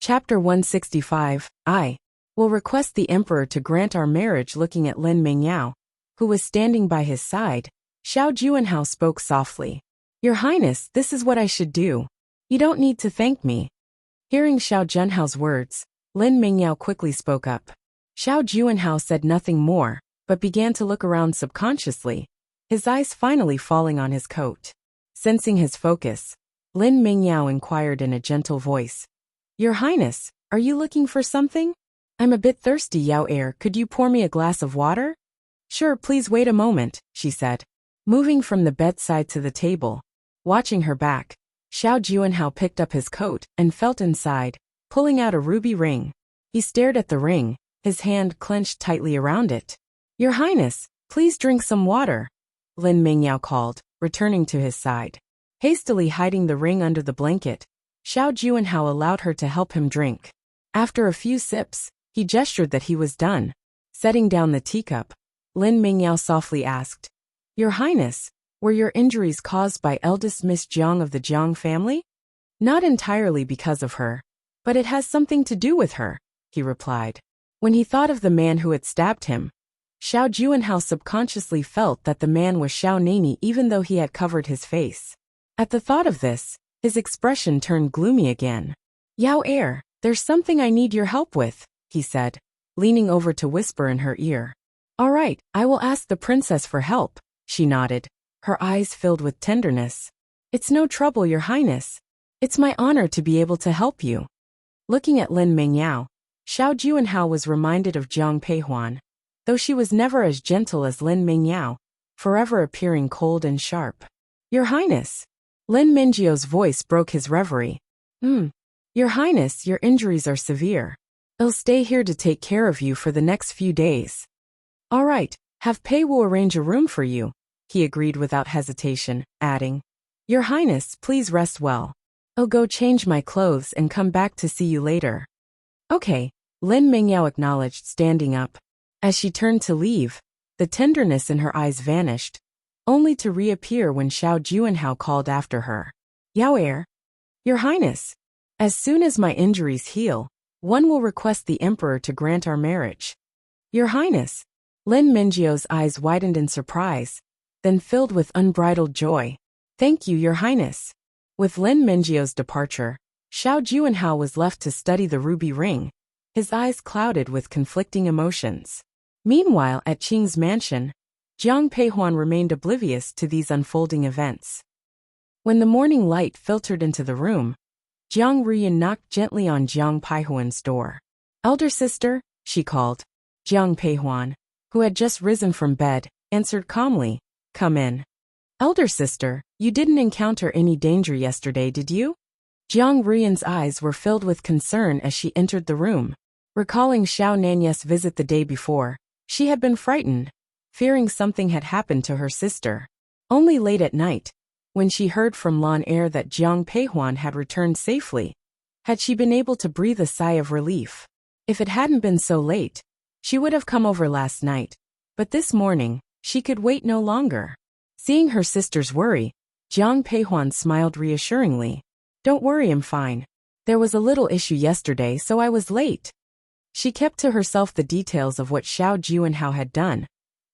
Chapter 165, I will request the emperor to grant our marriage. Looking at Lin Mingyao, who was standing by his side, Xiao Juanhao spoke softly. Your Highness, this is what I should do. You don't need to thank me. Hearing Xiao Junhao's words, Lin Mingyao quickly spoke up. Xiao Juanhao said nothing more, but began to look around subconsciously, his eyes finally falling on his coat. Sensing his focus, Lin Mingyao inquired in a gentle voice. Your Highness, are you looking for something? I'm a bit thirsty, Yao Heir. Could you pour me a glass of water? Sure, please wait a moment, she said. Moving from the bedside to the table, watching her back, Xiao Juanhao picked up his coat and felt inside, pulling out a ruby ring. He stared at the ring, his hand clenched tightly around it. Your Highness, please drink some water, Lin Mingyao called, returning to his side. Hastily hiding the ring under the blanket, Xiao Juanhao allowed her to help him drink. After a few sips, he gestured that he was done. Setting down the teacup, Lin Mingyao softly asked, Your Highness, were your injuries caused by eldest Miss Jiang of the Jiang family? Not entirely because of her, but it has something to do with her, he replied. When he thought of the man who had stabbed him, Xiao Juanhao subconsciously felt that the man was Xiao Nani even though he had covered his face. At the thought of this, his expression turned gloomy again. Yao Heir, there's something I need your help with, he said, leaning over to whisper in her ear. All right, I will ask the princess for help, she nodded, her eyes filled with tenderness. It's no trouble, Your Highness. It's my honor to be able to help you. Looking at Lin Mingyao, Xiao Juanhao was reminded of Jiang Peihuan, though she was never as gentle as Lin Mingyao, forever appearing cold and sharp. Your Highness. Lin Mingyao's voice broke his reverie. Your Highness, your injuries are severe. I'll stay here to take care of you for the next few days. All right, have Pei Wu arrange a room for you, he agreed without hesitation, adding, Your Highness, please rest well. I'll go change my clothes and come back to see you later. Okay, Lin Mingyao acknowledged, standing up. As she turned to leave, the tenderness in her eyes vanished, only to reappear when Xiao Juanhao called after her. Yao Heir. Your Highness. As soon as my injuries heal, one will request the emperor to grant our marriage. Your Highness. Lin Mingyao's eyes widened in surprise, then filled with unbridled joy. Thank you, Your Highness. With Lin Mingyao's departure, Xiao Juanhao was left to study the ruby ring, his eyes clouded with conflicting emotions. Meanwhile, at Qing's mansion, Jiang Peihuan remained oblivious to these unfolding events. When the morning light filtered into the room, Jiang Ruyan knocked gently on Jiang Peihuan's door. Elder sister, she called. Jiang Peihuan, who had just risen from bed, answered calmly, Come in. Elder sister, you didn't encounter any danger yesterday, did you? Jiang Ruyan's eyes were filled with concern as she entered the room. Recalling Xiao Nanya's visit the day before, she had been frightened, fearing something had happened to her sister. Only late at night, when she heard from Lan Heir that Jiang Peihuan had returned safely, had she been able to breathe a sigh of relief. If it hadn't been so late, she would have come over last night, but this morning, she could wait no longer. Seeing her sister's worry, Jiang Peihuan smiled reassuringly. Don't worry, I'm fine. There was a little issue yesterday, so I was late. She kept to herself the details of what Xiao Juanhao had done,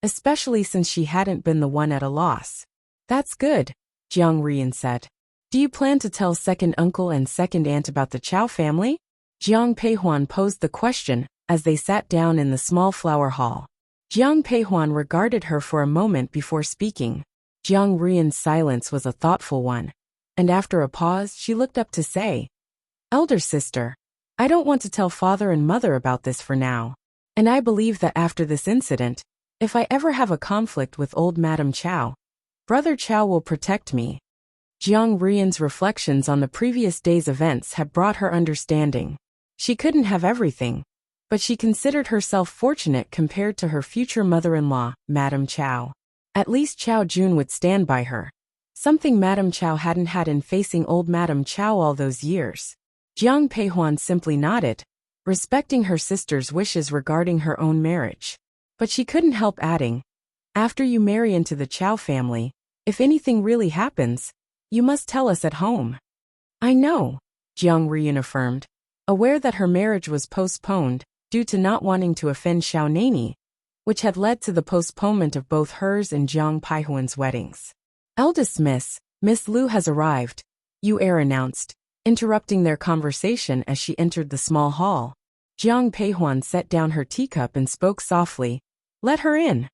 especially since she hadn't been the one at a loss. That's good, Jiang Ruyan said. Do you plan to tell second uncle and second aunt about the Chao family? Jiang Peihuan posed the question as they sat down in the small flower hall. Jiang Peihuan regarded her for a moment before speaking. Jiang Ruyan's silence was a thoughtful one, and after a pause she looked up to say, Elder sister, I don't want to tell father and mother about this for now, and I believe that after this incident, if I ever have a conflict with old Madame Chao, Brother Chao will protect me. Jiang Ruyan's reflections on the previous day's events had brought her understanding. She couldn't have everything, but she considered herself fortunate compared to her future mother-in-law, Madame Chao. At least Chao Jun would stand by her, something Madame Chao hadn't had in facing old Madame Chao all those years. Jiang Peihuan simply nodded, respecting her sister's wishes regarding her own marriage. But she couldn't help adding, after you marry into the Chao family, if anything really happens, you must tell us at home. I know, Jiang Ruyan affirmed. Aware that her marriage was postponed due to not wanting to offend Xiao Nani, which had led to the postponement of both hers and Jiang Paihuan's weddings. Eldest Miss Lu has arrived, Yu Er announced, interrupting their conversation as she entered the small hall. Jiang Peihuan set down her teacup and spoke softly, "Let her in."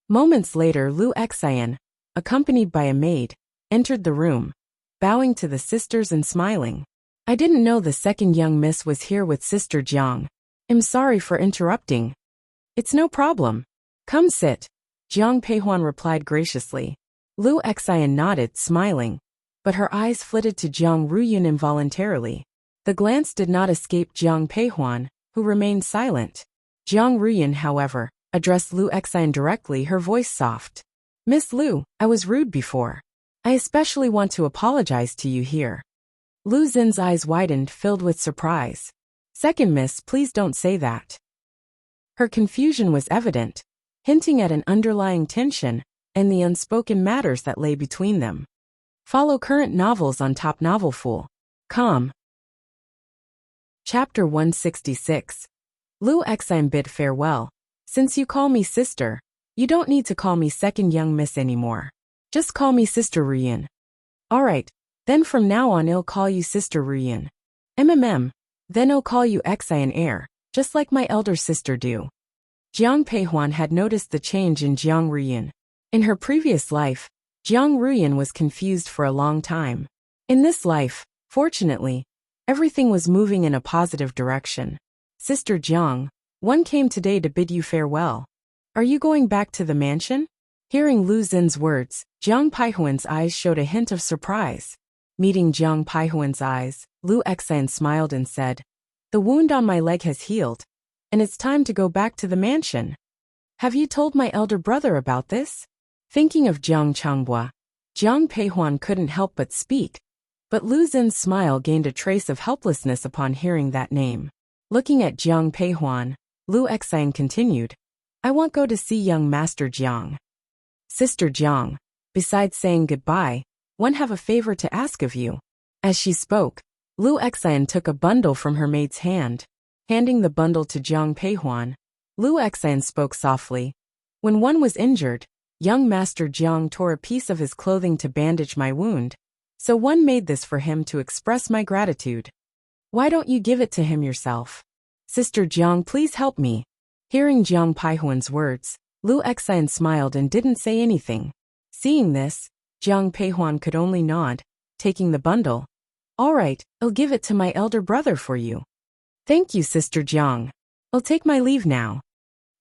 Moments later, Lu Xian, accompanied by a maid, entered the room, bowing to the sisters and smiling. "I didn't know the second young miss was here with Sister Jiang. I'm sorry for interrupting." "It's no problem. Come sit," Jiang Peihuan replied graciously. Lu Xian nodded, smiling, but her eyes flitted to Jiang Ruyun involuntarily. The glance did not escape Jiang Peihuan, who remained silent. Jiang Ruyun, however, addressed Lu Xian directly, her voice soft. "Miss Lu, I was rude before. I especially want to apologize to you here." Lu Xin's eyes widened, filled with surprise. "Second miss, please don't say that." Her confusion was evident, hinting at an underlying tension and the unspoken matters that lay between them. Follow current novels on topnovelfool.com. Chapter 166. Lu Xian bid farewell. "Since you call me sister, you don't need to call me second young miss anymore. Just call me Sister Ruyun." "Alright, then from now on I'll call you Sister Ruyun." Then I'll call you Xian heir, just like my elder sister do." Jiang Peihuan had noticed the change in Jiang Ruyun. In her previous life, Jiang Ruyun was confused for a long time. In this life, fortunately, everything was moving in a positive direction. "Sister Jiang, one came today to bid you farewell. Are you going back to the mansion?" Hearing Lu Xin's words, Jiang Paihuan's eyes showed a hint of surprise. Meeting Jiang Paihuan's eyes, Lu Xian smiled and said, "The wound on my leg has healed, and it's time to go back to the mansion. Have you told my elder brother about this?" Thinking of Jiang Changbua, Jiang Peihuan couldn't help but speak, but Lu Xin's smile gained a trace of helplessness upon hearing that name. Looking at Jiang Peihuan, Lu Xian continued, "I won't go to see young Master Jiang. Sister Jiang, besides saying goodbye, one have a favor to ask of you." As she spoke, Lu Xian took a bundle from her maid's hand. Handing the bundle to Jiang Peihuan, Lu Xian spoke softly, "When one was injured, young Master Jiang tore a piece of his clothing to bandage my wound, so one made this for him to express my gratitude. Why don't you give it to him yourself? Sister Jiang, please help me." Hearing Jiang Peihuan's words, Lu Xian smiled and didn't say anything. Seeing this, Jiang Peihuan could only nod, taking the bundle. "Alright, I'll give it to my elder brother for you." "Thank you, Sister Jiang. I'll take my leave now."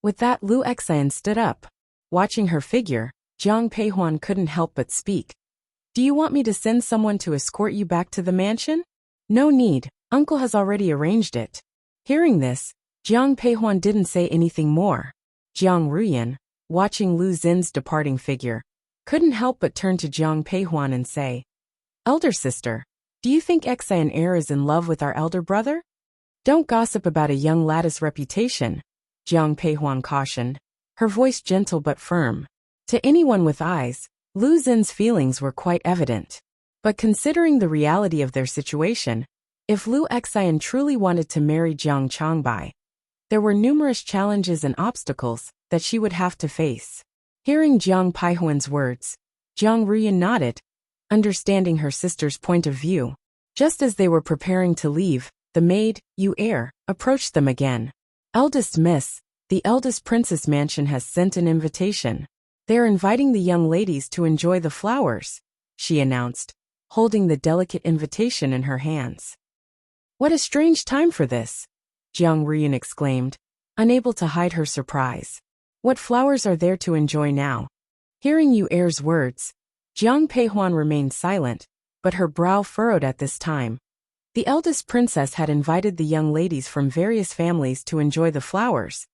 With that, Lu Xian stood up. Watching her figure, Jiang Peihuan couldn't help but speak. "Do you want me to send someone to escort you back to the mansion?" "No need, uncle has already arranged it." Hearing this, Jiang Peihuan didn't say anything more. Jiang Ruyun, watching Lu Xin's departing figure, couldn't help but turn to Jiang Peihuan and say, "Elder sister, do you think Xian heir is in love with our elder brother?" "Don't gossip about a young lad's reputation," Jiang Peihuan cautioned, her voice gentle but firm. To anyone with eyes, Lu Xin's feelings were quite evident. But considering the reality of their situation, if Lu Xian truly wanted to marry Jiang Changbai, there were numerous challenges and obstacles that she would have to face. Hearing Jiang Paihuan's words, Jiang Ruyun nodded, understanding her sister's point of view. Just as they were preparing to leave, the maid, Yu Er, approached them again. "Eldest miss, the eldest princess mansion has sent an invitation. They are inviting the young ladies to enjoy the flowers," she announced, holding the delicate invitation in her hands. "What a strange time for this," Jiang Ruyun exclaimed, unable to hide her surprise. "What flowers are there to enjoy now?" Hearing Yu Er's words, Jiang Peihuan remained silent, but her brow furrowed at this time. The eldest princess had invited the young ladies from various families to enjoy the flowers,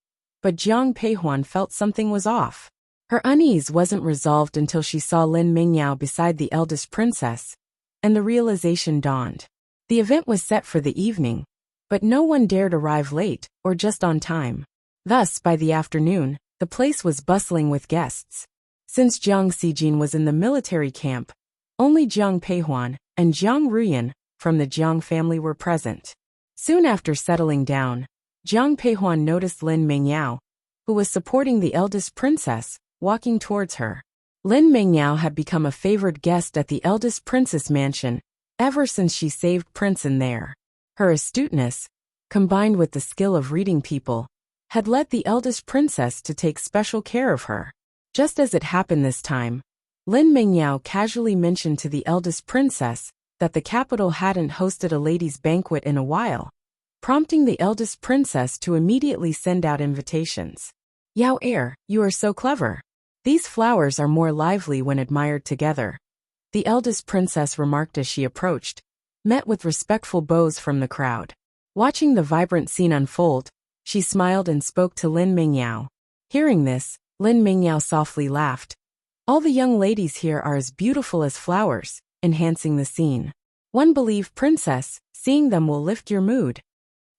but Jiang Peihuan felt something was off. Her unease wasn't resolved until she saw Lin Mingyao beside the eldest princess, and the realization dawned. The event was set for the evening, but no one dared arrive late or just on time. Thus, by the afternoon, the place was bustling with guests. Since Jiang Xijin was in the military camp, only Jiang Peihuan and Jiang Ruyun from the Jiang family were present. Soon after settling down, Jiang Peihuan noticed Lin Mingyao, who was supporting the eldest princess, walking towards her. Lin Mingyao had become a favored guest at the eldest princess mansion ever since she saved Prince there. Her astuteness, combined with the skill of reading people, had led the eldest princess to take special care of her. Just as it happened this time, Lin Mingyao casually mentioned to the eldest princess that the capital hadn't hosted a ladies' banquet in a while, prompting the eldest princess to immediately send out invitations. Yao heir, you are so clever. These flowers are more lively when admired together, the eldest princess remarked as she approached, met with respectful bows from the crowd. Watching the vibrant scene unfold, she smiled and spoke to Lin Mingyao. Hearing this, Lin Mingyao softly laughed. All the young ladies here are as beautiful as flowers, enhancing the scene. One believe, princess, seeing them will lift your mood.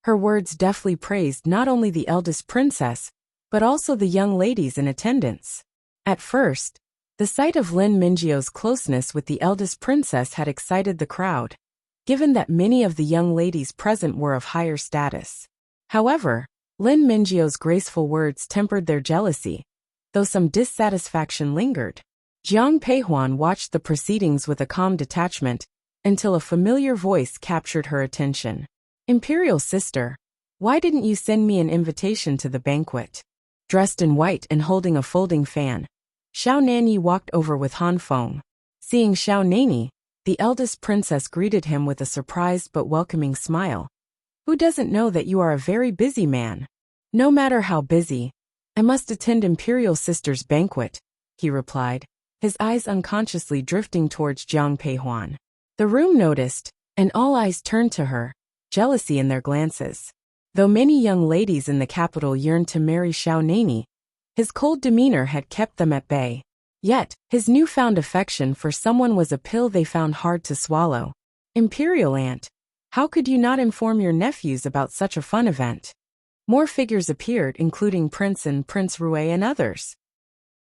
Her words deftly praised not only the eldest princess, but also the young ladies in attendance. At first, the sight of Lin Mingyao's closeness with the eldest princess had excited the crowd, given that many of the young ladies present were of higher status. However, Lin Mingyao's graceful words tempered their jealousy, though some dissatisfaction lingered. Jiang Peihuan watched the proceedings with a calm detachment until a familiar voice captured her attention. Imperial sister, why didn't you send me an invitation to the banquet? Dressed in white and holding a folding fan, Xiao Nanyi walked over with Han Feng. Seeing Xiao Nanyi, the eldest princess greeted him with a surprised but welcoming smile. Who doesn't know that you are a very busy man? No matter how busy, I must attend Imperial Sister's banquet, he replied, his eyes unconsciously drifting towards Jiang Peihuan. The room noticed, and all eyes turned to her, jealousy in their glances. Though many young ladies in the capital yearned to marry Xiao Nanyi, his cold demeanor had kept them at bay. Yet, his newfound affection for someone was a pill they found hard to swallow. Imperial aunt, how could you not inform your nephews about such a fun event? More figures appeared, including Prince and Prince Rue and others.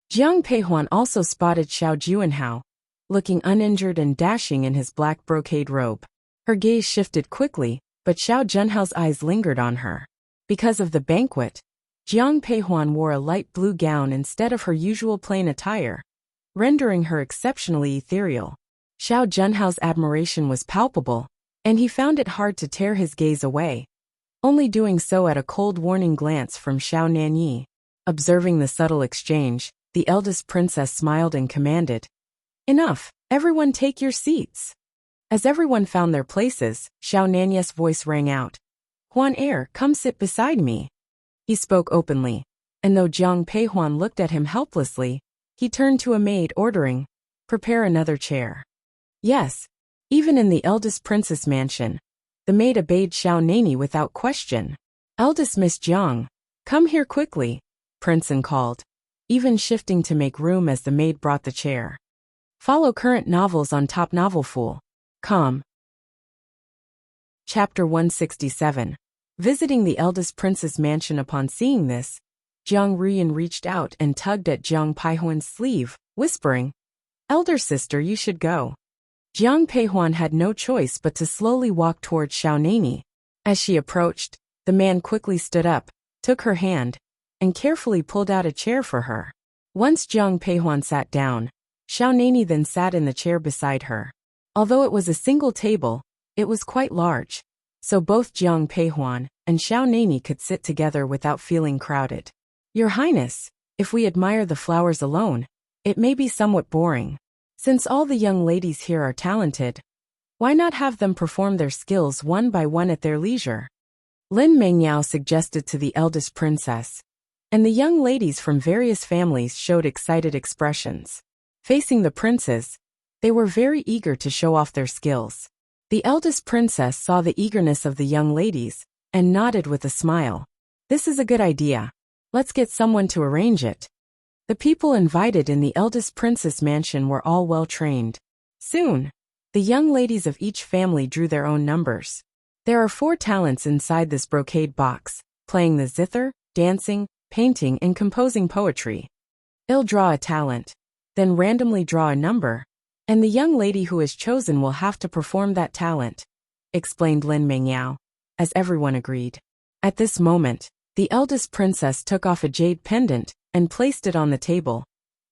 Jiang Peihuan also spotted Xiao Juanhao, looking uninjured and dashing in his black brocade robe. Her gaze shifted quickly, but Xiao Junhao's eyes lingered on her. Because of the banquet, Jiang Peihuan wore a light blue gown instead of her usual plain attire, rendering her exceptionally ethereal. Xiao Junhao's admiration was palpable, and he found it hard to tear his gaze away, only doing so at a cold warning glance from Xiao Nanyi. Observing the subtle exchange, the eldest princess smiled and commanded, "Enough, everyone take your seats." As everyone found their places, Xiao Nanyi's voice rang out, "Huan heir, come sit beside me." He spoke openly, and though Jiang Peihuan looked at him helplessly, he turned to a maid ordering, "Prepare another chair." Yes, even in the eldest princess mansion, the maid obeyed Xiao Nanyi without question. "Eldest Miss Jiang, come here quickly," Princeton called, even shifting to make room as the maid brought the chair. Follow current novels on Top Novel.com. Chapter 167. Visiting the eldest prince's mansion. Upon seeing this, Jiang Ruyan reached out and tugged at Jiang Peihuan's sleeve, whispering, "Elder sister, you should go." Jiang Peihuan had no choice but to slowly walk towards Xiao Nanyi. As she approached, the man quickly stood up, took her hand, and carefully pulled out a chair for her. Once Jiang Peihuan sat down, Xiao Nanyi then sat in the chair beside her. Although it was a single table, it was quite large, so both Jiang Peihuan and Xiao Nanyi could sit together without feeling crowded. "Your Highness, if we admire the flowers alone, it may be somewhat boring. Since all the young ladies here are talented, why not have them perform their skills one by one at their leisure?" Lin Mingyao suggested to the eldest princess, and the young ladies from various families showed excited expressions. Facing the princes, they were very eager to show off their skills. The eldest princess saw the eagerness of the young ladies, and nodded with a smile. "This is a good idea. Let's get someone to arrange it." The people invited in the eldest princess mansion were all well trained. Soon, the young ladies of each family drew their own numbers. There are 4 talents inside this brocade box: playing the zither, dancing, painting, and composing poetry. They'll draw a talent, then randomly draw a number, and the young lady who is chosen will have to perform that talent, explained Lin Mingyao. as everyone agreed. At this moment, the eldest princess took off a jade pendant and placed it on the table.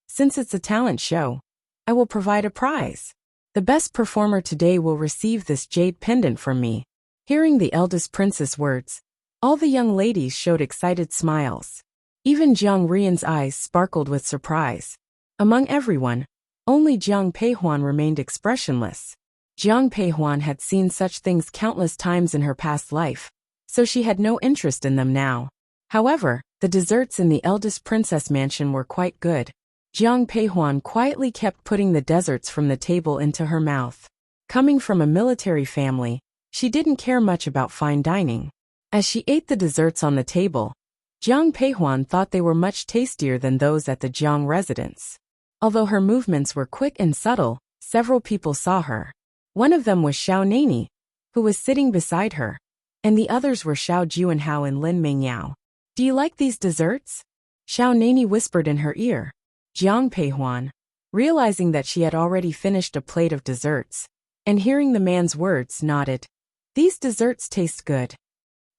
Since it's a talent show, I will provide a prize. The best performer today will receive this jade pendant from me. Hearing the eldest princess' words, all the young ladies showed excited smiles. Even Jiang Rian's eyes sparkled with surprise. Among everyone, only Jiang Peihuan remained expressionless. Jiang Peihuan had seen such things countless times in her past life, so she had no interest in them now. However, the desserts in the eldest princess mansion were quite good. Jiang Peihuan quietly kept putting the desserts from the table into her mouth. Coming from a military family, she didn't care much about fine dining. As she ate the desserts on the table, Jiang Peihuan thought they were much tastier than those at the Jiang residence. Although her movements were quick and subtle, several people saw her. One of them was Xiao Nani, who was sitting beside her, and the others were Xiao Juanhao and Lin Mingyao. Do you like these desserts? Xiao Nani whispered in her ear. Jiang Peihuan, realizing that she had already finished a plate of desserts, and hearing the man's words, nodded. These desserts taste good.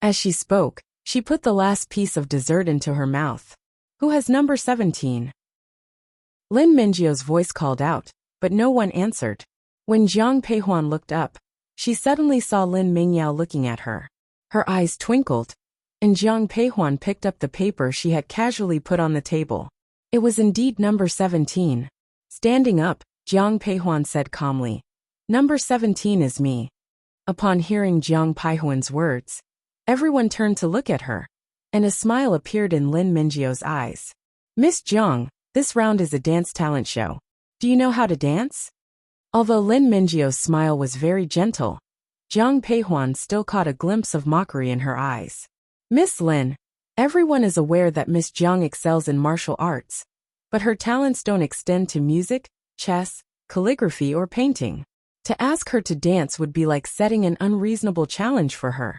As she spoke, she put the last piece of dessert into her mouth. Who has number 17? Lin Mingyao's voice called out, but no one answered. When Jiang Peihuan looked up, she suddenly saw Lin Mingyao looking at her. Her eyes twinkled, and Jiang Peihuan picked up the paper she had casually put on the table. It was indeed number 17. Standing up, Jiang Peihuan said calmly, "Number 17 is me." Upon hearing Jiang Peihuan's words, everyone turned to look at her, and a smile appeared in Lin Mingyao's eyes. "Miss Jiang, this round is a dance talent show. Do you know how to dance?" Although Lin Mingyao's smile was very gentle, Jiang Peihuan still caught a glimpse of mockery in her eyes. "Miss Lin, everyone is aware that Miss Jiang excels in martial arts, but her talents don't extend to music, chess, calligraphy or painting. To ask her to dance would be like setting an unreasonable challenge for her."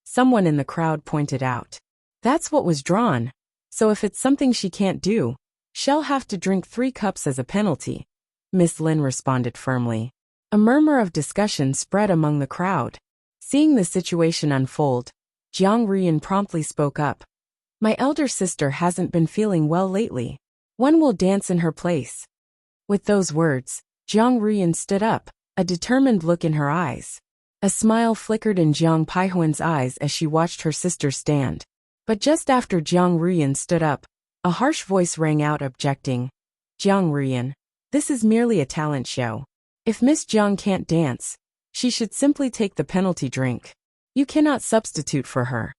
Someone in the crowd pointed out. "That's what was drawn, so if it's something she can't do, she'll have to drink 3 cups as a penalty," Miss Lin responded firmly. A murmur of discussion spread among the crowd. Seeing the situation unfold, Jiang Rian promptly spoke up. "My elder sister hasn't been feeling well lately. One will dance in her place." With those words, Jiang Rian stood up, a determined look in her eyes. A smile flickered in Jiang Peihuan's eyes as she watched her sister stand. But just after Jiang Rian stood up, a harsh voice rang out objecting. "Jiang Rian, this is merely a talent show. If Miss Jiang can't dance, she should simply take the penalty drink. You cannot substitute for her.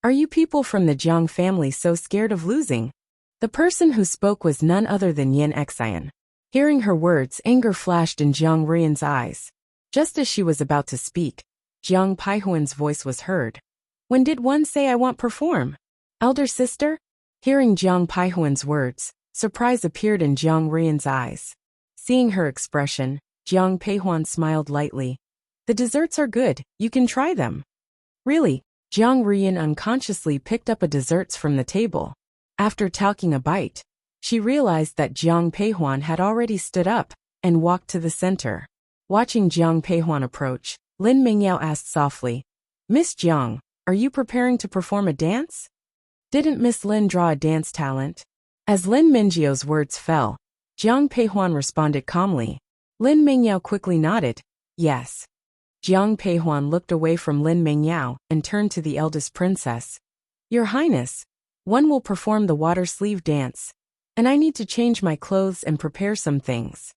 Are you people from the Jiang family so scared of losing?" The person who spoke was none other than Yin Xian. Hearing her words, anger flashed in Jiang Rian's eyes. Just as she was about to speak, Jiang Peihuan's voice was heard. "When did one say I won't perform? Elder sister?" Hearing Jiang Peihuan's words, surprise appeared in Jiang Rian's eyes. Seeing her expression, Jiang Peihuan smiled lightly. "The desserts are good, you can try them." "Really?" Jiang Rian unconsciously picked up a desserts from the table. After taking a bite, she realized that Jiang Peihuan had already stood up and walked to the center. Watching Jiang Peihuan approach, Lin Mingyao asked softly, "Miss Jiang, are you preparing to perform a dance?" "Didn't Miss Lin draw a dance talent?" As Lin Mingyao's words fell, Jiang Peihuan responded calmly. Lin Mingyao quickly nodded, "Yes." Jiang Peihuan looked away from Lin Mingyao and turned to the eldest princess. "Your Highness, one will perform the water sleeve dance, and I need to change my clothes and prepare some things.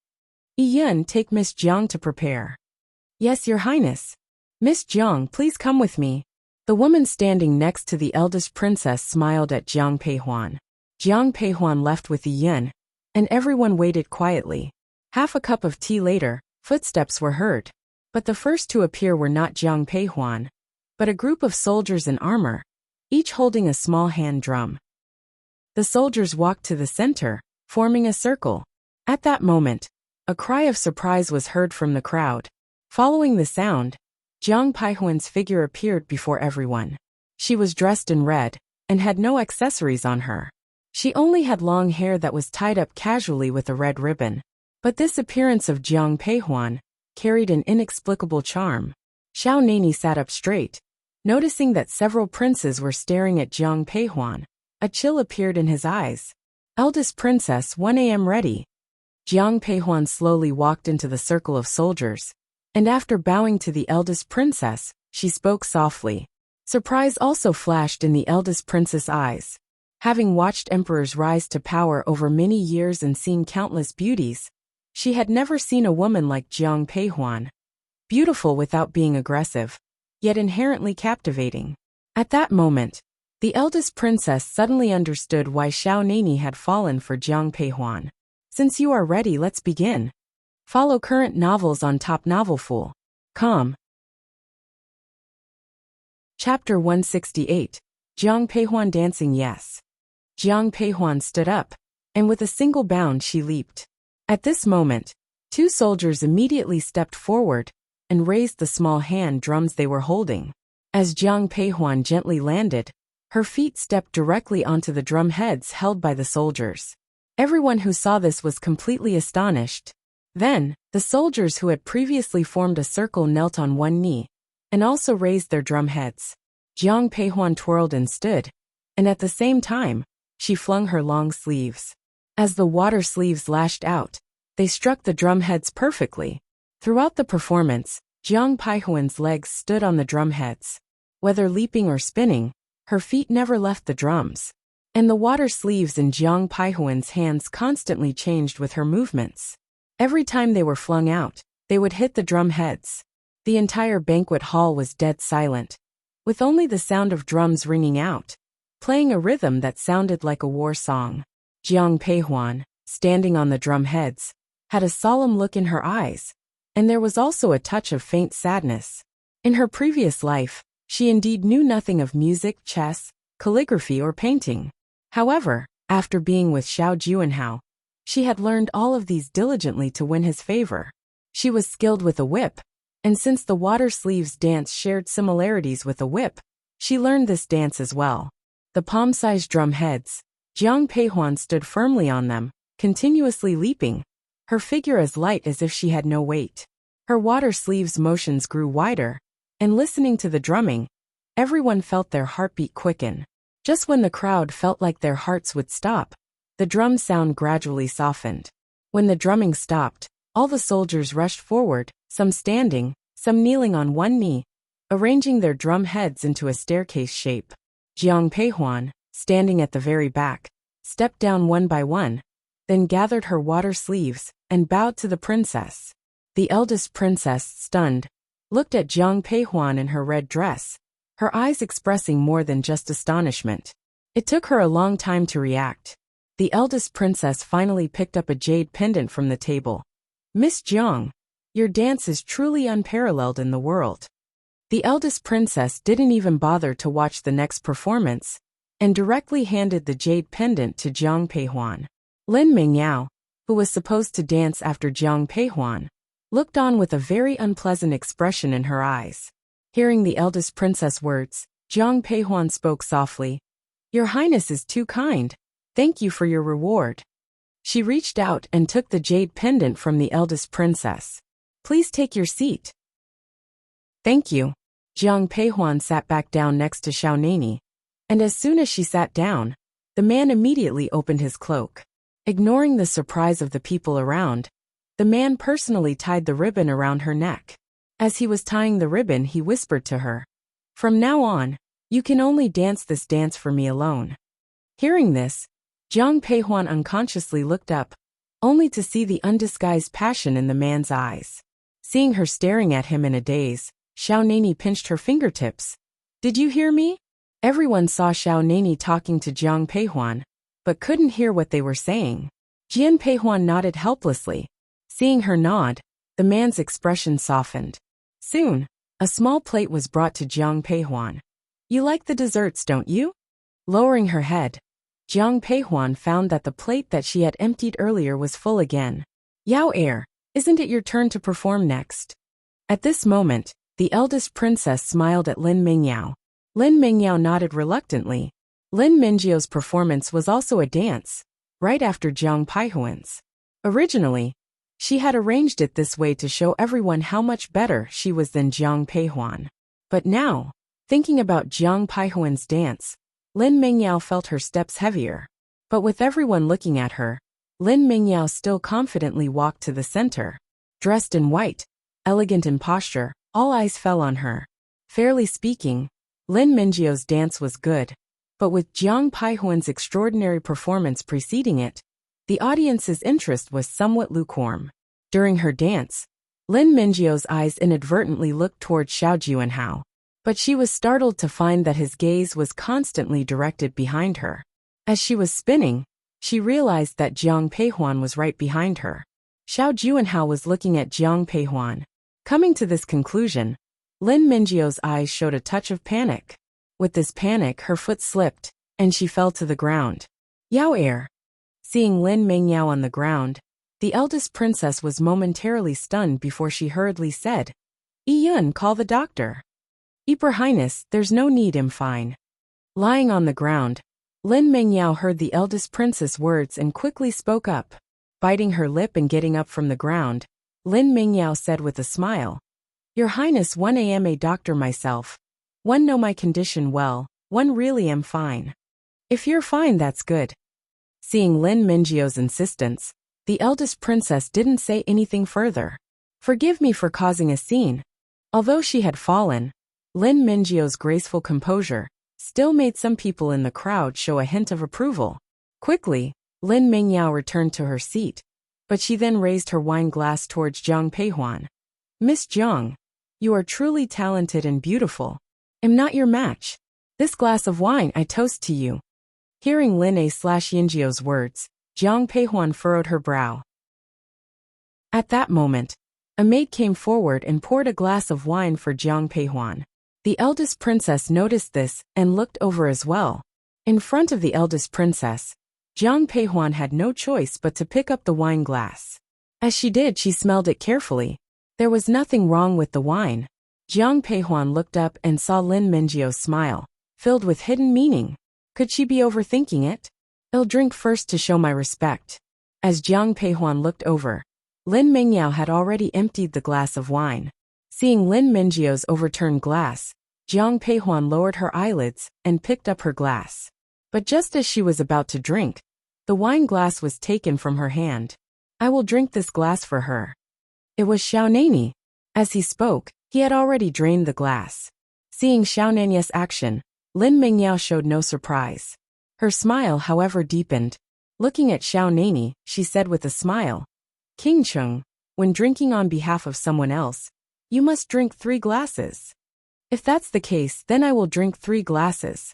Yun, take Miss Jiang to prepare." "Yes, Your Highness." "Miss Jiang, please come with me." The woman standing next to the eldest princess smiled at Jiang Peihuan. Jiang Peihuan left with Yun, and everyone waited quietly. Half a cup of tea later, footsteps were heard. But the first to appear were not Jiang Peihuan, but a group of soldiers in armor, each holding a small hand drum. The soldiers walked to the center, forming a circle. At that moment, a cry of surprise was heard from the crowd. Following the sound, Jiang Peihuan's figure appeared before everyone. She was dressed in red, and had no accessories on her. She only had long hair that was tied up casually with a red ribbon. But this appearance of Jiang Peihuan carried an inexplicable charm. Xiao Nani sat up straight, Noticing that several princes were staring at Jiang Peihuan, a chill appeared in his eyes. Eldest princess, 1 a.m. ready. Jiang Peihuan slowly walked into the circle of soldiers, and after bowing to the eldest princess, she spoke softly. Surprise also flashed in the eldest princess' eyes. Having watched emperors rise to power over many years and seen countless beauties, she had never seen a woman like Jiang Peihuan. Beautiful without being aggressive, yet inherently captivating. At that moment, the eldest princess suddenly understood why Xiao Nani had fallen for Jiang Peihuan. Since you are ready, let's begin. Follow current novels on Top Novelful.com. Chapter 168. Jiang Peihuan dancing. Yes. Jiang Peihuan stood up, and with a single bound she leaped. At this moment, 2 soldiers immediately stepped forward and raised the small hand drums they were holding. As Jiang Peihuan gently landed, her feet stepped directly onto the drum heads held by the soldiers. Everyone who saw this was completely astonished. Then, the soldiers who had previously formed a circle knelt on one knee, and also raised their drum heads. Jiang Peihuan twirled and stood, and at the same time, she flung her long sleeves. As the water sleeves lashed out, they struck the drum heads perfectly. Throughout the performance, Jiang Peihuan's legs stood on the drum heads. Whether leaping or spinning, her feet never left the drums. And the water sleeves in Jiang Peihuan's hands constantly changed with her movements. Every time they were flung out, they would hit the drum heads. The entire banquet hall was dead silent, with only the sound of drums ringing out, playing a rhythm that sounded like a war song. Jiang Peihuan, standing on the drum heads, had a solemn look in her eyes, and there was also a touch of faint sadness. In her previous life, she indeed knew nothing of music, chess, calligraphy, or painting. However, after being with Xiao Juanhao, she had learned all of these diligently to win his favor. She was skilled with a whip, and since the water sleeves dance shared similarities with a whip, she learned this dance as well. The palm-sized drum heads, Jiang Peihuan stood firmly on them, continuously leaping, her figure as light as if she had no weight. Her water sleeves motions grew wider, and listening to the drumming, everyone felt their heartbeat quicken. Just when the crowd felt like their hearts would stop, the drum sound gradually softened. When the drumming stopped, all the soldiers rushed forward, some standing, some kneeling on one knee, arranging their drum heads into a staircase shape. Jiang Peihuan, standing at the very back, stepped down one by one, then gathered her water sleeves and bowed to the princess. The eldest princess, stunned, looked at Jiang Peihuan in her red dress, her eyes expressing more than just astonishment. It took her a long time to react. The eldest princess finally picked up a jade pendant from the table. Miss Jiang, your dance is truly unparalleled in the world. The eldest princess didn't even bother to watch the next performance, and directly handed the jade pendant to Jiang Peihuan. Lin Mingyao, who was supposed to dance after Jiang Peihuan, looked on with a very unpleasant expression in her eyes. Hearing the eldest princess' words, Jiang Peihuan spoke softly. Your Highness is too kind. Thank you for your reward. She reached out and took the jade pendant from the eldest princess. Please take your seat. Thank you. Jiang Peihuan sat back down next to Xiao Nani, and as soon as she sat down, the man immediately opened his cloak. Ignoring the surprise of the people around, the man personally tied the ribbon around her neck. As he was tying the ribbon, he whispered to her, From now on, you can only dance this dance for me alone. Hearing this, Jiang Peihuan unconsciously looked up, only to see the undisguised passion in the man's eyes. Seeing her staring at him in a daze, Xiao Nani pinched her fingertips. Did you hear me? Everyone saw Xiao Nani talking to Jiang Peihuan, but couldn't hear what they were saying. Jian Peihuan nodded helplessly. Seeing her nod, the man's expression softened. Soon, a small plate was brought to Jiang Peihuan. You like the desserts, don't you? Lowering her head, Jiang Peihuan found that the plate that she had emptied earlier was full again. Yao heir, isn't it your turn to perform next? At this moment, the eldest princess smiled at Lin Mingyao. Lin Mingyao nodded reluctantly. Lin Mingyao's performance was also a dance, right after Jiang Peihuan's. Originally, she had arranged it this way to show everyone how much better she was than Jiang Peihuan. But now, Thinking about Jiang Paihuan's dance, Lin Mingyao felt her steps heavier. But with everyone looking at her, Lin Mingyao still confidently walked to the center. Dressed in white, elegant in posture, all eyes fell on her. Fairly speaking, Lin Mingyao's dance was good. But with Jiang Paihuan's extraordinary performance preceding it, the audience's interest was somewhat lukewarm. During her dance, Lin Mingyao's eyes inadvertently looked toward Xiao Juanhao. But she was startled to find that his gaze was constantly directed behind her. As she was spinning, she realized that Jiang Peihuan was right behind her. Xiao Juanhao was looking at Jiang Peihuan. Coming to this conclusion, Lin Mingyao's eyes showed a touch of panic. With this panic, her foot slipped, and she fell to the ground. Yao er. Seeing Lin Mingyao on the ground, the eldest princess was momentarily stunned before she hurriedly said, "Yun, call the doctor." "Your Highness, there's no need, I'm fine." Lying on the ground, Lin Mingyao heard the eldest princess' words and quickly spoke up. Biting her lip and getting up from the ground, Lin Mingyao said with a smile, "Your Highness, one am a doctor myself. One know my condition well, one really am fine." "If you're fine, that's good." Seeing Lin Mingyao's insistence, the eldest princess didn't say anything further. "Forgive me for causing a scene." Although she had fallen, Lin Mingyao's graceful composure still made some people in the crowd show a hint of approval. Quickly, Lin Mingyao returned to her seat, but she then raised her wine glass towards Jiang Peihuan. "Miss Jiang, you are truly talented and beautiful. Am not your match. This glass of wine I toast to you." Hearing Lin Yingjiao's words, Jiang Peihuan furrowed her brow. At that moment, a maid came forward and poured a glass of wine for Jiang Peihuan. The eldest princess noticed this and looked over as well. In front of the eldest princess, Jiang Peihuan had no choice but to pick up the wine glass. As she did, she smelled it carefully. There was nothing wrong with the wine. Jiang Peihuan looked up and saw Lin Mingyao's smile, filled with hidden meaning. Could she be overthinking it? "I'll drink first to show my respect." As Jiang Peihuan looked over, Lin Mingyao had already emptied the glass of wine. Seeing Lin Mingyao's overturned glass, Jiang Peihuan lowered her eyelids and picked up her glass. But just as she was about to drink, the wine glass was taken from her hand. "I will drink this glass for her." It was Xiao Nani. As he spoke, he had already drained the glass. Seeing Xiao Nani's action, Lin Mingyao showed no surprise. Her smile, however, deepened. Looking at Xiao Nani, she said with a smile, "King Cheng, when drinking on behalf of someone else, you must drink 3 glasses. If that's the case, then I will drink 3 glasses."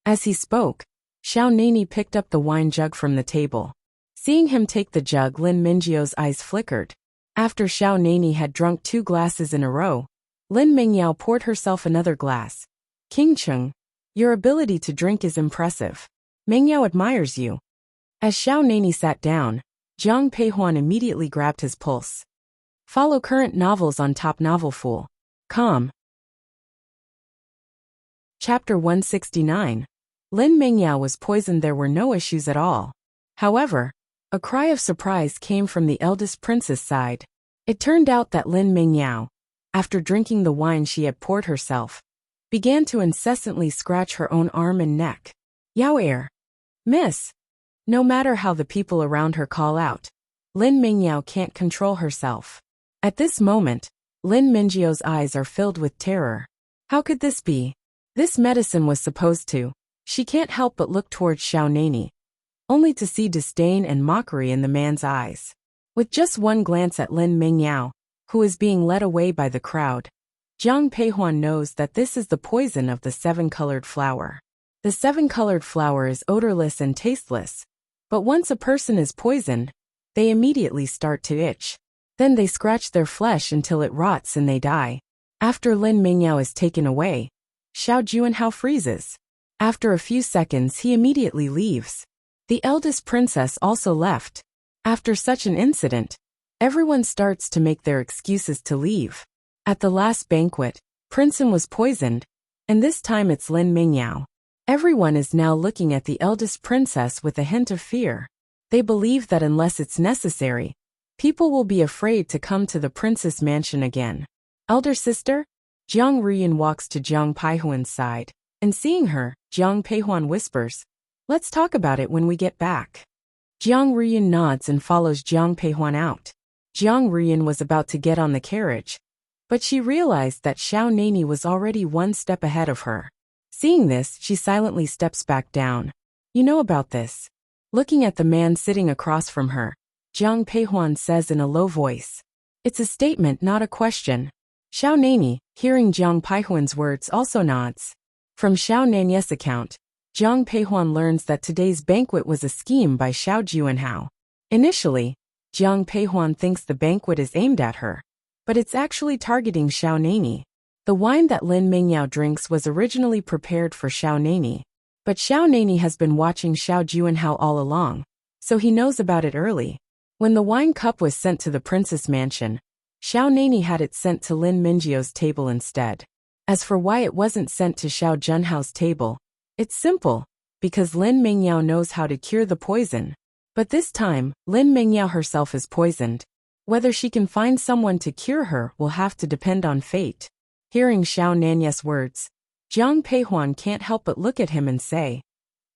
As he spoke, Xiao Nani picked up the wine jug from the table. Seeing him take the jug, Lin Mingyao's eyes flickered. After Xiao Nani had drunk 2 glasses in a row, Lin Mingyao poured herself another glass. "King Cheng, your ability to drink is impressive. Mingyao admires you." As Xiao Nani sat down, Jiang Peihuan immediately grabbed his pulse. Follow current novels on topnovelfool.com. Chapter 169. Lin Mingyao was poisoned. There were no issues at all. However, a cry of surprise came from the eldest prince's side. It turned out that Lin Mingyao, after drinking the wine she had poured herself, began to incessantly scratch her own arm and neck. "Yao er. Miss." No matter how the people around her call out, Lin Mingyao can't control herself. At this moment, Lin Mingyao's eyes are filled with terror. How could this be? This medicine was supposed to. She can't help but look towards Xiao Nani, only to see disdain and mockery in the man's eyes. With just one glance at Lin Mingyao, who is being led away by the crowd, Jiang Peihuan knows that this is the poison of the 7-colored flower. The 7-colored flower is odorless and tasteless, but once a person is poisoned, they immediately start to itch. Then they scratch their flesh until it rots and they die. After Lin Mingyao is taken away, Xiao Juanhao freezes. After a few seconds, he immediately leaves. The eldest princess also left. After such an incident, everyone starts to make their excuses to leave. At the last banquet, Princeton was poisoned, and this time it's Lin Mingyao. Everyone is now looking at the eldest princess with a hint of fear. They believe that unless it's necessary, people will be afraid to come to the princess mansion again. "Elder sister, Jiang Ruyan walks to Jiang Peihuan's side, and seeing her, Jiang Peihuan whispers, "Let's talk about it when we get back." Jiang Ruyan nods and follows Jiang Peihuan out. Jiang Ruyan was about to get on the carriage, but she realized that Xiao Nani was already one step ahead of her. Seeing this, she silently steps back down. "You know about this?" Looking at the man sitting across from her, Jiang Peihuan says in a low voice, "It's a statement, not a question." Xiao Nani, hearing Jiang Peihuan's words, also nods. From Xiao Nani's account, Jiang Peihuan learns that today's banquet was a scheme by Xiao Juanhao. Initially, Jiang Peihuan thinks the banquet is aimed at her, but it's actually targeting Xiao Nani. The wine that Lin Mingyao drinks was originally prepared for Xiao Nani, but Xiao Nani has been watching Xiao Juanhao all along, so he knows about it early. When the wine cup was sent to the prince's mansion, Xiao Nani had it sent to Lin Mingyao's table instead. As for why it wasn't sent to Xiao Junhao's table, it's simple, because Lin Mingyao knows how to cure the poison. But this time, Lin Mingyao herself is poisoned. Whether she can find someone to cure her will have to depend on fate. Hearing Xiao Nani's words, Jiang Peihuan can't help but look at him and say,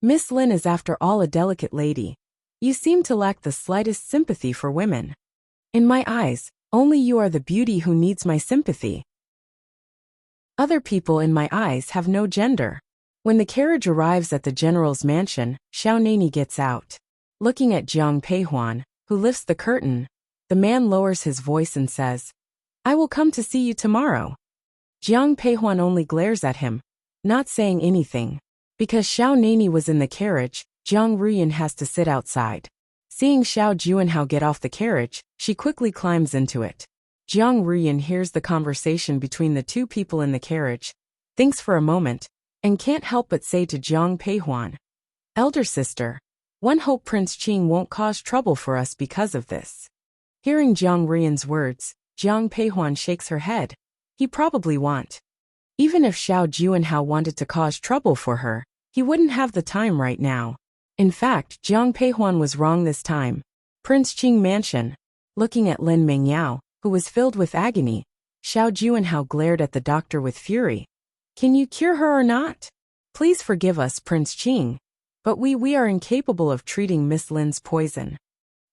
"Miss Lin is after all a delicate lady. You seem to lack the slightest sympathy for women. In my eyes, only you are the beauty who needs my sympathy. Other people in my eyes have no gender." When the carriage arrives at the general's mansion, Xiao Nani gets out. Looking at Jiang Peihuan, who lifts the curtain, the man lowers his voice and says, "I will come to see you tomorrow." Jiang Peihuan only glares at him, not saying anything. Because Xiao Nani was in the carriage, Jiang Ruyan has to sit outside. Seeing Xiao Juanhao get off the carriage, she quickly climbs into it. Jiang Ruyan hears the conversation between the two people in the carriage, thinks for a moment, and can't help but say to Jiang Peihuan, "Elder sister, one hope Prince Qing won't cause trouble for us because of this." Hearing Jiang Ruyan's words, Jiang Peihuan shakes her head. He probably won't. Even if Xiao Juanhao wanted to cause trouble for her, he wouldn't have the time right now. In fact, Jiang Peihuan was wrong this time. Prince Qing Mansion. Looking at Lin Mingyao, who was filled with agony, Xiao Juanhao glared at the doctor with fury. "Can you cure her or not? Please forgive us, Prince Qing, but we are incapable of treating Miss Lin's poison."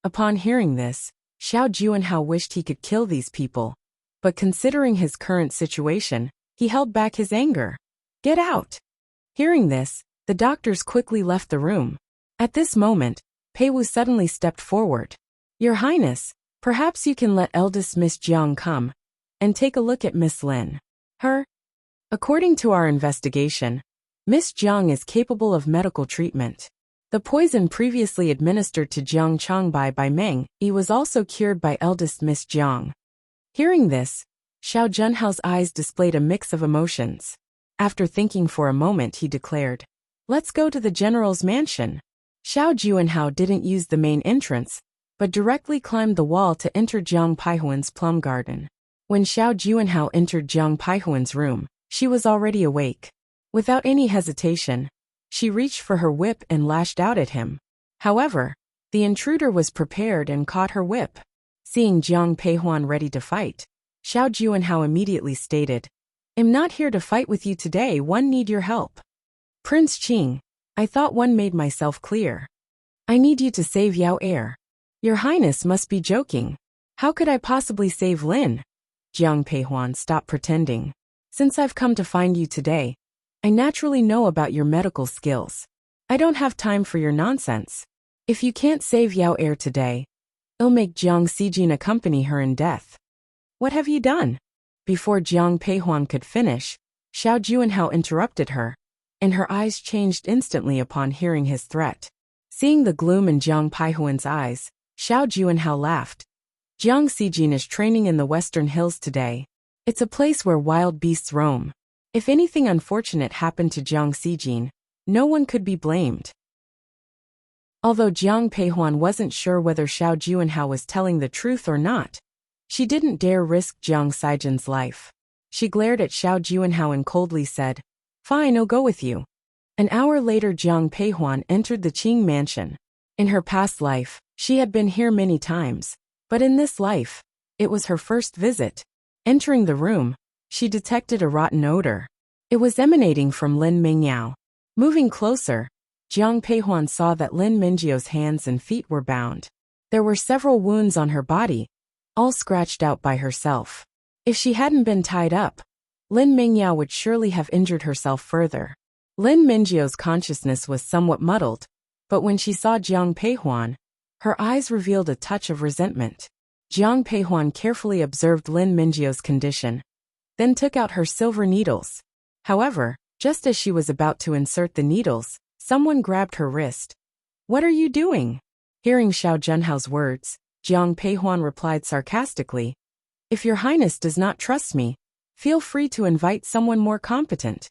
Upon hearing this, Xiao Juanhao wished he could kill these people, but considering his current situation, he held back his anger. "Get out!" Hearing this, the doctors quickly left the room. At this moment, Pei Wu suddenly stepped forward. "Your Highness, perhaps you can let eldest Miss Jiang come and take a look at Miss Lin. According to our investigation, Miss Jiang is capable of medical treatment. The poison previously administered to Jiang Changbai by Meng Yi was also cured by eldest Miss Jiang." Hearing this, Xiao Junhao's eyes displayed a mix of emotions. After thinking for a moment, he declared, "Let's go to the general's mansion." Xiao Juanhao didn't use the main entrance, but directly climbed the wall to enter Jiang Peihuan's plum garden. When Xiao Juanhao entered Jiang Peihuan's room, she was already awake. Without any hesitation, she reached for her whip and lashed out at him. However, the intruder was prepared and caught her whip. Seeing Jiang Peihuan ready to fight, Xiao Juanhao immediately stated, "I'm not here to fight with you today, one need your help." "Prince Qing, I thought one made myself clear. I need you to save Yao Er." "Your Highness must be joking. How could I possibly save Lin?" Jiang Peihuan, stop pretending. "Since I've come to find you today, I naturally know about your medical skills. I don't have time for your nonsense. If you can't save Yao Er today, it'll make Jiang Xijin accompany her in death." "What have you done?" Before Jiang Peihuan could finish, Xiao Juanhao interrupted her, and her eyes changed instantly upon hearing his threat. Seeing the gloom in Jiang Peihuan's eyes, Xiao Juanhao laughed. "Jiang Xijin is training in the Western Hills today. It's a place where wild beasts roam. If anything unfortunate happened to Jiang Xijin, no one could be blamed." Although Jiang Peihuan wasn't sure whether Xiao Juanhao was telling the truth or not, she didn't dare risk Jiang Xijin's life. She glared at Xiao Juanhao and coldly said, "Fine, I'll go with you." An hour later, Jiang Peihuan entered the Qing mansion. In her past life, she had been here many times, but in this life, it was her first visit. Entering the room, she detected a rotten odor. It was emanating from Lin Mingyao. Moving closer, Jiang Peihuan saw that Lin Mingyao's hands and feet were bound. There were several wounds on her body, all scratched out by herself. If she hadn't been tied up, Lin Mingyao would surely have injured herself further. Lin Mingyao's consciousness was somewhat muddled, but when she saw Jiang Peihuan, her eyes revealed a touch of resentment. Jiang Peihuan carefully observed Lin Mingyao's condition, then took out her silver needles. However, just as she was about to insert the needles, someone grabbed her wrist. "What are you doing?" Hearing Xiao Junhao's words, Jiang Peihuan replied sarcastically, "If your highness does not trust me, feel free to invite someone more competent."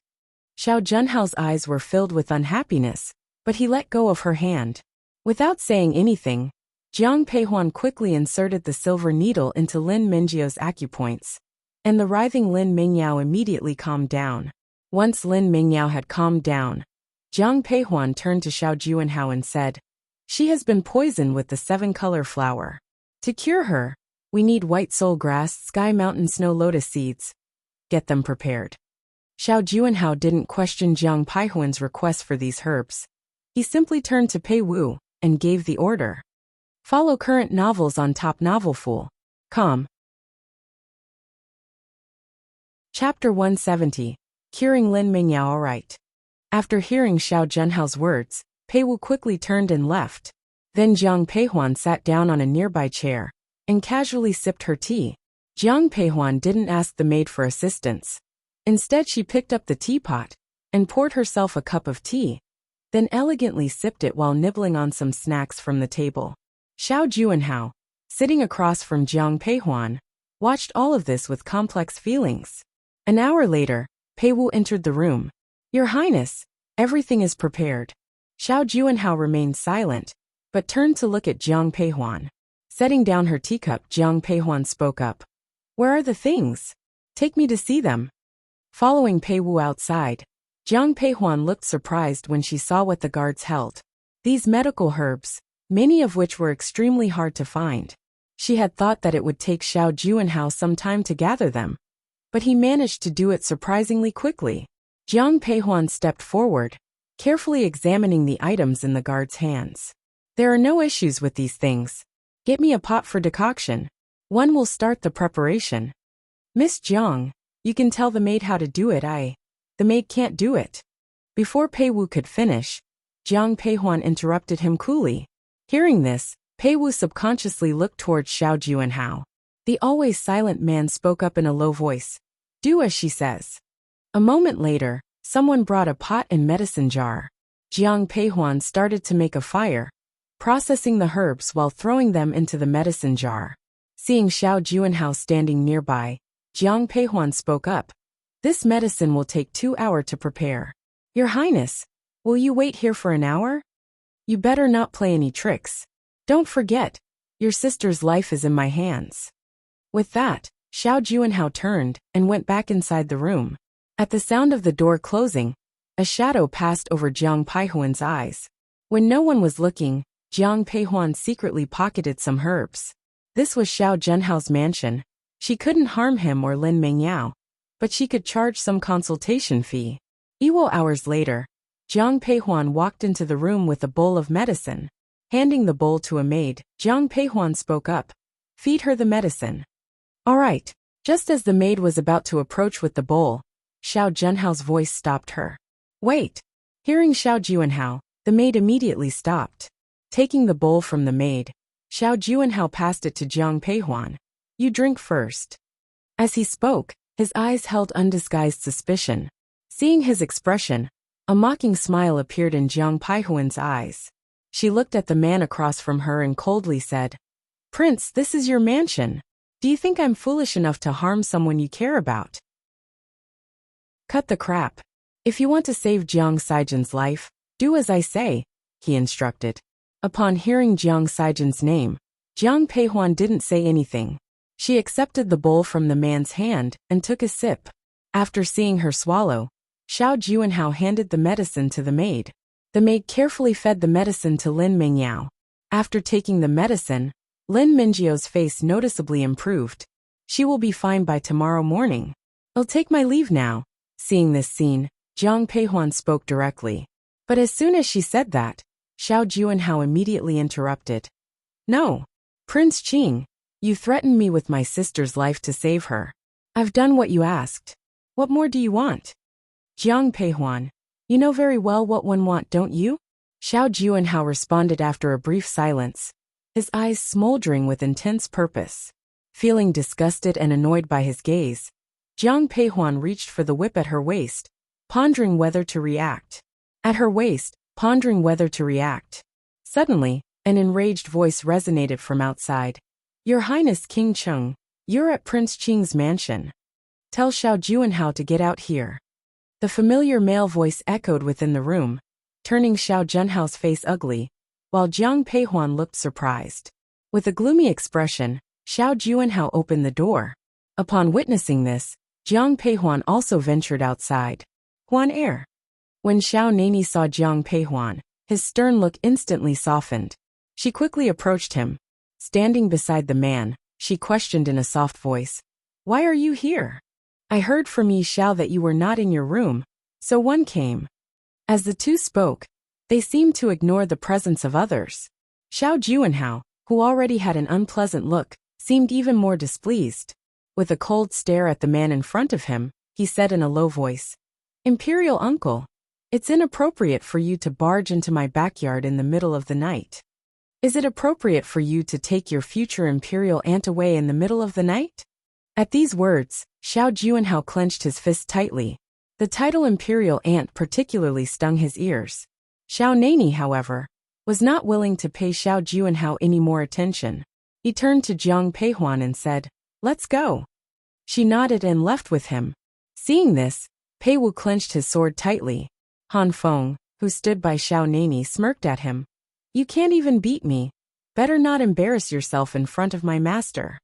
Xiao Junhao's eyes were filled with unhappiness, but he let go of her hand. Without saying anything, Jiang Peihuan quickly inserted the silver needle into Lin Mingyao's acupoints, and the writhing Lin Mingyao immediately calmed down. Once Lin Mingyao had calmed down, Jiang Peihuan turned to Xiao Junhao and said, "She has been poisoned with the 7-color flower. To cure her, we need white soul grass, sky mountain snow lotus seeds. Get them prepared." Xiao Junhao didn't question Jiang Peihuan's request for these herbs. He simply turned to Pei Wu and gave the order. Follow current novels on Top Novelful.com. Chapter 170. Curing Lin Mingyao alright. After hearing Xiao Junhao's words, Pei Wu quickly turned and left. Then Jiang Peihuan sat down on a nearby chair and casually sipped her tea. Jiang Peihuan didn't ask the maid for assistance. Instead, she picked up the teapot and poured herself a cup of tea, then elegantly sipped it while nibbling on some snacks from the table. Xiao Junhao, sitting across from Jiang Peihuan, watched all of this with complex feelings. An hour later, Pei Wu entered the room. "Your Highness, everything is prepared." Xiao Junhao remained silent, but turned to look at Jiang Peihuan. Setting down her teacup, Jiang Peihuan spoke up. "Where are the things? Take me to see them." Following Pei Wu outside, Jiang Peihuan looked surprised when she saw what the guards held. These medical herbs, many of which were extremely hard to find. She had thought that it would take Xiao Junhao some time to gather them, but he managed to do it surprisingly quickly. Jiang Peihuan stepped forward, carefully examining the items in the guard's hands. "There are no issues with these things. Get me a pot for decoction. One will start the preparation." "Miss Jiang, you can tell the maid how to do it. The maid can't do it." Before Pei Wu could finish, Jiang Peihuan interrupted him coolly. Hearing this, Pei Wu subconsciously looked towards Xiao Junhao. The always silent man spoke up in a low voice. "Do as she says." A moment later, someone brought a pot and medicine jar. Jiang Peihuan started to make a fire, processing the herbs while throwing them into the medicine jar. Seeing Xiao Junhao standing nearby, Jiang Peihuan spoke up. "This medicine will take 2 hours to prepare. Your Highness, will you wait here for an hour? You better not play any tricks. Don't forget, your sister's life is in my hands." With that, Xiao Junhao turned and went back inside the room. At the sound of the door closing, a shadow passed over Jiang Peihuan's eyes. When no one was looking, Jiang Peihuan secretly pocketed some herbs. This was Xiao Junhao's mansion. She couldn't harm him or Lin Mingyao, but she could charge some consultation fee. Equal hours later, Jiang Peihuan walked into the room with a bowl of medicine. Handing the bowl to a maid, Jiang Peihuan spoke up. "Feed her the medicine." "All right." Just as the maid was about to approach with the bowl, Xiao Junhao's voice stopped her. "Wait." Hearing Xiao Junhao, the maid immediately stopped. Taking the bowl from the maid, Xiao Junhao passed it to Jiang Peihuan. "You drink first." As he spoke, his eyes held undisguised suspicion. Seeing his expression, a mocking smile appeared in Jiang Peihuan's eyes. She looked at the man across from her and coldly said, "Prince, this is your mansion. Do you think I'm foolish enough to harm someone you care about?" "Cut the crap. If you want to save Jiang Saijan's life, do as I say," he instructed. Upon hearing Jiang Saijan's name, Jiang Peihuan didn't say anything. She accepted the bowl from the man's hand and took a sip. After seeing her swallow, Xiao Junhao handed the medicine to the maid. The maid carefully fed the medicine to Lin Mingyao. After taking the medicine, Lin Mingyao's face noticeably improved. "She will be fine by tomorrow morning." I'll take my leave now. Seeing this scene, Jiang Peihuan spoke directly. But as soon as she said that, Xiao Juanhao immediately interrupted. No. Prince Qing, you threatened me with my sister's life to save her. I've done what you asked. What more do you want? Jiang Peihuan, you know very well what one want, don't you? Xiao Juanhao responded after a brief silence, his eyes smoldering with intense purpose. Feeling disgusted and annoyed by his gaze, Jiang Peihuan reached for the whip at her waist, pondering whether to react. Suddenly, an enraged voice resonated from outside. Your Highness King Cheng, you're at Prince Qing's mansion. Tell Xiao Juanhao to get out here. The familiar male voice echoed within the room, turning Xiao Junhao's face ugly, while Jiang Peihuan looked surprised. With a gloomy expression, Xiao Juanhao opened the door. Upon witnessing this, Jiang Peihuan also ventured outside. Huan Air. When Xiao Nani saw Jiang Peihuan, his stern look instantly softened. She quickly approached him. Standing beside the man, she questioned in a soft voice. Why are you here? I heard from Yi Xiao that you were not in your room, so one came. As the two spoke, they seemed to ignore the presence of others. Xiao Juanhao, who already had an unpleasant look, seemed even more displeased. With a cold stare at the man in front of him, he said in a low voice, Imperial Uncle, it's inappropriate for you to barge into my backyard in the middle of the night. Is it appropriate for you to take your future imperial aunt away in the middle of the night? At these words, Xiao Juanhao clenched his fist tightly. The title imperial aunt particularly stung his ears. Xiao Nani, however, was not willing to pay Xiao Juanhao any more attention. He turned to Jiang Peihuan and said, Let's go. She nodded and left with him. Seeing this, Pei Wu clenched his sword tightly. Han Feng, who stood by Xiao Nani, smirked at him. You can't even beat me. Better not embarrass yourself in front of my master.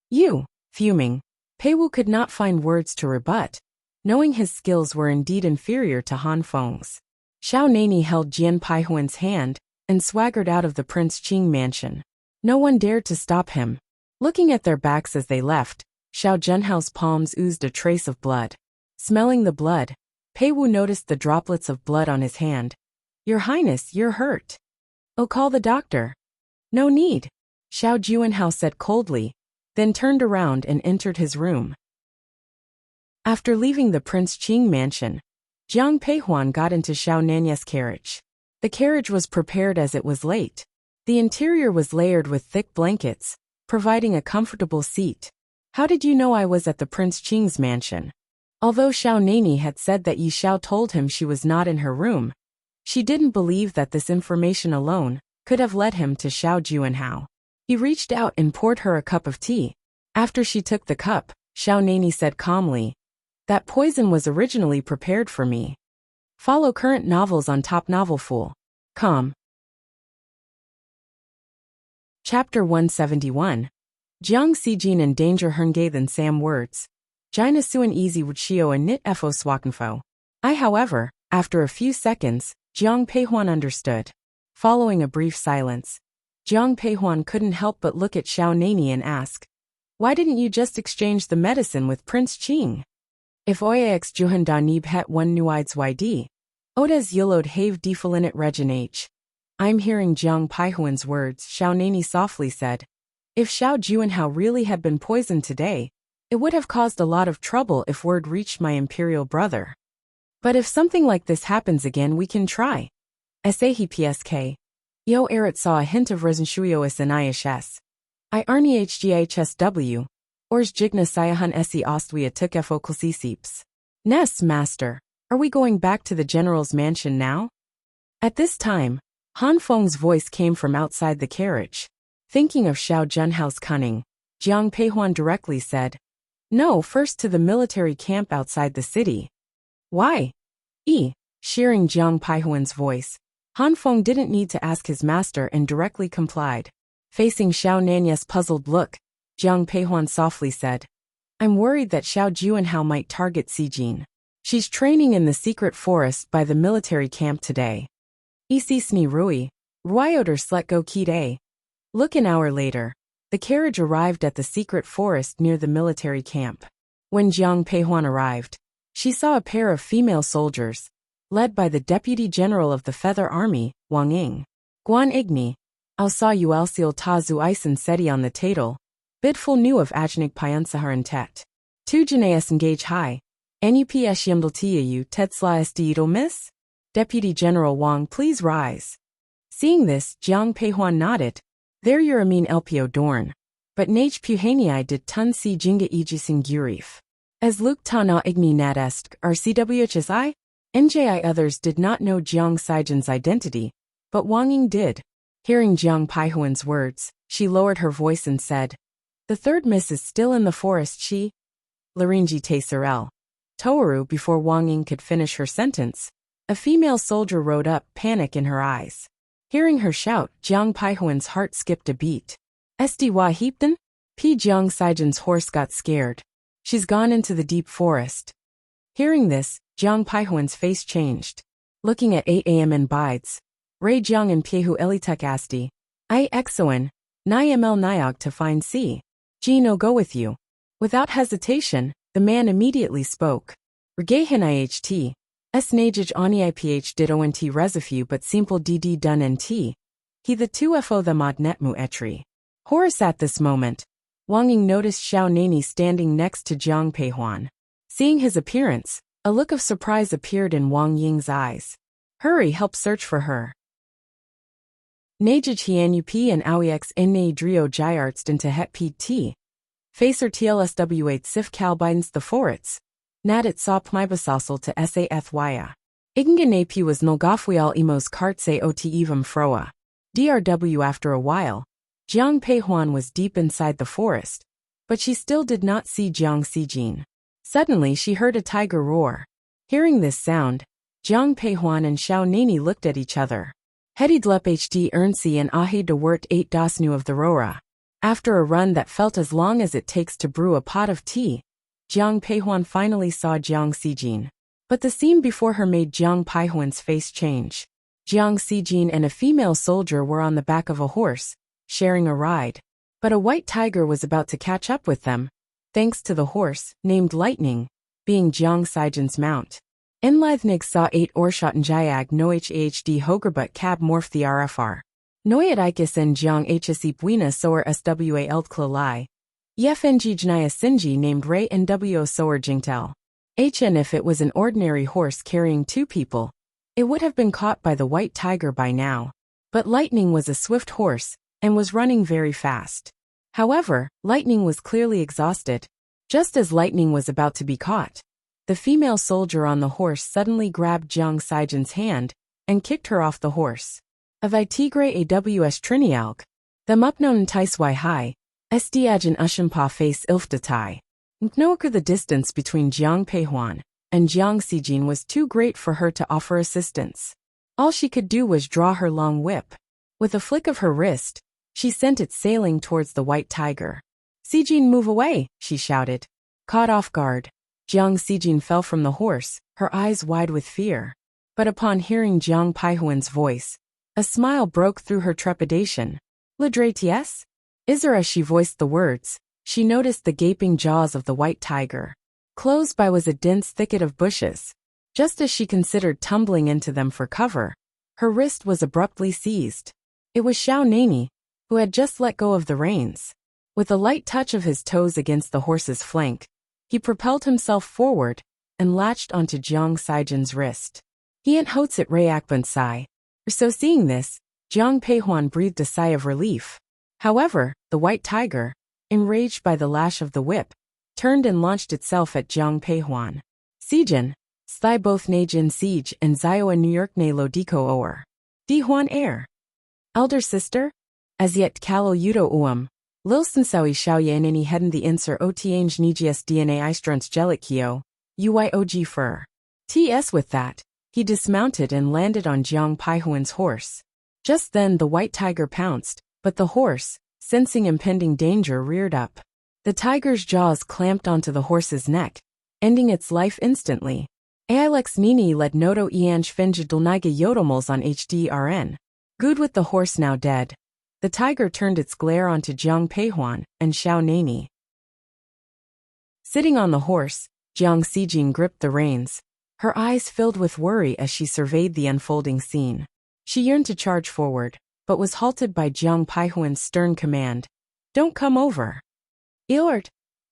You, fuming, Pei Wu could not find words to rebut, knowing his skills were indeed inferior to Han Feng's. Xiao Nani held Jian Peihuan's hand and swaggered out of the Prince Qing mansion. No one dared to stop him. Looking at their backs as they left, Xiao Junhao's palms oozed a trace of blood. Smelling the blood, Pei Wu noticed the droplets of blood on his hand. Your Highness, you're hurt. Oh, call the doctor. No need, Xiao Juanhao said coldly, then turned around and entered his room. After leaving the Prince Qing mansion, Jiang Peihuan got into Xiao Nani's carriage. The carriage was prepared as it was late. The interior was layered with thick blankets, providing a comfortable seat. How did you know I was at the Prince Qing's mansion? Although Xiao Nani had said that Yi Xiao told him she was not in her room, she didn't believe that this information alone could have led him to Xiao Juanhao. He reached out and poured her a cup of tea. After she took the cup, Xiao Nani said calmly, That poison was originally prepared for me. Follow current novels on Top Novelful.com. Chapter 171. Jiang Sijin and Danger Hernge than Sam Words. Jina Suen Easy Wuxia and Nit Fo Swakenfo. However, after a few seconds, Jiang Peihuan understood. Following a brief silence, Jiang Peihuan couldn't help but look at Xiao Nani and ask, Why didn't you just exchange the medicine with Prince Qing? If Oyax Juhan da Nib het one nuides yd. Odes yilod have defolinet regen h. I'm hearing Jiang Peihuan's words, Xiao Nani softly said. If Xiao Juanhao really had been poisoned today, it would have caused a lot of trouble if word reached my imperial brother. But if something like this happens again, we can try. Sahi psk. Yo Erit saw a hint of resenshuyo snihs. I arni hghsw. Ors jigna sayahan se ostwia tukefo kulsisips. Ness, master. Are we going back to the general's mansion now? At this time, Han Feng's voice came from outside the carriage. Thinking of Xiao Junhao's cunning, Jiang Peihuan directly said, No, first to the military camp outside the city. Why? Shearing Jiang Peihuan's voice, Han Feng didn't need to ask his master and directly complied. Facing Xiao Nani's puzzled look, Jiang Peihuan softly said, I'm worried that Xiao Juanhao might target Sijin. She's training in the secret forest by the military camp today. Isi sni rui, ruioder sletgo kide. Look, an hour later, the carriage arrived at the secret forest near the military camp. When Jiang Peihuan arrived, she saw a pair of female soldiers, led by the Deputy General of the Feather Army, Wang Ying. Guan Igni, Ao sa Uelsil ta zu isen seti on the table, bidful new of Ajnik Pyansaharan tet. Tu Janaeus engage high, Nup Yimdal Tiayu Tetsla Estido miss? Deputy General Wang, please rise. Seeing this, Jiang Peihuan nodded. There your Amin Elpio Dorn. But Nage Puhanei did Tun Si Jinga Ejising Gurif. As Luke Tana Igni Nadest, RCWHSI, NJI others did not know Jiang Sijin's identity, but Wang Ying did. Hearing Jiang Peihuan's words, she lowered her voice and said, "The third miss is still in the forest, she." Larinji Te Sorel. Toaru. Before Wang Ying could finish her sentence, a female soldier rode up, panic in her eyes. Hearing her shout, Jiang Peihuan's heart skipped a beat. Sdy Heapton? P. Jiang Sijin's horse got scared. She's gone into the deep forest. Hearing this, Jiang Peihuan's face changed. Looking at 8 a.m. in bides. Ray Jiang and Piehu Elitek Asti. I Exoan. Nyaml Nyog to find C. G no go with you. Without hesitation, the man immediately spoke. Regahin iht. S najij oni iph did ont reserfu but simple dd dun nt. He the 2fo the mod netmu etri. Horace at this moment. Wang Ying noticed Xiao Nani standing next to Jiang Peihuan. Seeing his appearance, a look of surprise appeared in Wang Ying's eyes. Hurry, help search for her. Najij Hianup and Aoix Na Drio Gyartst into Het Pt. Facer TLSW8 Sif Calbidens the Forets. Nadat sa Pmibasosel to Sathya. Ignganapi was Nulgafwial Emos Kartse Ot Evam Froa. DRW. After a while, Jiang Peihuan was deep inside the forest, but she still did not see Jiang Sijin. Suddenly she heard a tiger roar. Hearing this sound, Jiang Peihuan and Xiao Nani looked at each other. Hedidlup HD Ernsi and Ahe de Wert 8 Dasnu of the Rora. After a run that felt as long as it takes to brew a pot of tea, Jiang Peihuan finally saw Jiang Sijin. But the scene before her made Jiang Peihuan's face change. Jiang Sijin and a female soldier were on the back of a horse, sharing a ride. But a white tiger was about to catch up with them, thanks to the horse, named Lightning, being Jiang Sijin's mount. Enlithnig saw 8 Orshotten Jayag no HAHD Hogerbut Cab Morph the RFR. Noyat Ikis en Jiang HSI Buina Soer SWA Eldkla Lai. Yefng Jnaya Sinji named Ray NWO Soer Jingtel. HN. If it was an ordinary horse carrying 2 people, it would have been caught by the white tiger by now. But Lightning was a swift horse, and was running very fast. However, Lightning was clearly exhausted. Just as Lightning was about to be caught, the female soldier on the horse suddenly grabbed Jiang Sijin's hand, and kicked her off the horse. Of Itigre AWS Trinialg, the Mupnon Taiswai High, Sdiajan Ushampa face Ilftatai. Nknoker. The distance between Jiang Peihuan and Jiang Sijin was too great for her to offer assistance. All she could do was draw her long whip. With a flick of her wrist, she sent it sailing towards the white tiger. Sijin, move away, she shouted. Caught off guard, Jiang Sijin fell from the horse, her eyes wide with fear. But upon hearing Jiang Peihuan's voice, a smile broke through her trepidation. Ladreties? Isra. As she voiced the words, she noticed the gaping jaws of the white tiger. Close by was a dense thicket of bushes. Just as she considered tumbling into them for cover, her wrist was abruptly seized. It was Xiao Nani, who had just let go of the reins. With a light touch of his toes against the horse's flank, he propelled himself forward and latched onto Jiang Sijin's wrist. He ain't Hotsit Rayakban Sai. So seeing this, Jiang Peihuan breathed a sigh of relief. However, the white tiger, enraged by the lash of the whip, turned and launched itself at Jiang Peihuan. Sijin, Sthai both Najin Siege and Zioa New York Ne Lodiko Oer. Di Huan Air. Elder sister? As yet Kalo Udo Uam. Lilsensawi Xiaoyanini Heden the Inser Otiange Nigias DNA Istrunts Gelikio. Uyog Fur. TS. With that, he dismounted and landed on Jiang Peihuan's horse. Just then the white tiger pounced, but the horse, sensing impending danger, reared up. The tiger's jaws clamped onto the horse's neck, ending its life instantly. Ailex Nini led Noto Ianj Fenja Dulniga Yodomals on HDRN. Good. With the horse now dead, the tiger turned its glare onto Jiang Peihuan and Xiao Nani. Sitting on the horse, Jiang Xijin gripped the reins. Her eyes filled with worry as she surveyed the unfolding scene. She yearned to charge forward, but was halted by Jiang Peihuan's stern command. "Don't come over." "Ilord."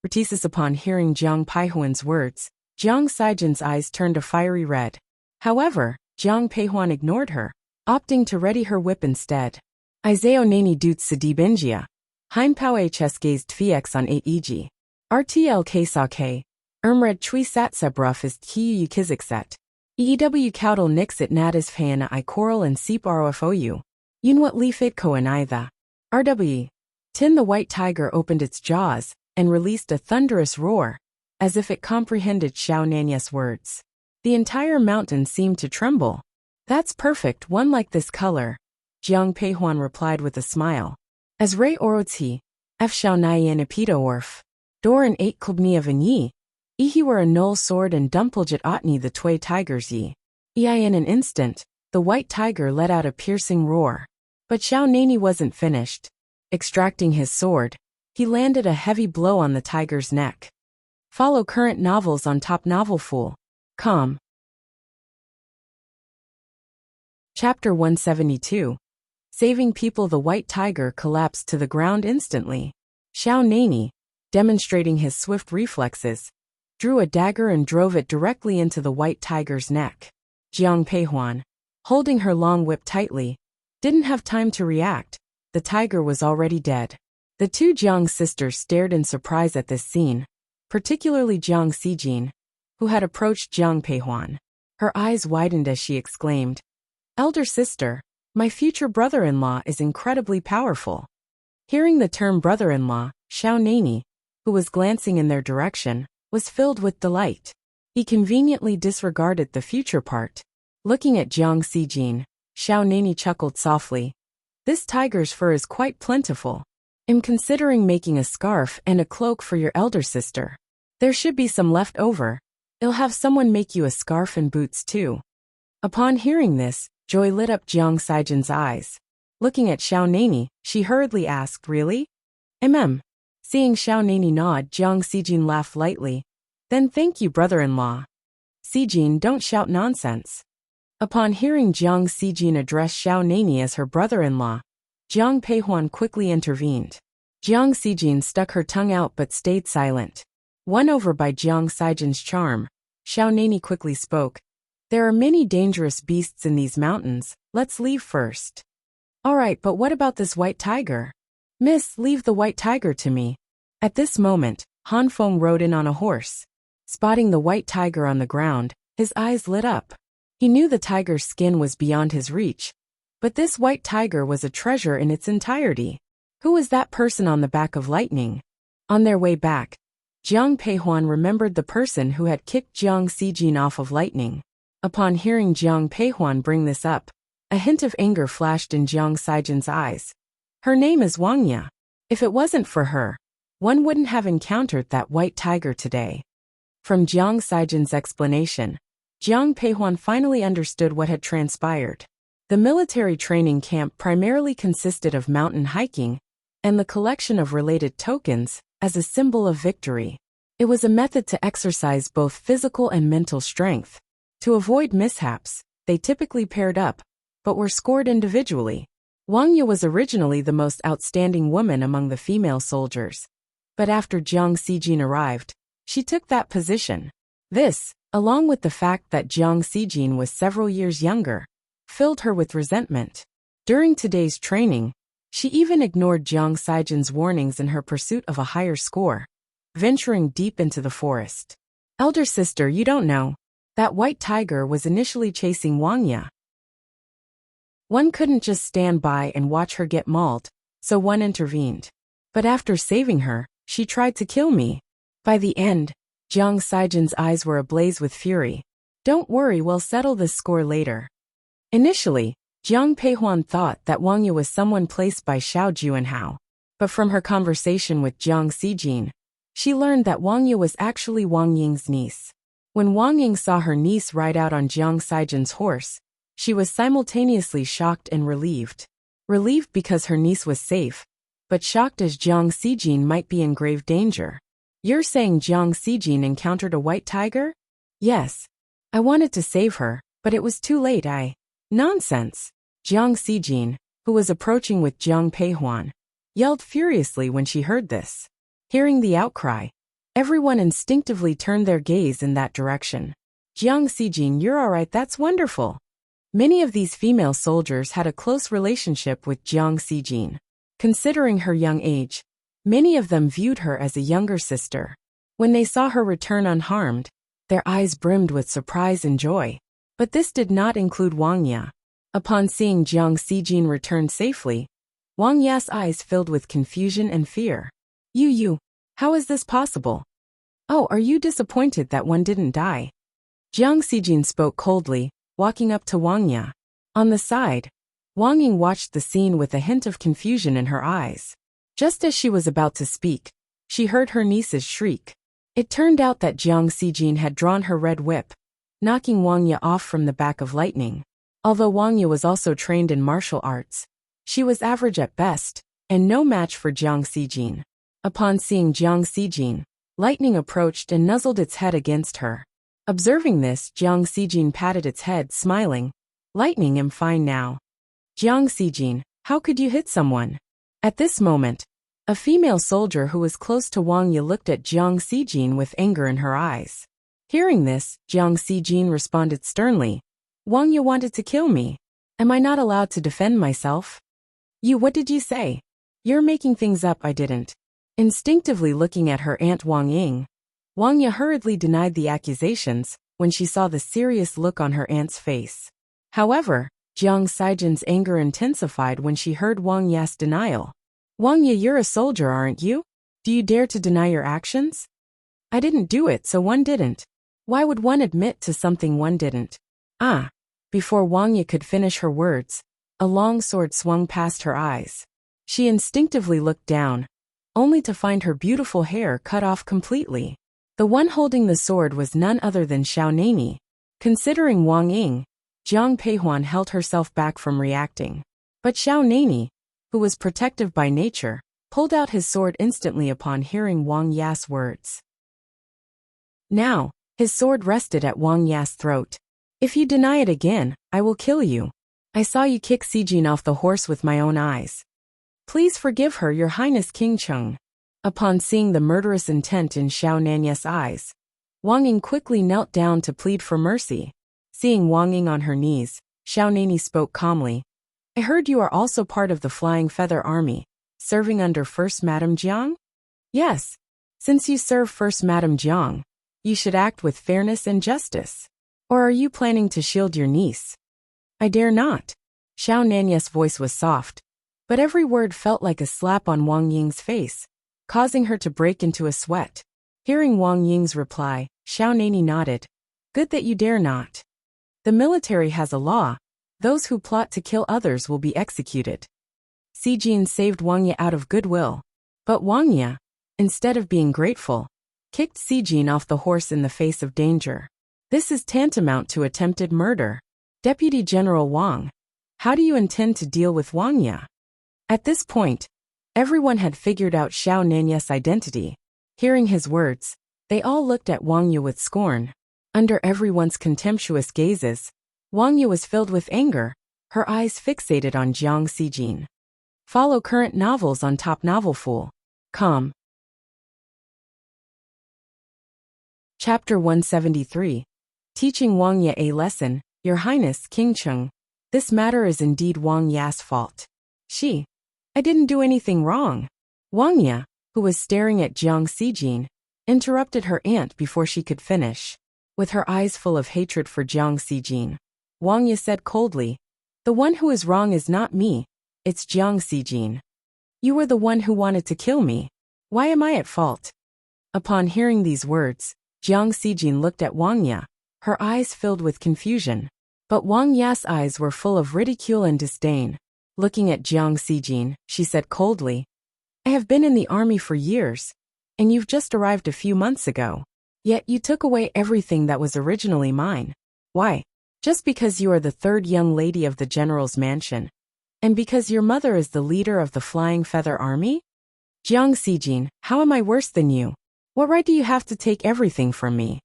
Retisis. Upon hearing Jiang Peihuan's words, Jiang Xijin's eyes turned a fiery red. However, Jiang Peihuan ignored her, opting to ready her whip instead. Isao nani dutz sedibingia. Heimpao hs gazed fiex on 8 eg. RTL k sa k. Ermred chui satsebruf is kiu kizikset. EW caudal nixit natis fana I coral and seep rofou. Yunwat leafit koan either. RW. Tin. The white tiger opened its jaws and released a thunderous roar, as if it comprehended Xiao Nanya's words. The entire mountain seemed to tremble. "That's perfect, one like this color," Jiang Peihuan replied with a smile. "As Ray Orotsi, F Xiao Nyan Apito Orf. Doran 8 Klubni of Yi. Ihi were a null sword and dumpeljet Otni the Tway tigers ye." In an instant, the white tiger let out a piercing roar. But Xiao Nani wasn't finished. Extracting his sword, he landed a heavy blow on the tiger's neck. Follow current novels on topnovelfool.com. Chapter 172. Saving People. The white tiger collapsed to the ground instantly. Xiao Nani, demonstrating his swift reflexes, drew a dagger and drove it directly into the white tiger's neck. Jiang Peihuan, holding her long whip tightly, didn't have time to react. The tiger was already dead. The two Jiang sisters stared in surprise at this scene, particularly Jiang Xijin, who had approached Jiang Peihuan. Her eyes widened as she exclaimed, "Elder sister, my future brother-in-law is incredibly powerful." Hearing the term brother-in-law, Xiao Nani, who was glancing in their direction, was filled with delight. He conveniently disregarded the future part. Looking at Jiang Xijin, Xiao Nani chuckled softly. "This tiger's fur is quite plentiful. I'm considering making a scarf and a cloak for your elder sister. There should be some left over. I'll have someone make you a scarf and boots too." Upon hearing this, joy lit up Jiang Xijin's eyes. Looking at Xiao Nani, she hurriedly asked, "Really?" Seeing Xiao Nani nod, Jiang Xijin laughed lightly. "Then thank you, brother-in-law." "Xijin, don't shout nonsense." Upon hearing Jiang Xijin address Xiao Nani as her brother-in-law, Jiang Peihuan quickly intervened. Jiang Xijin stuck her tongue out but stayed silent. Won over by Jiang Xijin's charm, Xiao Nani quickly spoke. "There are many dangerous beasts in these mountains, let's leave first." "All right, but what about this white tiger?" "Miss, leave the white tiger to me." At this moment, Han Feng rode in on a horse. Spotting the white tiger on the ground, his eyes lit up. He knew the tiger's skin was beyond his reach, but this white tiger was a treasure in its entirety. Who was that person on the back of Lightning? On their way back, Jiang Peihuan remembered the person who had kicked Jiang Xijin off of Lightning. Upon hearing Jiang Peihuan bring this up, a hint of anger flashed in Jiang Xijin's eyes. "Her name is Wuxia. If it wasn't for her, one wouldn't have encountered that white tiger today." From Jiang Xijin's explanation, Jiang Peihuan finally understood what had transpired. The military training camp primarily consisted of mountain hiking and the collection of related tokens as a symbol of victory. It was a method to exercise both physical and mental strength. To avoid mishaps, they typically paired up, but were scored individually. Wuxia was originally the most outstanding woman among the female soldiers. But after Jiang Xijin arrived, she took that position. This, along with the fact that Jiang Xijin was several years younger, filled her with resentment. During today's training, she even ignored Jiang Xijin's warnings in her pursuit of a higher score, venturing deep into the forest. "Elder sister, you don't know. That white tiger was initially chasing Wuxia. One couldn't just stand by and watch her get mauled, so one intervened. But after saving her, she tried to kill me. By the end, Jiang Xijin's eyes were ablaze with fury. "Don't worry, we'll settle this score later." Initially, Jiang Peihuan thought that Wuxia was someone placed by Xiao Juanhao. But from her conversation with Jiang Xijin, she learned that Wuxia was actually Wang Ying's niece. When Wang Ying saw her niece ride out on Jiang Xijin's horse, she was simultaneously shocked and relieved. Relieved because her niece was safe, but shocked as Jiang Xijin might be in grave danger. You're saying Jiang Xijin encountered a white tiger? Yes. I wanted to save her, but it was too late. Nonsense. Jiang Xijin, who was approaching with Jiang Peihuan, yelled furiously when she heard this. Hearing the outcry, everyone instinctively turned their gaze in that direction. Jiang Xijin, you're alright, that's wonderful. Many of these female soldiers had a close relationship with Jiang Xijin. Considering her young age, many of them viewed her as a younger sister. When they saw her return unharmed, their eyes brimmed with surprise and joy. But this did not include Wang Ya. Upon seeing Jiang Xijin return safely, Wang Ya's eyes filled with confusion and fear. You, how is this possible? Oh, are you disappointed that one didn't die? Jiang Xijin spoke coldly, walking up to Wang Ya. On the side, Wang Ying watched the scene with a hint of confusion in her eyes. Just as she was about to speak, she heard her niece's shriek. It turned out that Jiang Xijin had drawn her red whip, knocking Wang Ya off from the back of lightning. Although Wang Ya was also trained in martial arts, she was average at best, and no match for Jiang Xijin. Upon seeing Jiang Xijin, lightning approached and nuzzled its head against her. Observing this, Jiang Xijin patted its head, smiling. Lightning, I'm fine now. Jiang Xijin, how could you hit someone? At this moment, a female soldier who was close to Wang Ya looked at Jiang Xijin with anger in her eyes. Hearing this, Jiang Xijin responded sternly. Wang Ya wanted to kill me. Am I not allowed to defend myself? You, what did you say? You're making things up, I didn't. Instinctively looking at her aunt Wang Ying, Wang Ya hurriedly denied the accusations when she saw the serious look on her aunt's face. However, Jiang Xijin's anger intensified when she heard Wang Ya's denial. Wang Ya, you're a soldier, aren't you? Do you dare to deny your actions? I didn't do it, so one didn't. Why would one admit to something one didn't? Before Wang Ya could finish her words, a long sword swung past her eyes. She instinctively looked down, only to find her beautiful hair cut off completely. The one holding the sword was none other than Xiaonani. Considering Wang Ying, Jiang Peihuan held herself back from reacting. But Xiaonani, who was protective by nature, pulled out his sword instantly upon hearing Wang Ya's words. Now, his sword rested at Wang Ya's throat. If you deny it again, I will kill you. I saw you kick Xijin off the horse with my own eyes. Please forgive her, Your Highness King Cheng. Upon seeing the murderous intent in Xiaonani's eyes, Wang Ying quickly knelt down to plead for mercy. Seeing Wang Ying on her knees, Xiaonani spoke calmly. I heard you are also part of the Flying Feather Army, serving under First Madame Jiang? Yes. Since you serve First Madame Jiang, you should act with fairness and justice. Or are you planning to shield your niece? I dare not. Xiaonani's voice was soft, but every word felt like a slap on Wang Ying's face, causing her to break into a sweat. Hearing Wang Ying's reply, Xiaonani nodded. Good that you dare not. The military has a law. Those who plot to kill others will be executed. Xijin saved Wang Ya out of goodwill. But Wang Ya, instead of being grateful, kicked Xijin off the horse in the face of danger. This is tantamount to attempted murder. Deputy General Wang, how do you intend to deal with Wang Ya? At this point, everyone had figured out Xiaonani's identity. Hearing his words, they all looked at Wang Ya with scorn. Under everyone's contemptuous gazes, Wang Ya was filled with anger, her eyes fixated on Jiang Xijin. Follow current novels on topnovelfool.com. Chapter 173. Teaching Wang Ya a lesson. Your Highness King Cheng, this matter is indeed Wang Ya's fault. I didn't do anything wrong. Wang Ya, who was staring at Jiang Xijin, interrupted her aunt before she could finish. With her eyes full of hatred for Jiang Xijin, Wang Ya said coldly, the one who is wrong is not me, it's Jiang Xijin. You were the one who wanted to kill me. Why am I at fault? Upon hearing these words, Jiang Xijin looked at Wang Ya, her eyes filled with confusion. But Wang Ya's eyes were full of ridicule and disdain. Looking at Jiang Xijin, she said coldly, I have been in the army for years, and you've just arrived a few months ago. Yet you took away everything that was originally mine. Why? Just because you are the third young lady of the general's mansion, and because your mother is the leader of the Flying Feather Army? Jiang Xijin, how am I worse than you? What right do you have to take everything from me?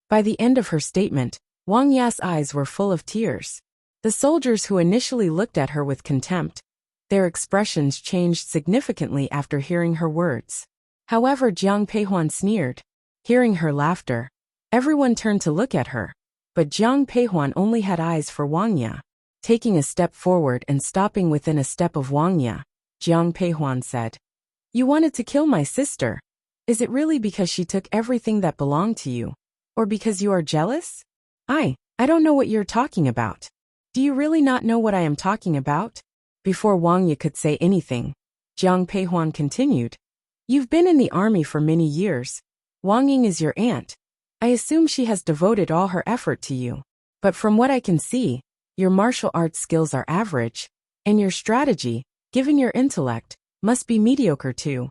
By the end of her statement, Wang Ya's eyes were full of tears. The soldiers who initially looked at her with contempt, their expressions changed significantly after hearing her words. However, Jiang Peihuan sneered. Hearing her laughter, everyone turned to look at her, but Jiang Peihuan only had eyes for Wang Ya. Taking a step forward and stopping within a step of Wang Ya, Jiang Peihuan said, "You wanted to kill my sister. Is it really because she took everything that belonged to you? Or because you are jealous?" I don't know what you're talking about. Do you really not know what I am talking about? Before Wang Ya could say anything, Jiang Peihuan continued, "You've been in the army for many years. Wang Ying is your aunt. I assume she has devoted all her effort to you. But from what I can see, your martial arts skills are average, and your strategy, given your intellect, must be mediocre too.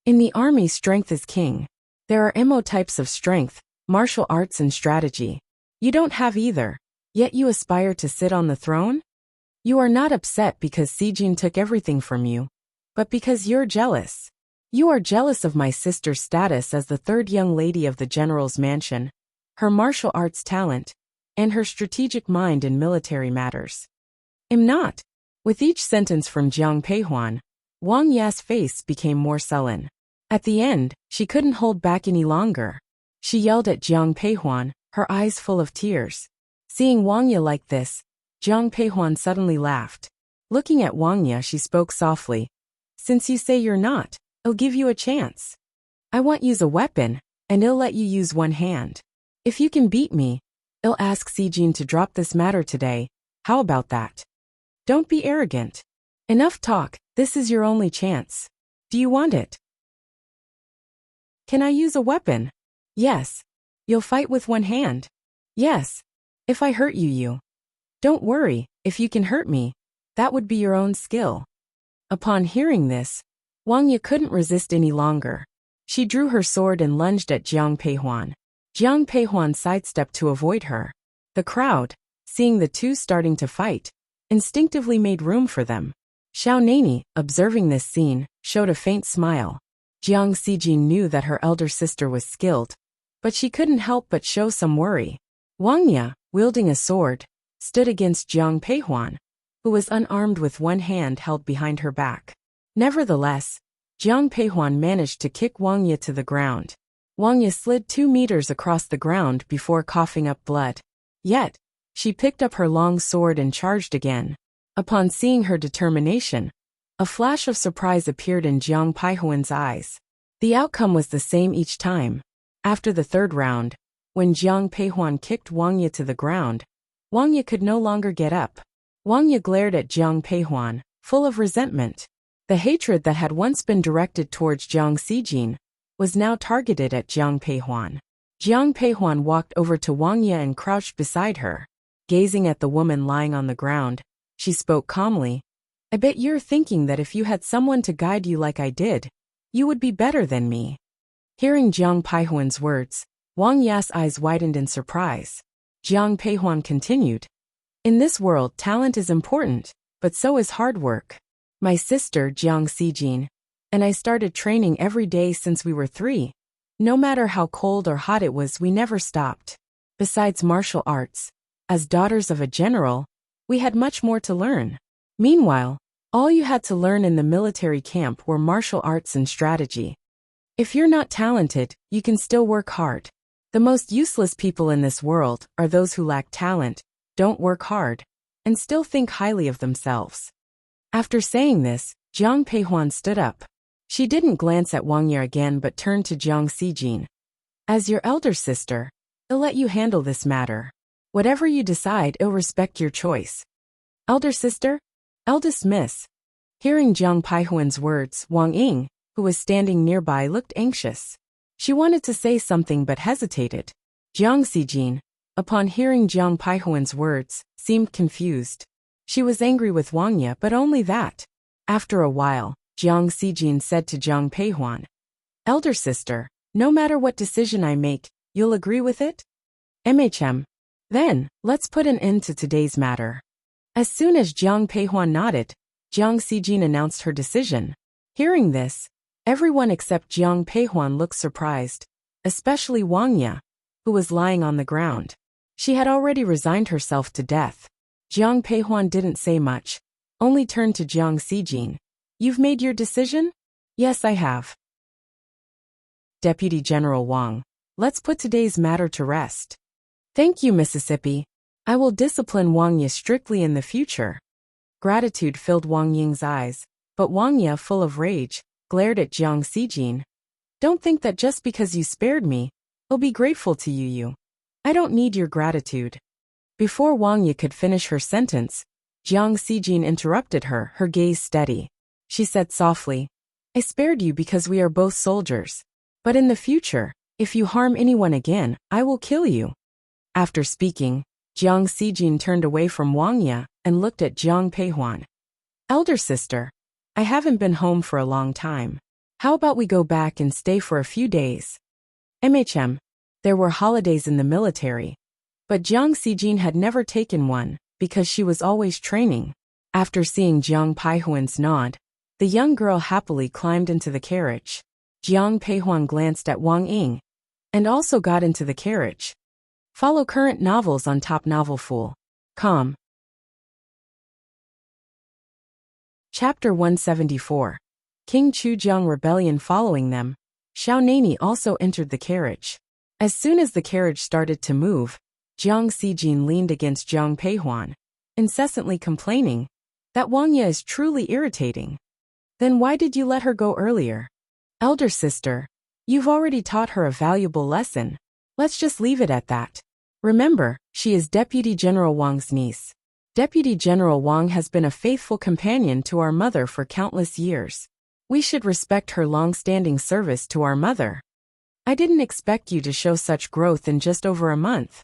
In the army, strength is king. There are MO types of strength, martial arts and strategy. You don't have either, yet you aspire to sit on the throne? You are not upset because Sijin took everything from you, but because you're jealous. You are jealous of my sister's status as the third young lady of the general's mansion, her martial arts talent, and her strategic mind in military matters. Am not." With each sentence from Jiang Peihuan, Wang Ya's face became more sullen. At the end, she couldn't hold back any longer. She yelled at Jiang Peihuan, her eyes full of tears. Seeing Wang Ya like this, Jiang Peihuan suddenly laughed. Looking at Wang Ya, she spoke softly. "Since you say you're not, I'll give you a chance. I won't use a weapon, and I'll let you use one hand. If you can beat me, I'll ask Sijin to drop this matter today. How about that? Don't be arrogant. Enough talk, this is your only chance. Do you want it? Can I use a weapon? Yes. You'll fight with one hand? Yes. If I hurt you. Don't worry, if you can hurt me, that would be your own skill." Upon hearing this, Wang Ya couldn't resist any longer. She drew her sword and lunged at Jiang Peihuan. Jiang Peihuan sidestepped to avoid her. The crowd, seeing the two starting to fight, instinctively made room for them. Xiao Nani, observing this scene, showed a faint smile. Jiang Sijin knew that her elder sister was skilled, but she couldn't help but show some worry. Wang Ya, wielding a sword, stood against Jiang Peihuan, who was unarmed with one hand held behind her back. Nevertheless, Jiang Peihuan managed to kick Wang Ya to the ground. Wang Ya slid 2 meters across the ground before coughing up blood. Yet, she picked up her long sword and charged again. Upon seeing her determination, a flash of surprise appeared in Jiang Peihuan's eyes. The outcome was the same each time. After the third round, when Jiang Peihuan kicked Wang Ya to the ground, Wang Ya could no longer get up. Wang Ya glared at Jiang Peihuan, full of resentment. The hatred that had once been directed towards Jiang Sijin was now targeted at Jiang Peihuan. Jiang Peihuan walked over to Wang Ya and crouched beside her. Gazing at the woman lying on the ground, she spoke calmly. "I bet you're thinking that if you had someone to guide you like I did, you would be better than me." Hearing Jiang Peihuan's words, Wang Ya's eyes widened in surprise. Jiang Peihuan continued, "In this world, talent is important, but so is hard work. My sister, Jiang Sijin, and I started training every day since we were 3. No matter how cold or hot it was, we never stopped. Besides martial arts, as daughters of a general, we had much more to learn. Meanwhile, all you had to learn in the military camp were martial arts and strategy. If you're not talented, you can still work hard. The most useless people in this world are those who lack talent, don't work hard, and still think highly of themselves." After saying this, Jiang Peihuan stood up. She didn't glance at Wang Ya again but turned to Jiang Sijin. "As your elder sister, I'll let you handle this matter. Whatever you decide, I'll respect your choice." "Elder sister? Eldest miss." Hearing Jiang Peihuan's words, Wang Ying, who was standing nearby, looked anxious. She wanted to say something but hesitated. Jiang Sijin, upon hearing Jiang Peihuan's words, seemed confused. She was angry with Wang Ya, but only that. After a while, Jiang Sijin said to Jiang Peihuan, "Elder sister, no matter what decision I make, you'll agree with it? Then, let's put an end to today's matter." As soon as Jiang Peihuan nodded, Jiang Sijin announced her decision. Hearing this, Everyone except Jiang Peihuan looked surprised, especially Wang Ye, who was lying on the ground. She had already resigned herself to death. Jiang Peihuan didn't say much, only turned to Jiang Xijin. You've made your decision? Yes, I have. Deputy General Wang, let's put today's matter to rest. Thank you, Mississippi. I will discipline Wang Ye strictly in the future. Gratitude filled Wang Ying's eyes, but Wang Ye, full of rage, glared at Jiang Xijin. Don't think that just because you spared me, I'll be grateful to you. I don't need your gratitude. Before Wang Ye could finish her sentence, Jiang Xijin interrupted her, her gaze steady. She said softly, I spared you because we are both soldiers. But in the future, if you harm anyone again, I will kill you. After speaking, Jiang Xijin turned away from Wang Ye and looked at Jiang Peihuan. Elder sister, I haven't been home for a long time. How about we go back and stay for a few days? There were holidays in the military. But Jiang Xijin had never taken one, because she was always training. After seeing Jiang Peihuan's nod, the young girl happily climbed into the carriage. Jiang Peihuan glanced at Wang Ying, and also got into the carriage. Follow current novels on Top Novel.com. Chapter 174. King Chujiang Rebellion. Following them, Xiao Nani also entered the carriage. As soon as the carriage started to move, Jiang Xijin leaned against Jiang Peihuan, incessantly complaining that Wang Ye is truly irritating. Then why did you let her go earlier? Elder sister, you've already taught her a valuable lesson. Let's just leave it at that. Remember, she is Deputy General Wang's niece. Deputy General Wang has been a faithful companion to our mother for countless years. We should respect her long-standing service to our mother. I didn't expect you to show such growth in just over a month.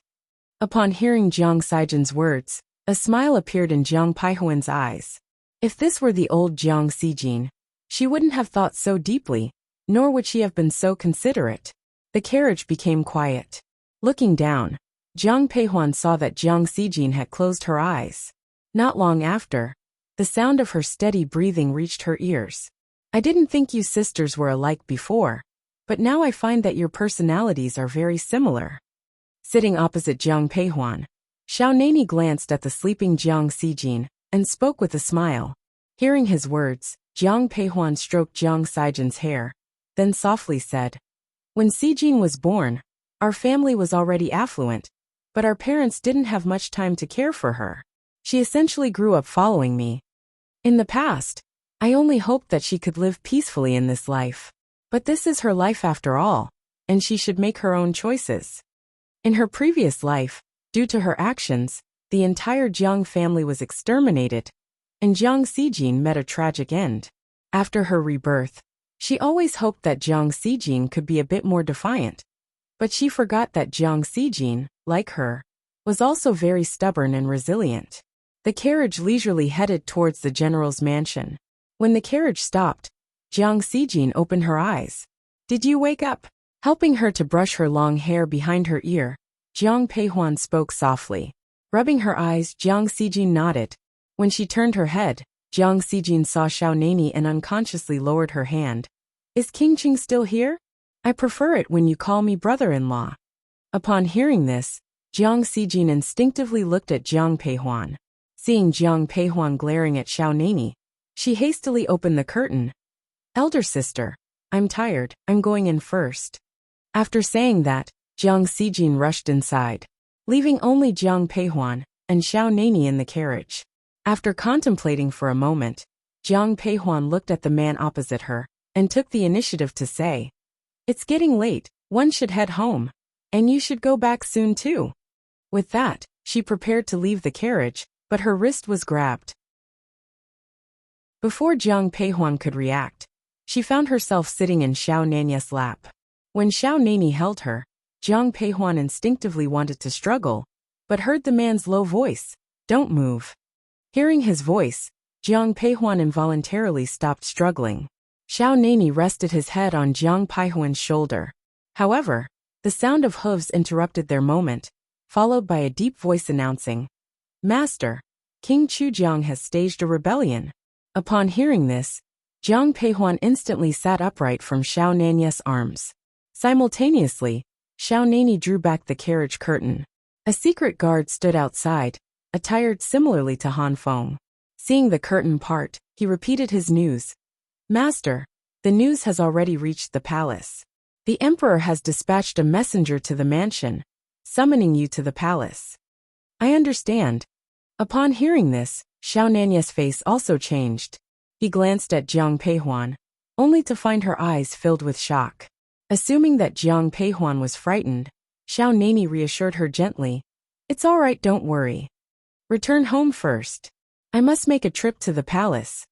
Upon hearing Jiang Xijin's words, a smile appeared in Jiang Peihuan's eyes. If this were the old Jiang Xijin, she wouldn't have thought so deeply, nor would she have been so considerate. The carriage became quiet. Looking down, Jiang Peihuan saw that Jiang Xijin had closed her eyes. Not long after, the sound of her steady breathing reached her ears. I didn't think you sisters were alike before, but now I find that your personalities are very similar. Sitting opposite Jiang Peihuan, Xiao Nani glanced at the sleeping Jiang Xijin and spoke with a smile. Hearing his words, Jiang Peihuan stroked Jiang Xijin's hair, then softly said, When Xijin was born, our family was already affluent, but our parents didn't have much time to care for her. She essentially grew up following me. In the past, I only hoped that she could live peacefully in this life. But this is her life after all, and she should make her own choices. In her previous life, due to her actions, the entire Jiang family was exterminated, and Jiang Xijin met a tragic end. After her rebirth, she always hoped that Jiang Xijin could be a bit more defiant. But she forgot that Jiang Xijin, like her, was also very stubborn and resilient. The carriage leisurely headed towards the general's mansion. When the carriage stopped, Jiang Xijin opened her eyes. Did you wake up? Helping her to brush her long hair behind her ear, Jiang Peihuan spoke softly. Rubbing her eyes, Jiang Xijin nodded. When she turned her head, Jiang Xijin saw Xiao Nani and unconsciously lowered her hand. Is King Qing still here? I prefer it when you call me brother-in-law. Upon hearing this, Jiang Xijin instinctively looked at Jiang Peihuan. Seeing Jiang Peihuan glaring at Xiao Nani, she hastily opened the curtain. Elder sister, I'm tired, I'm going in first. After saying that, Jiang Xijin rushed inside, leaving only Jiang Peihuan and Xiao Nani in the carriage. After contemplating for a moment, Jiang Peihuan looked at the man opposite her and took the initiative to say, It's getting late, one should head home. And you should go back soon too. With that, she prepared to leave the carriage, but her wrist was grabbed. Before Jiang Peihuan could react, she found herself sitting in Xiao Nani's lap. When Xiao Nani held her, Jiang Peihuan instinctively wanted to struggle, but heard the man's low voice, Don't move. Hearing his voice, Jiang Peihuan involuntarily stopped struggling. Xiao Nani rested his head on Jiang Peihuan's shoulder. However, the sound of hooves interrupted their moment, followed by a deep voice announcing, Master, King Chujiang has staged a rebellion. Upon hearing this, Jiang Peihuan instantly sat upright from Xiao Nanya's arms. Simultaneously, Xiao Nani drew back the carriage curtain. A secret guard stood outside, attired similarly to Han Feng. Seeing the curtain part, he repeated his news. Master, the news has already reached the palace. The emperor has dispatched a messenger to the mansion, summoning you to the palace. I understand. Upon hearing this, Xiao Nanya's face also changed. He glanced at Jiang Peihuan, only to find her eyes filled with shock. Assuming that Jiang Peihuan was frightened, Xiao Nani reassured her gently. It's all right, don't worry. Return home first. I must make a trip to the palace.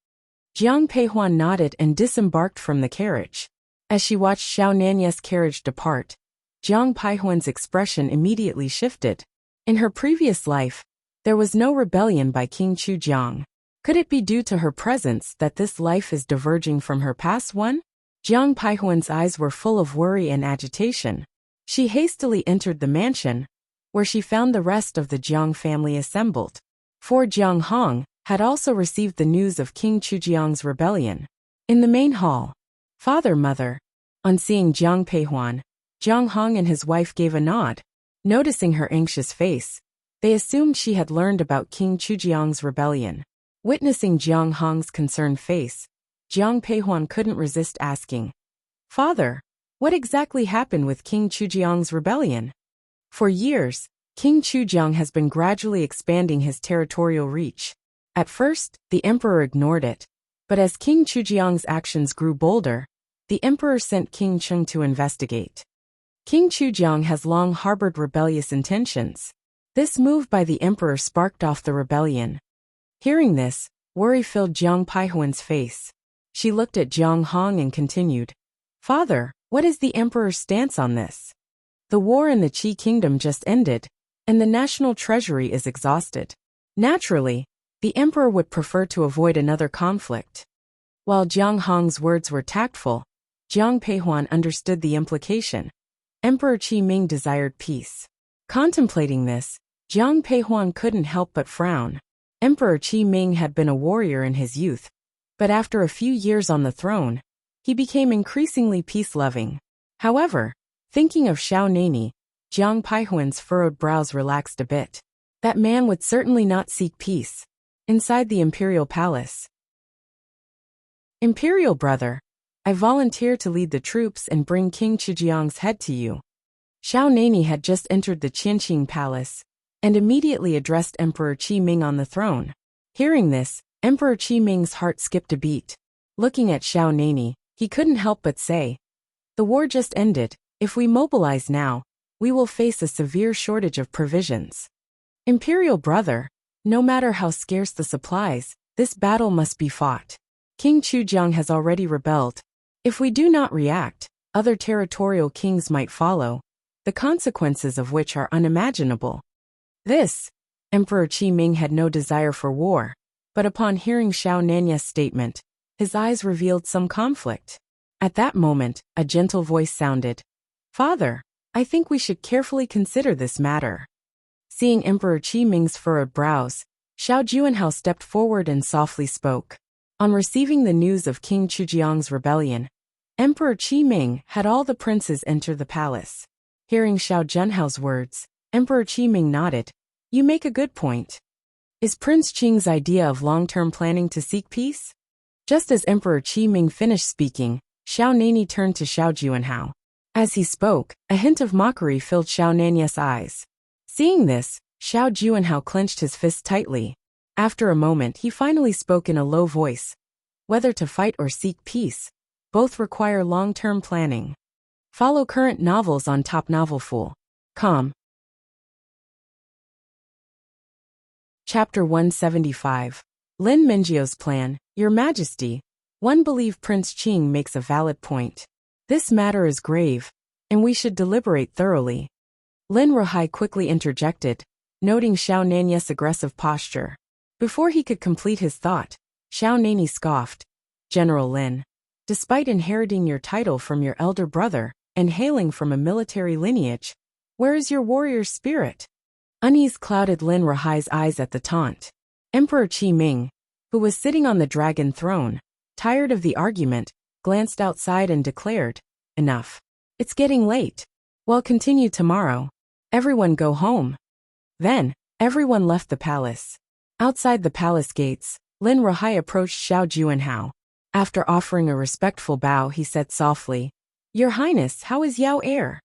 Jiang Peihuan nodded and disembarked from the carriage. As she watched Xiao Nanya's carriage depart, Jiang Peihuan's expression immediately shifted. In her previous life, there was no rebellion by King Chujiang. Could it be due to her presence that this life is diverging from her past one? Jiang Peihuan's eyes were full of worry and agitation. She hastily entered the mansion, where she found the rest of the Jiang family assembled. For Jiang Hong had also received the news of King Chujiang's rebellion. In the main hall, Mother, on seeing Jiang Peihuan, Jiang Hong and his wife gave a nod. Noticing her anxious face, they assumed she had learned about King Chujiang's rebellion. Witnessing Jiang Hong's concerned face, Jiang Peihuan couldn't resist asking, Father, what exactly happened with King Chujiang's rebellion? For years, King Chujiang has been gradually expanding his territorial reach. At first, the emperor ignored it, but as King Chujiang's actions grew bolder, the emperor sent King Cheng to investigate. King Chujiang has long harbored rebellious intentions. This move by the emperor sparked off the rebellion. Hearing this, worry filled Jiang Peihuan's face. She looked at Jiang Hong and continued, Father, what is the emperor's stance on this? The war in the Qi kingdom just ended, and the national treasury is exhausted. Naturally, the emperor would prefer to avoid another conflict. While Jiang Hong's words were tactful, Jiang Peihuan understood the implication. Emperor Qi Ming desired peace. Contemplating this, Jiang Peihuan couldn't help but frown. Emperor Qi Ming had been a warrior in his youth, but after a few years on the throne, he became increasingly peace-loving. However, thinking of Xiao Nani, Jiang Peihuan's furrowed brows relaxed a bit. That man would certainly not seek peace. Inside the imperial palace. Imperial brother, I volunteer to lead the troops and bring King Chujiang's head to you. Xiao Nani had just entered the Qianqing palace, and immediately addressed Emperor Qi Ming on the throne. Hearing this, Emperor Qi Ming's heart skipped a beat. Looking at Xiao Nani, he couldn't help but say, The war just ended. If we mobilize now, we will face a severe shortage of provisions. Imperial brother, no matter how scarce the supplies, this battle must be fought. King Chujiang has already rebelled. If we do not react, other territorial kings might follow, the consequences of which are unimaginable. Emperor Qi Ming had no desire for war, but upon hearing Xiao Nanya's statement, his eyes revealed some conflict. At that moment, a gentle voice sounded, Father, I think we should carefully consider this matter. Seeing Emperor Qi Ming's furrowed brows, Xiao Juanhao stepped forward and softly spoke. On receiving the news of King Chujiang's rebellion, Emperor Qi Ming had all the princes enter the palace. Hearing Xiao Junhao's words, Emperor Qi Ming nodded. You make a good point. Is Prince Qing's idea of long-term planning to seek peace? Just as Emperor Qi Ming finished speaking, Xiao Nani turned to Xiao Juanhao. As he spoke, a hint of mockery filled Xiao Nanya's eyes. Seeing this, Xiao Juanhao clenched his fist tightly. After a moment, he finally spoke in a low voice. Whether to fight or seek peace, both require long-term planning. Follow current novels on topnovelfool.com. Chapter 175. Lin Mingio's plan. Your Majesty, one believe Prince Qing makes a valid point. This matter is grave, and we should deliberate thoroughly. Lin Ruhai quickly interjected, noting Xiao Nanya's aggressive posture. Before he could complete his thought, Xiao Nani scoffed. General Lin, despite inheriting your title from your elder brother and hailing from a military lineage, where is your warrior spirit? Unease clouded Lin Ruhai's eyes at the taunt. Emperor Qi Ming, who was sitting on the dragon throne, tired of the argument, glanced outside and declared, "Enough. It's getting late. We'll continue tomorrow. Everyone go home." Then, everyone left the palace. Outside the palace gates, Lin Rahai approached Xiao Juanhao. After offering a respectful bow, he said softly, "Your Highness, how is Yao Er?"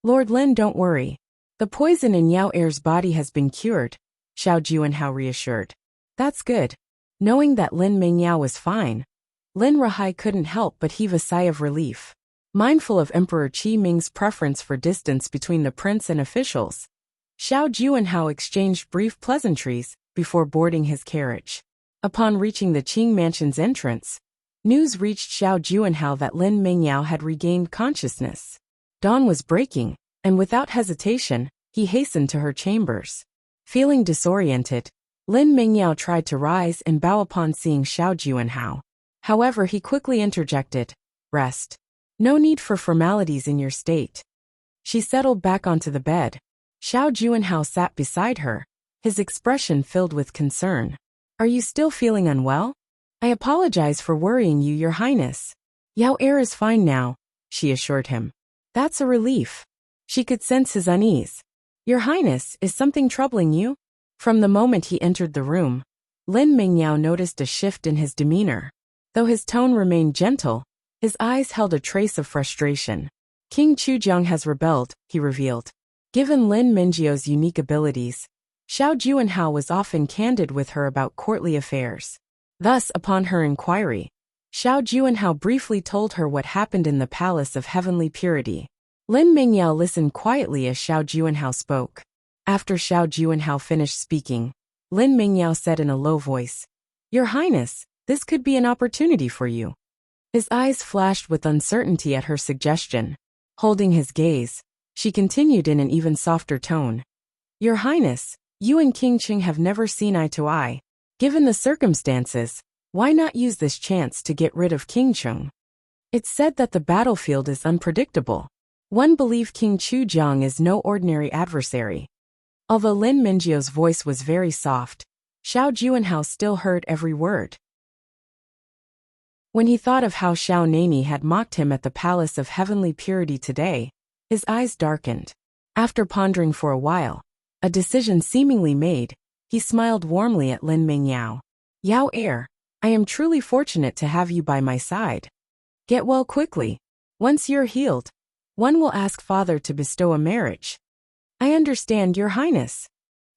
"Lord Lin, don't worry. The poison in Yao Er's body has been cured," Xiao Juanhao reassured. "That's good." Knowing that Lin Mingyao was fine, Lin Rahai couldn't help but heave a sigh of relief. Mindful of Emperor Qi Ming's preference for distance between the prince and officials, Xiao Juanhao exchanged brief pleasantries before boarding his carriage. Upon reaching the Qing mansion's entrance, news reached Xiao Juanhao that Lin Mingyao had regained consciousness. Dawn was breaking, and without hesitation, he hastened to her chambers. Feeling disoriented, Lin Mingyao tried to rise and bow upon seeing Xiao Juanhao. However, he quickly interjected, "Rest. No need for formalities in your state." She settled back onto the bed. Xiao Juanhao sat beside her, his expression filled with concern. "Are you still feeling unwell? I apologize for worrying you, Your Highness." "Yao Er is fine now," she assured him. "That's a relief." She could sense his unease. "Your Highness, is something troubling you?" From the moment he entered the room, Lin Mingyao noticed a shift in his demeanor. Though his tone remained gentle, his eyes held a trace of frustration. "King Chujiang has rebelled," he revealed. Given Lin Mingyao's unique abilities, Xiao Juanhao was often candid with her about courtly affairs. Thus, upon her inquiry, Xiao Juanhao briefly told her what happened in the Palace of Heavenly Purity. Lin Mingyao listened quietly as Xiao Juanhao spoke. After Xiao Juanhao finished speaking, Lin Mingyao said in a low voice, "Your Highness, this could be an opportunity for you." His eyes flashed with uncertainty at her suggestion. Holding his gaze, she continued in an even softer tone, "Your Highness, you and King Qing have never seen eye to eye. Given the circumstances, why not use this chance to get rid of King Qing? It's said that the battlefield is unpredictable. One believes King Chujiang is no ordinary adversary." Although Lin Mingyao's voice was very soft, Xiao Juanhao still heard every word. When he thought of how Xiao Nani had mocked him at the Palace of Heavenly Purity today, his eyes darkened. After pondering for a while, a decision seemingly made, he smiled warmly at Lin Mingyao. "Yao Er, I am truly fortunate to have you by my side. Get well quickly. Once you're healed, one will ask father to bestow a marriage." "I understand, Your Highness."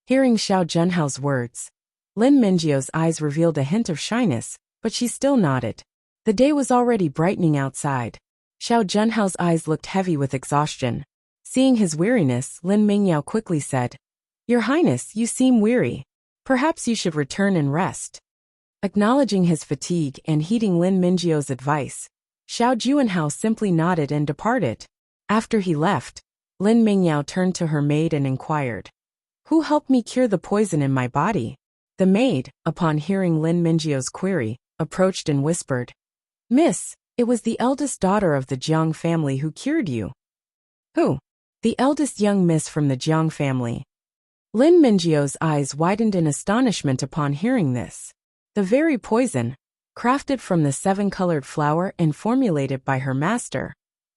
Hearing Xiao Junhao's words, Lin Mingyao's eyes revealed a hint of shyness, but she still nodded. The day was already brightening outside. Xiao Junhao's eyes looked heavy with exhaustion. Seeing his weariness, Lin Mingyao quickly said, "Your Highness, you seem weary. Perhaps you should return and rest." Acknowledging his fatigue and heeding Lin Mingyao's advice, Xiao Juanhao simply nodded and departed. After he left, Lin Mingyao turned to her maid and inquired, "Who helped me cure the poison in my body?" The maid, upon hearing Lin Mingyao's query, approached and whispered, "Miss, it was the eldest daughter of the Jiang family who cured you." "Who?" "The eldest young miss from the Jiang family." Lin Mingyao's eyes widened in astonishment upon hearing this. The very poison, crafted from the seven-colored flower and formulated by her master,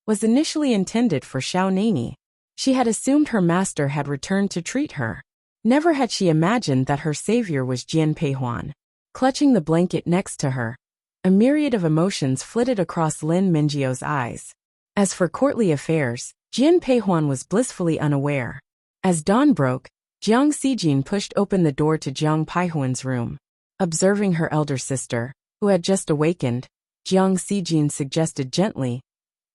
was initially intended for Xiao Nani. She had assumed her master had returned to treat her. Never had she imagined that her savior was Jian Peihuan. Clutching the blanket next to her, a myriad of emotions flitted across Lin Mingyao's eyes. As for courtly affairs, Jian Peihuan was blissfully unaware. As dawn broke, Jiang Xijin pushed open the door to Jiang Peihuan's room. Observing her elder sister, who had just awakened, Jiang Xijin suggested gently,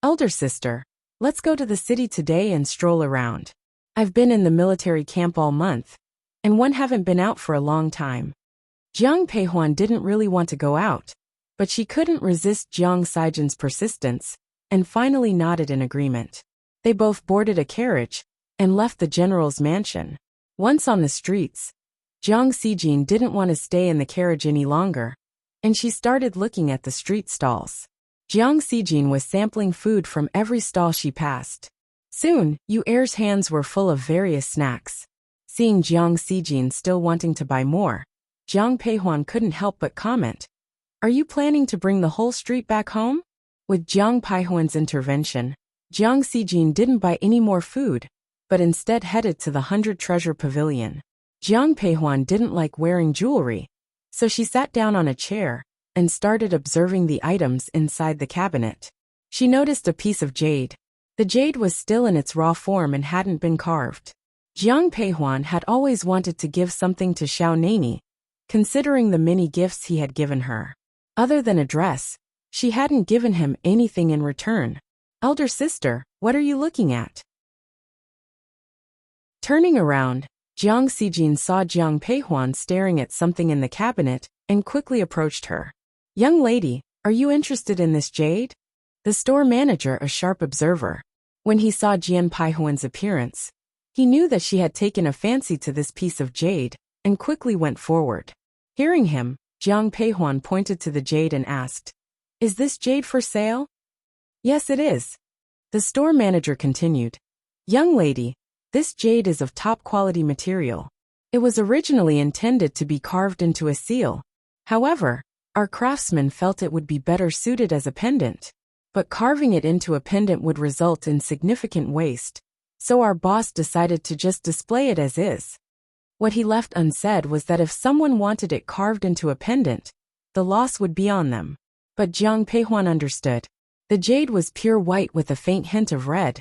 "Elder sister, let's go to the city today and stroll around. I've been in the military camp all month, and one haven't been out for a long time." Jiang Peihuan didn't really want to go out, but she couldn't resist Jiang Xijin's persistence, and finally nodded in agreement. They both boarded a carriage and left the general's mansion. Once on the streets, Jiang Xijin didn't want to stay in the carriage any longer, and she started looking at the street stalls. Jiang Xijin was sampling food from every stall she passed. Soon, Yu Er's hands were full of various snacks. Seeing Jiang Xijin still wanting to buy more, Jiang Peihuan couldn't help but comment, Are you planning to bring the whole street back home? With Jiang Peihuan's intervention, Jiang Xijin didn't buy any more food, but instead headed to the 100 Treasure Pavilion. Jiang Peihuan didn't like wearing jewelry, so she sat down on a chair and started observing the items inside the cabinet. She noticed a piece of jade. The jade was still in its raw form and hadn't been carved. Jiang Peihuan had always wanted to give something to Xiao Nani, considering the many gifts he had given her. Other than a dress, she hadn't given him anything in return. Elder sister, what are you looking at? Turning around, Jiang Xijin saw Jiang Peihuan staring at something in the cabinet and quickly approached her. Young lady, are you interested in this jade? The store manager, a sharp observer. When he saw Jiang Peihuan's appearance, he knew that she had taken a fancy to this piece of jade and quickly went forward. Hearing him, Jiang Peihuan pointed to the jade and asked, Is this jade for sale? Yes, it is. The store manager continued. Young lady, this jade is of top quality material. It was originally intended to be carved into a seal. However, our craftsmen felt it would be better suited as a pendant. But carving it into a pendant would result in significant waste, so our boss decided to just display it as is. What he left unsaid was that if someone wanted it carved into a pendant, the loss would be on them. But Jiang Peihuan understood. The jade was pure white with a faint hint of red,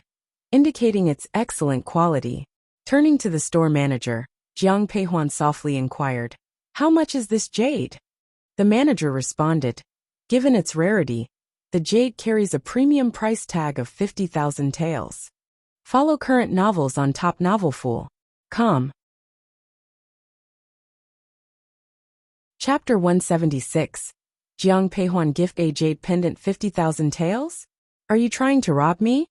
indicating its excellent quality. Turning to the store manager, Jiang Peihuan softly inquired, How much is this jade? The manager responded, Given its rarity, the jade carries a premium price tag of 50,000 taels. Follow current novels on topnovelfool.com. Chapter 176. Jiang Peihuan gift a jade pendant 50,000 taels? Are you trying to rob me?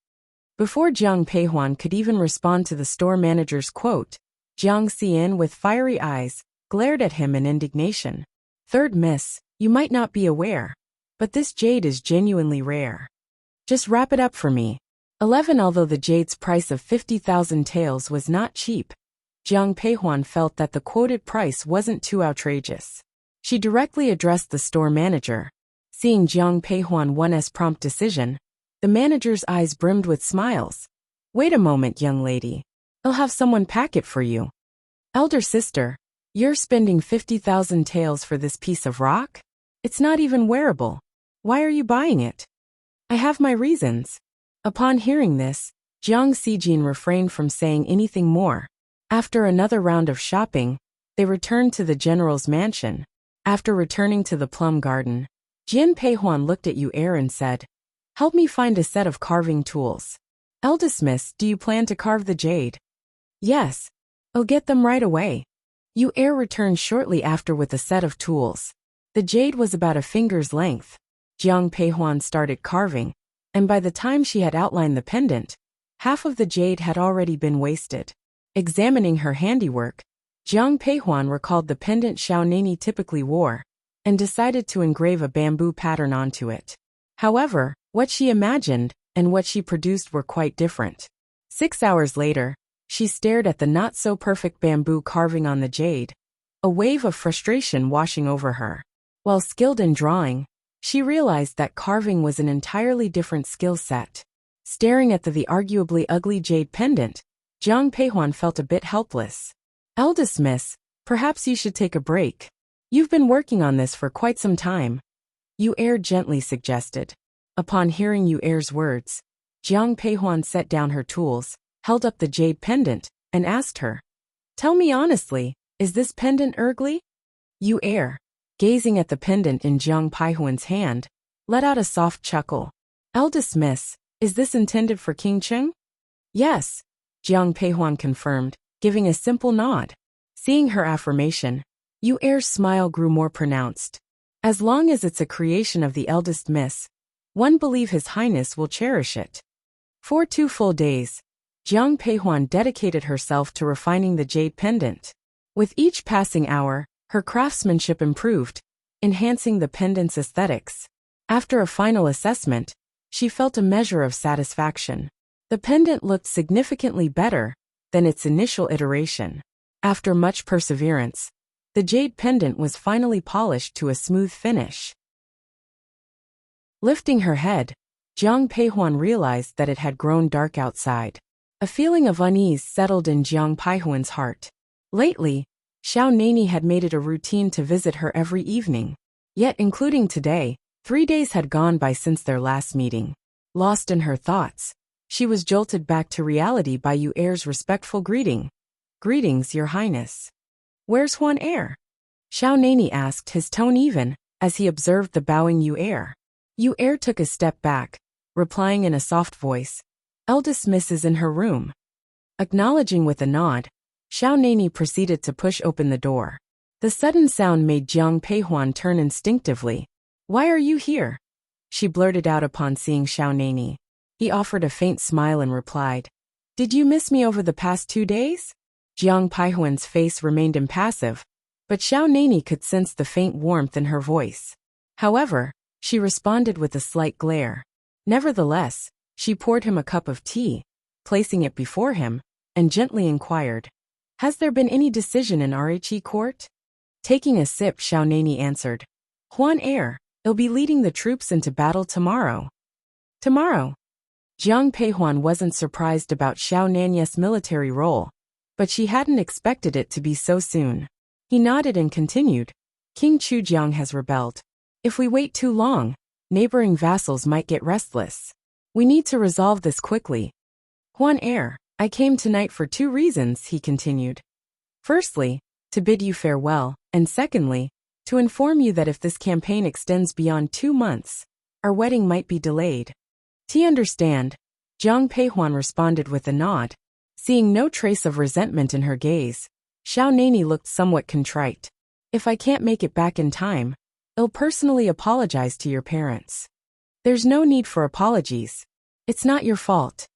Before Jiang Peihuan could even respond to the store manager's quote, Jiang Xian with fiery eyes glared at him in indignation. Third miss, you might not be aware, but this jade is genuinely rare. Just wrap it up for me. 11. Although the jade's price of 50,000 taels was not cheap, Jiang Peihuan felt that the quoted price wasn't too outrageous. She directly addressed the store manager. Seeing Jiang Peihuan one's prompt decision, the manager's eyes brimmed with smiles. Wait a moment, young lady. I'll have someone pack it for you. Elder sister, you're spending 50,000 taels for this piece of rock? It's not even wearable. Why are you buying it? I have my reasons. Upon hearing this, Jiang Xijin refrained from saying anything more. After another round of shopping, they returned to the general's mansion. After returning to the plum garden, Jiang Peihuan looked at Yu and said, Help me find a set of carving tools. Eldest miss, do you plan to carve the jade? Yes. I'll get them right away. Yu returned shortly after with a set of tools. The jade was about a finger's length. Jiang Peihuan started carving, and by the time she had outlined the pendant, half of the jade had already been wasted. Examining her handiwork, Jiang Peihuan recalled the pendant Xiao Nani typically wore, and decided to engrave a bamboo pattern onto it. However, what she imagined and what she produced were quite different. 6 hours later, she stared at the not-so-perfect bamboo carving on the jade, a wave of frustration washing over her. While skilled in drawing, she realized that carving was an entirely different skill set. Staring at the arguably ugly jade pendant, Jiang Peihuan felt a bit helpless. Eldest miss, perhaps you should take a break. You've been working on this for quite some time. Yu gently suggested. Upon hearing Yu's words, Jiang Peihuan set down her tools, held up the jade pendant, and asked her, Tell me honestly, is this pendant ugly? Yu, gazing at the pendant in Jiang Peihuan's hand, let out a soft chuckle. Eldest miss, is this intended for King Cheng? Yes, Jiang Peihuan confirmed, giving a simple nod. Seeing her affirmation, Yu's smile grew more pronounced. As long as it's a creation of the eldest miss, one believe His Highness will cherish it. For 2 full days, Jiang Peihuan dedicated herself to refining the jade pendant. With each passing hour, her craftsmanship improved, enhancing the pendant's aesthetics. After a final assessment, she felt a measure of satisfaction. The pendant looked significantly better than its initial iteration. After much perseverance, the jade pendant was finally polished to a smooth finish. Lifting her head, Jiang Peihuan realized that it had grown dark outside. A feeling of unease settled in Jiang Peihuan's heart. Lately, Xiao Nani had made it a routine to visit her every evening. Yet including today, 3 days had gone by since their last meeting. Lost in her thoughts, she was jolted back to reality by Yu Er's respectful greeting. "Greetings, Your Highness." "Where's Huan Er?" Xiao Nani asked, his tone even, as he observed the bowing Yu Er. Yu Er took a step back, replying in a soft voice, "Eldest Miss is in her room." Acknowledging with a nod, Xiao Nani proceeded to push open the door. The sudden sound made Jiang Peihuan turn instinctively. "Why are you here?" she blurted out upon seeing Xiao Nani. He offered a faint smile and replied, "Did you miss me over the past 2 days?" Jiang Peihuan's face remained impassive, but Xiao Nani could sense the faint warmth in her voice. However, she responded with a slight glare. Nevertheless, she poured him a cup of tea, placing it before him, and gently inquired, "Has there been any decision in Rhe court?" Taking a sip, Xiao Nani answered, "Huan Er, he'll be leading the troops into battle tomorrow." Tomorrow? Jiang Peihuan wasn't surprised about Xiao Nani's military role, but she hadn't expected it to be so soon. He nodded and continued, "King Chujiang has rebelled. If we wait too long, neighboring vassals might get restless. We need to resolve this quickly." "Huan Er, I came tonight for 2 reasons," he continued. "Firstly, to bid you farewell, and secondly, to inform you that if this campaign extends beyond 2 months, our wedding might be delayed." "Do you understand?" Jiang Peihuan responded with a nod. Seeing no trace of resentment in her gaze, Xiao Nani looked somewhat contrite. "If I can't make it back in time, I'll personally apologize to your parents." "There's no need for apologies. It's not your fault."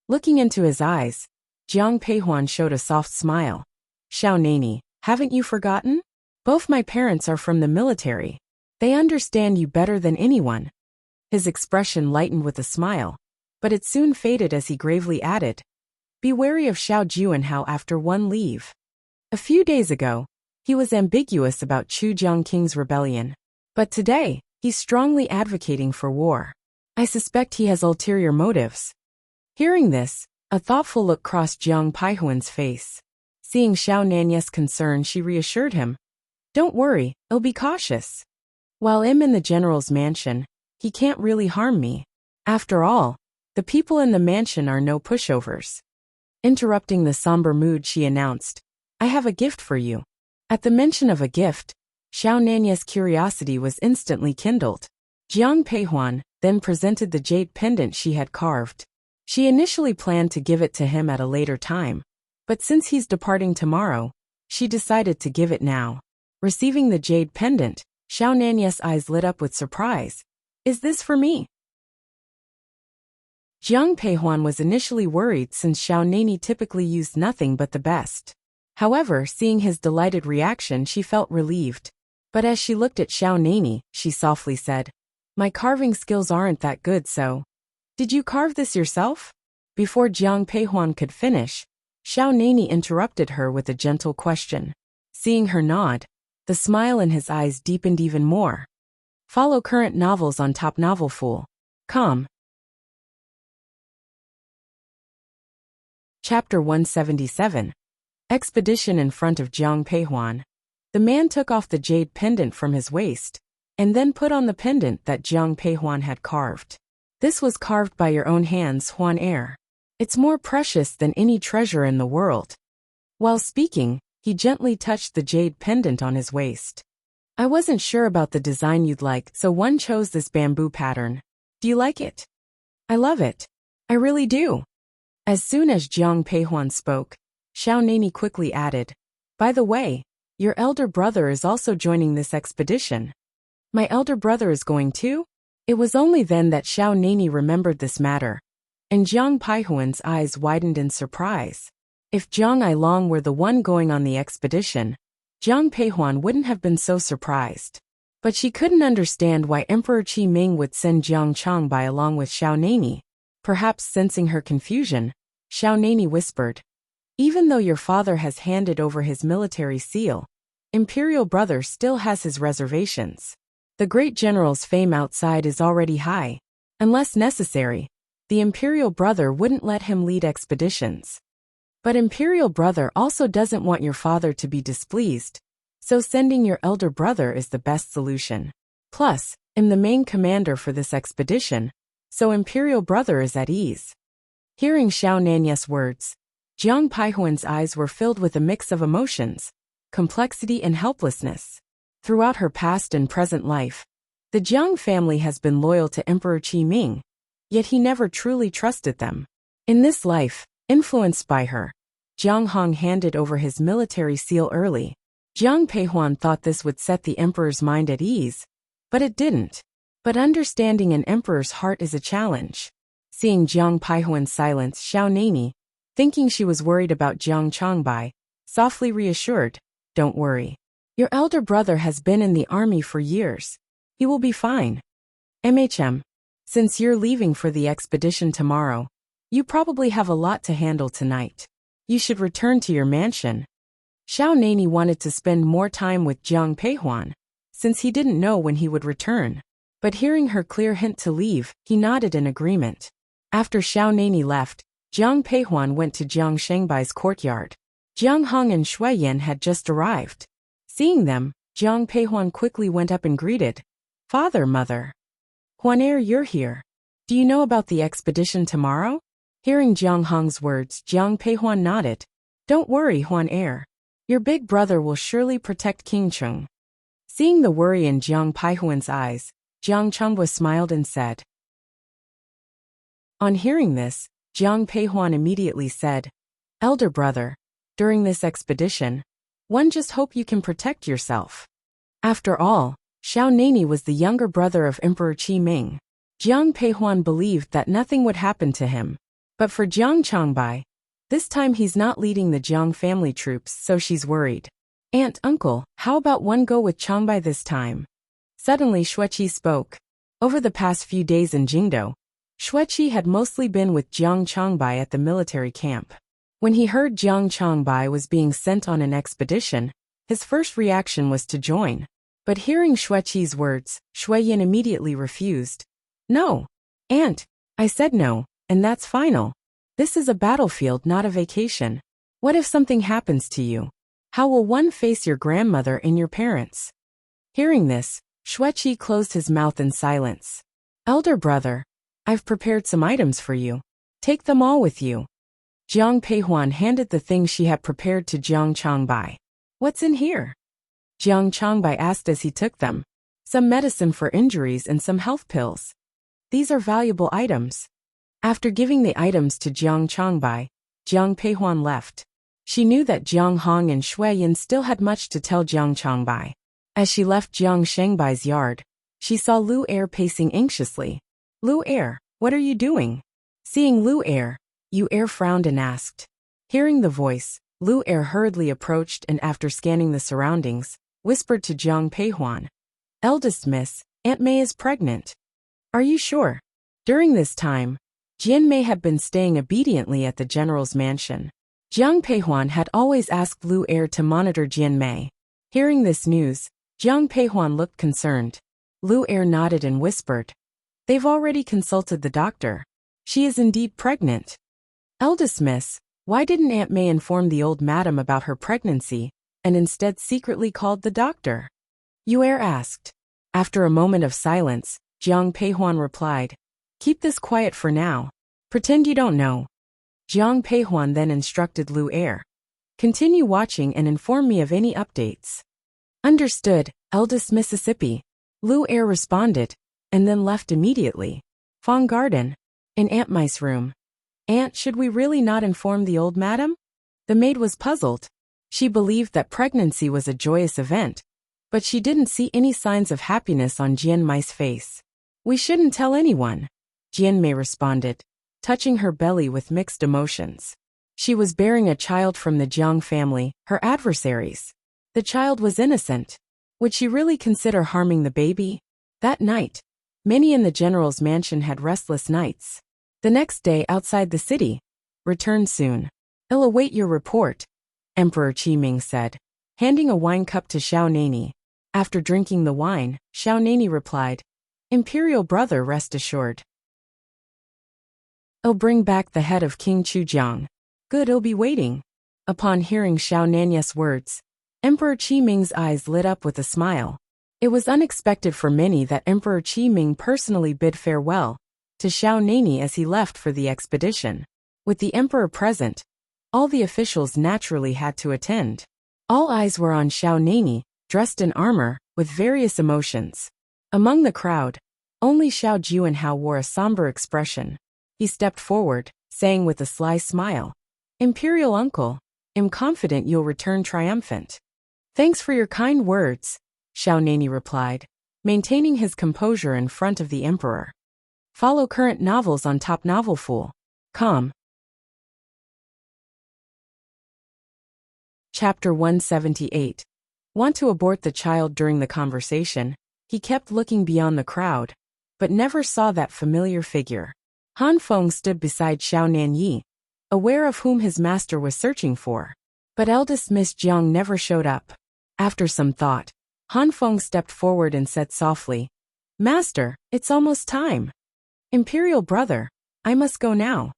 Looking into his eyes, Jiang Peihuan showed a soft smile. "Xiao Nani, haven't you forgotten? Both my parents are from the military. They understand you better than anyone." His expression lightened with a smile, but it soon faded as he gravely added, "Be wary of Xiao Juanhao after one leave." A few days ago, he was ambiguous about Chujiang King's rebellion, but today, he's strongly advocating for war. "I suspect he has ulterior motives." Hearing this, a thoughtful look crossed Jiang Peihuan's face. Seeing Xiao Nani's concern, she reassured him, "Don't worry, I'll be cautious. While I'm in the general's mansion, he can't really harm me. After all, the people in the mansion are no pushovers." Interrupting the somber mood, she announced, "I have a gift for you." At the mention of a gift, Xiao Nani's curiosity was instantly kindled. Jiang Peihuan then presented the jade pendant she had carved. She initially planned to give it to him at a later time, but since he's departing tomorrow, she decided to give it now. Receiving the jade pendant, Xiao Nani's eyes lit up with surprise. "Is this for me?" Jiang Peihuan was initially worried since Xiao Nani typically used nothing but the best. However, seeing his delighted reaction, she felt relieved. But as she looked at Xiao Nani, she softly said, "My carving skills aren't that good, so did you carve this yourself?" Before Jiang Peihuan could finish, Xiao Nani interrupted her with a gentle question. Seeing her nod, the smile in his eyes deepened even more. Follow current novels on topnovelfool.com. Chapter 177. Expedition in front of Jiang Peihuan. The man took off the jade pendant from his waist, and then put on the pendant that Jiang Peihuan had carved. "This was carved by your own hands, Huan Er. It's more precious than any treasure in the world." While speaking, he gently touched the jade pendant on his waist. "I wasn't sure about the design you'd like, so one chose this bamboo pattern. Do you like it?" "I love it. I really do." As soon as Jiang Peihuan spoke, Xiao Nani quickly added, "By the way, your elder brother is also joining this expedition." "My elder brother is going too?" It was only then that Xiao Nani remembered this matter, and Jiang Peihuan's eyes widened in surprise. If Jiang Ailong were the one going on the expedition, Jiang Peihuan wouldn't have been so surprised. But she couldn't understand why Emperor Qi Ming would send Jiang Changbai along with Xiao Nani. Perhaps sensing her confusion, Xiao Nani whispered, "Even though your father has handed over his military seal, Imperial brother still has his reservations." The great general's fame outside is already high. Unless necessary, the imperial brother wouldn't let him lead expeditions. But imperial brother also doesn't want your father to be displeased, so sending your elder brother is the best solution. Plus, I'm the main commander for this expedition, so imperial brother is at ease. Hearing Xiao Nanya's words, Jiang Paihuan's eyes were filled with a mix of emotions, complexity and helplessness. Throughout her past and present life, the Jiang family has been loyal to Emperor Qi Ming, yet he never truly trusted them. In this life, influenced by her, Jiang Hong handed over his military seal early. Jiang Peihuan thought this would set the emperor's mind at ease, but it didn't. But understanding an emperor's heart is a challenge. Seeing Jiang Peihuan's silence, Xiao Nani, thinking she was worried about Jiang Changbai, softly reassured, "Don't worry. Your elder brother has been in the army for years. He will be fine. Since you're leaving for the expedition tomorrow, you probably have a lot to handle tonight. You should return to your mansion." Xiao Nani wanted to spend more time with Jiang Peihuan, since he didn't know when he would return. But hearing her clear hint to leave, he nodded in agreement. After Xiao Nani left, Jiang Peihuan went to Jiang Shengbai's courtyard. Jiang Hong and Shui Yan had just arrived. Seeing them, Jiang Peihuan quickly went up and greeted, "Father, Mother. Huan you're here. Do you know about the expedition tomorrow?" Hearing Jiang Hong's words, Jiang Peihuan nodded. "Don't worry, Huan Your big brother will surely protect King Cheng." Seeing the worry in Jiang Peihuan's eyes, Jiang Chongbua smiled and said. On hearing this, Jiang Peihuan immediately said, "Elder brother, during this expedition, one just hope you can protect yourself." After all, Xiao Nani was the younger brother of Emperor Qi Ming. Jiang Peihuan believed that nothing would happen to him. But for Jiang Changbai, this time he's not leading the Jiang family troops, so she's worried. "Aunt, uncle, how about one go with Changbai this time?" Suddenly Xueqi spoke. Over the past few days in Jingdo, Xueqi had mostly been with Jiang Changbai at the military camp. When he heard Jiang Changbai was being sent on an expedition, his first reaction was to join. But hearing Xueqi's words, Shui Yan immediately refused. "No, Aunt, I said no, and that's final. This is a battlefield, not a vacation. What if something happens to you? How will one face your grandmother and your parents?" Hearing this, Xueqi closed his mouth in silence. "Elder brother, I've prepared some items for you. Take them all with you." Jiang Peihuan handed the things she had prepared to Jiang Changbai. "What's in here?" Jiang Changbai asked as he took them. "Some medicine for injuries and some health pills. These are valuable items." After giving the items to Jiang Changbai, Jiang Peihuan left. She knew that Jiang Hong and Shui Yan still had much to tell Jiang Changbai. As she left Jiang Shengbai's yard, she saw Lu pacing anxiously. "Lu, what are you doing?" Seeing Lu Yu frowned and asked. Hearing the voice, Lu hurriedly approached and after scanning the surroundings, whispered to Jiang Peihuan, "Eldest miss, Aunt May is pregnant." "Are you sure?" During this time, Jian Mei had been staying obediently at the general's mansion. Jiang Peihuan had always asked Lu to monitor Jian Mei. Hearing this news, Jiang Peihuan looked concerned. Lu nodded and whispered, "They've already consulted the doctor. She is indeed pregnant." "Eldest miss, why didn't Aunt May inform the old madam about her pregnancy, and instead secretly called the doctor?" Yu asked. After a moment of silence, Jiang Peihuan replied, "Keep this quiet for now. Pretend you don't know." Jiang Peihuan then instructed Lu "Continue watching and inform me of any updates." "Understood, eldest Mississippi," Lu responded, and then left immediately. Fong Garden. In Aunt Mai's room. "Aunt, should we really not inform the old madam?" The maid was puzzled. She believed that pregnancy was a joyous event, but she didn't see any signs of happiness on Jian Mai's face. "We shouldn't tell anyone," Jian Mei responded, touching her belly with mixed emotions. She was bearing a child from the Jiang family, her adversaries. The child was innocent. Would she really consider harming the baby? That night, many in the general's mansion had restless nights. The next day outside the city. "Return soon. I'll await your report," Emperor Qi Ming said, handing a wine cup to Xiao Nani. After drinking the wine, Xiao Nani replied, Imperial brother, rest assured. I'll bring back the head of King Chujiang. Good, I'll be waiting. Upon hearing Xiao Nani's words, Emperor Qi Ming's eyes lit up with a smile. It was unexpected for many that Emperor Qi Ming personally bid farewell to Xiao Nani as he left for the expedition. With the emperor present, all the officials naturally had to attend. All eyes were on Xiao Nani, dressed in armor, with various emotions. Among the crowd, only Xiao Juanhao wore a somber expression. He stepped forward, saying with a sly smile, Imperial uncle, I'm confident you'll return triumphant. Thanks for your kind words, Xiao Nani replied, maintaining his composure in front of the emperor. Follow current novels on topnovelfool.com. Chapter 178. Want to abort the child during the conversation, he kept looking beyond the crowd, but never saw that familiar figure. Han Feng stood beside Xiao Nanyi, aware of whom his master was searching for. But eldest Miss Jiang never showed up. After some thought, Han Feng stepped forward and said softly, Master, it's almost time. Imperial brother, I must go now.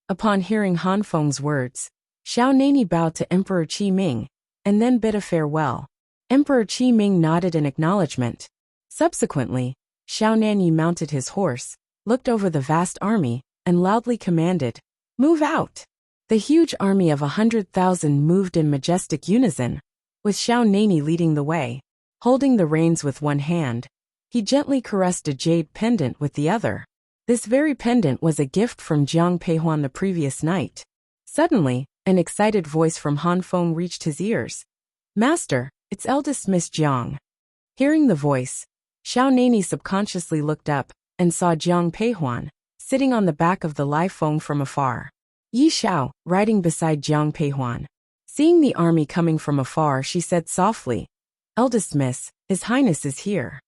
Upon hearing Han Feng's words, Xiao Nani bowed to Emperor Qi Ming, and then bid a farewell. Emperor Qi Ming nodded in acknowledgement. Subsequently, Xiao Nani mounted his horse, looked over the vast army, and loudly commanded, Move out! The huge army of 100,000 moved in majestic unison, with Xiao Nani leading the way. Holding the reins with one hand, he gently caressed a jade pendant with the other. This very pendant was a gift from Jiang Peihuan the previous night. Suddenly, an excited voice from Han Feng reached his ears. Master, it's eldest Miss Jiang. Hearing the voice, Xiao Nani subconsciously looked up and saw Jiang Peihuan, sitting on the back of the Lai Feng from afar. Yi Xiao, riding beside Jiang Peihuan. Seeing the army coming from afar, she said softly, Eldest Miss, His Highness is here.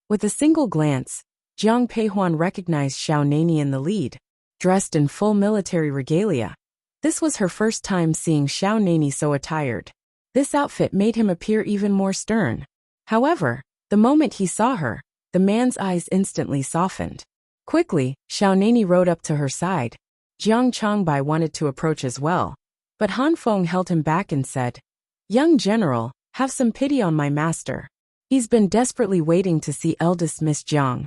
With a single glance, Jiang Peihuan recognized Xiao Nani in the lead, dressed in full military regalia. This was her first time seeing Xiao Nani so attired. This outfit made him appear even more stern. However, the moment he saw her, the man's eyes instantly softened. Quickly, Xiao Nani rode up to her side. Jiang Changbai wanted to approach as well, but Han Feng held him back and said, Young general, have some pity on my master. He's been desperately waiting to see eldest Miss Jiang.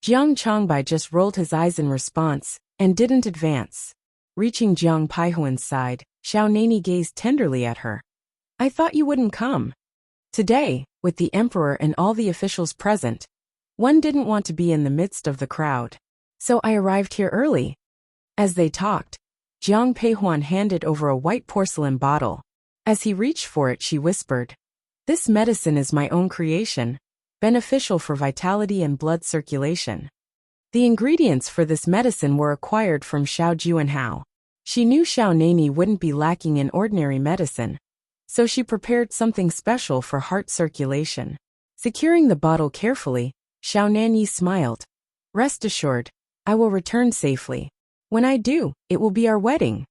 Jiang Changbai just rolled his eyes in response, and didn't advance. Reaching Jiang Peihuan's side, Xiao Nani gazed tenderly at her. I thought you wouldn't come. Today, with the emperor and all the officials present, one didn't want to be in the midst of the crowd. So I arrived here early. As they talked, Jiang Peihuan handed over a white porcelain bottle. As he reached for it, she whispered, This medicine is my own creation, beneficial for vitality and blood circulation. The ingredients for this medicine were acquired from Xiao Juanhao. She knew Xiao Nani wouldn't be lacking in ordinary medicine, so she prepared something special for heart circulation. Securing the bottle carefully, Xiao Nani smiled. Rest assured, I will return safely. When I do, it will be our wedding.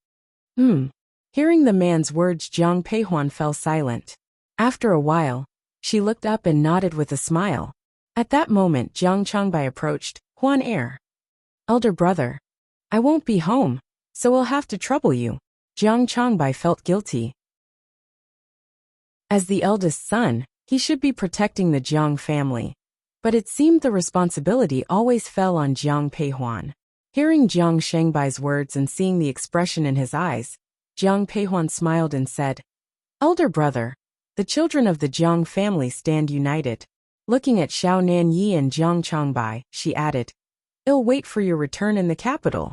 Hearing the man's words, Jiang Peihuan fell silent. After a while, she looked up and nodded with a smile. At that moment, Jiang Changbai approached. Huan heir. Elder brother. I won't be home, so we'll have to trouble you. Jiang Changbai felt guilty. As the eldest son, he should be protecting the Jiang family. But it seemed the responsibility always fell on Jiang Peihuan. Hearing Jiang Shangbai's words and seeing the expression in his eyes, Jiang Peihuan smiled and said, Elder brother, the children of the Jiang family stand united. Looking at Xiao Nanyi and Jiang Changbai, she added, I'll wait for your return in the capital.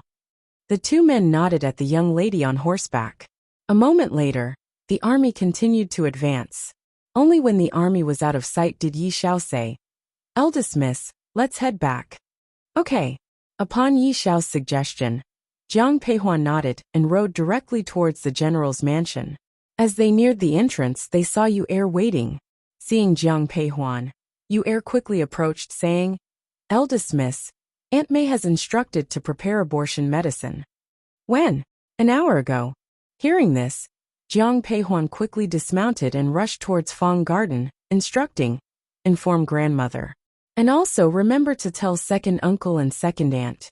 The two men nodded at the young lady on horseback. A moment later, the army continued to advance. Only when the army was out of sight did Yi Xiao say, Eldest Miss, let's head back. Okay. Upon Yi Xiao's suggestion, Jiang Peihuan nodded and rode directly towards the general's mansion. As they neared the entrance, they saw Yu Er waiting. Seeing Jiang Peihuan, Yu Er quickly approached, saying, Eldest Miss, Aunt May has instructed to prepare abortion medicine. When? An hour ago. Hearing this, Jiang Peihuan quickly dismounted and rushed towards Fang Garden, instructing, inform grandmother. And also remember to tell second uncle and second aunt.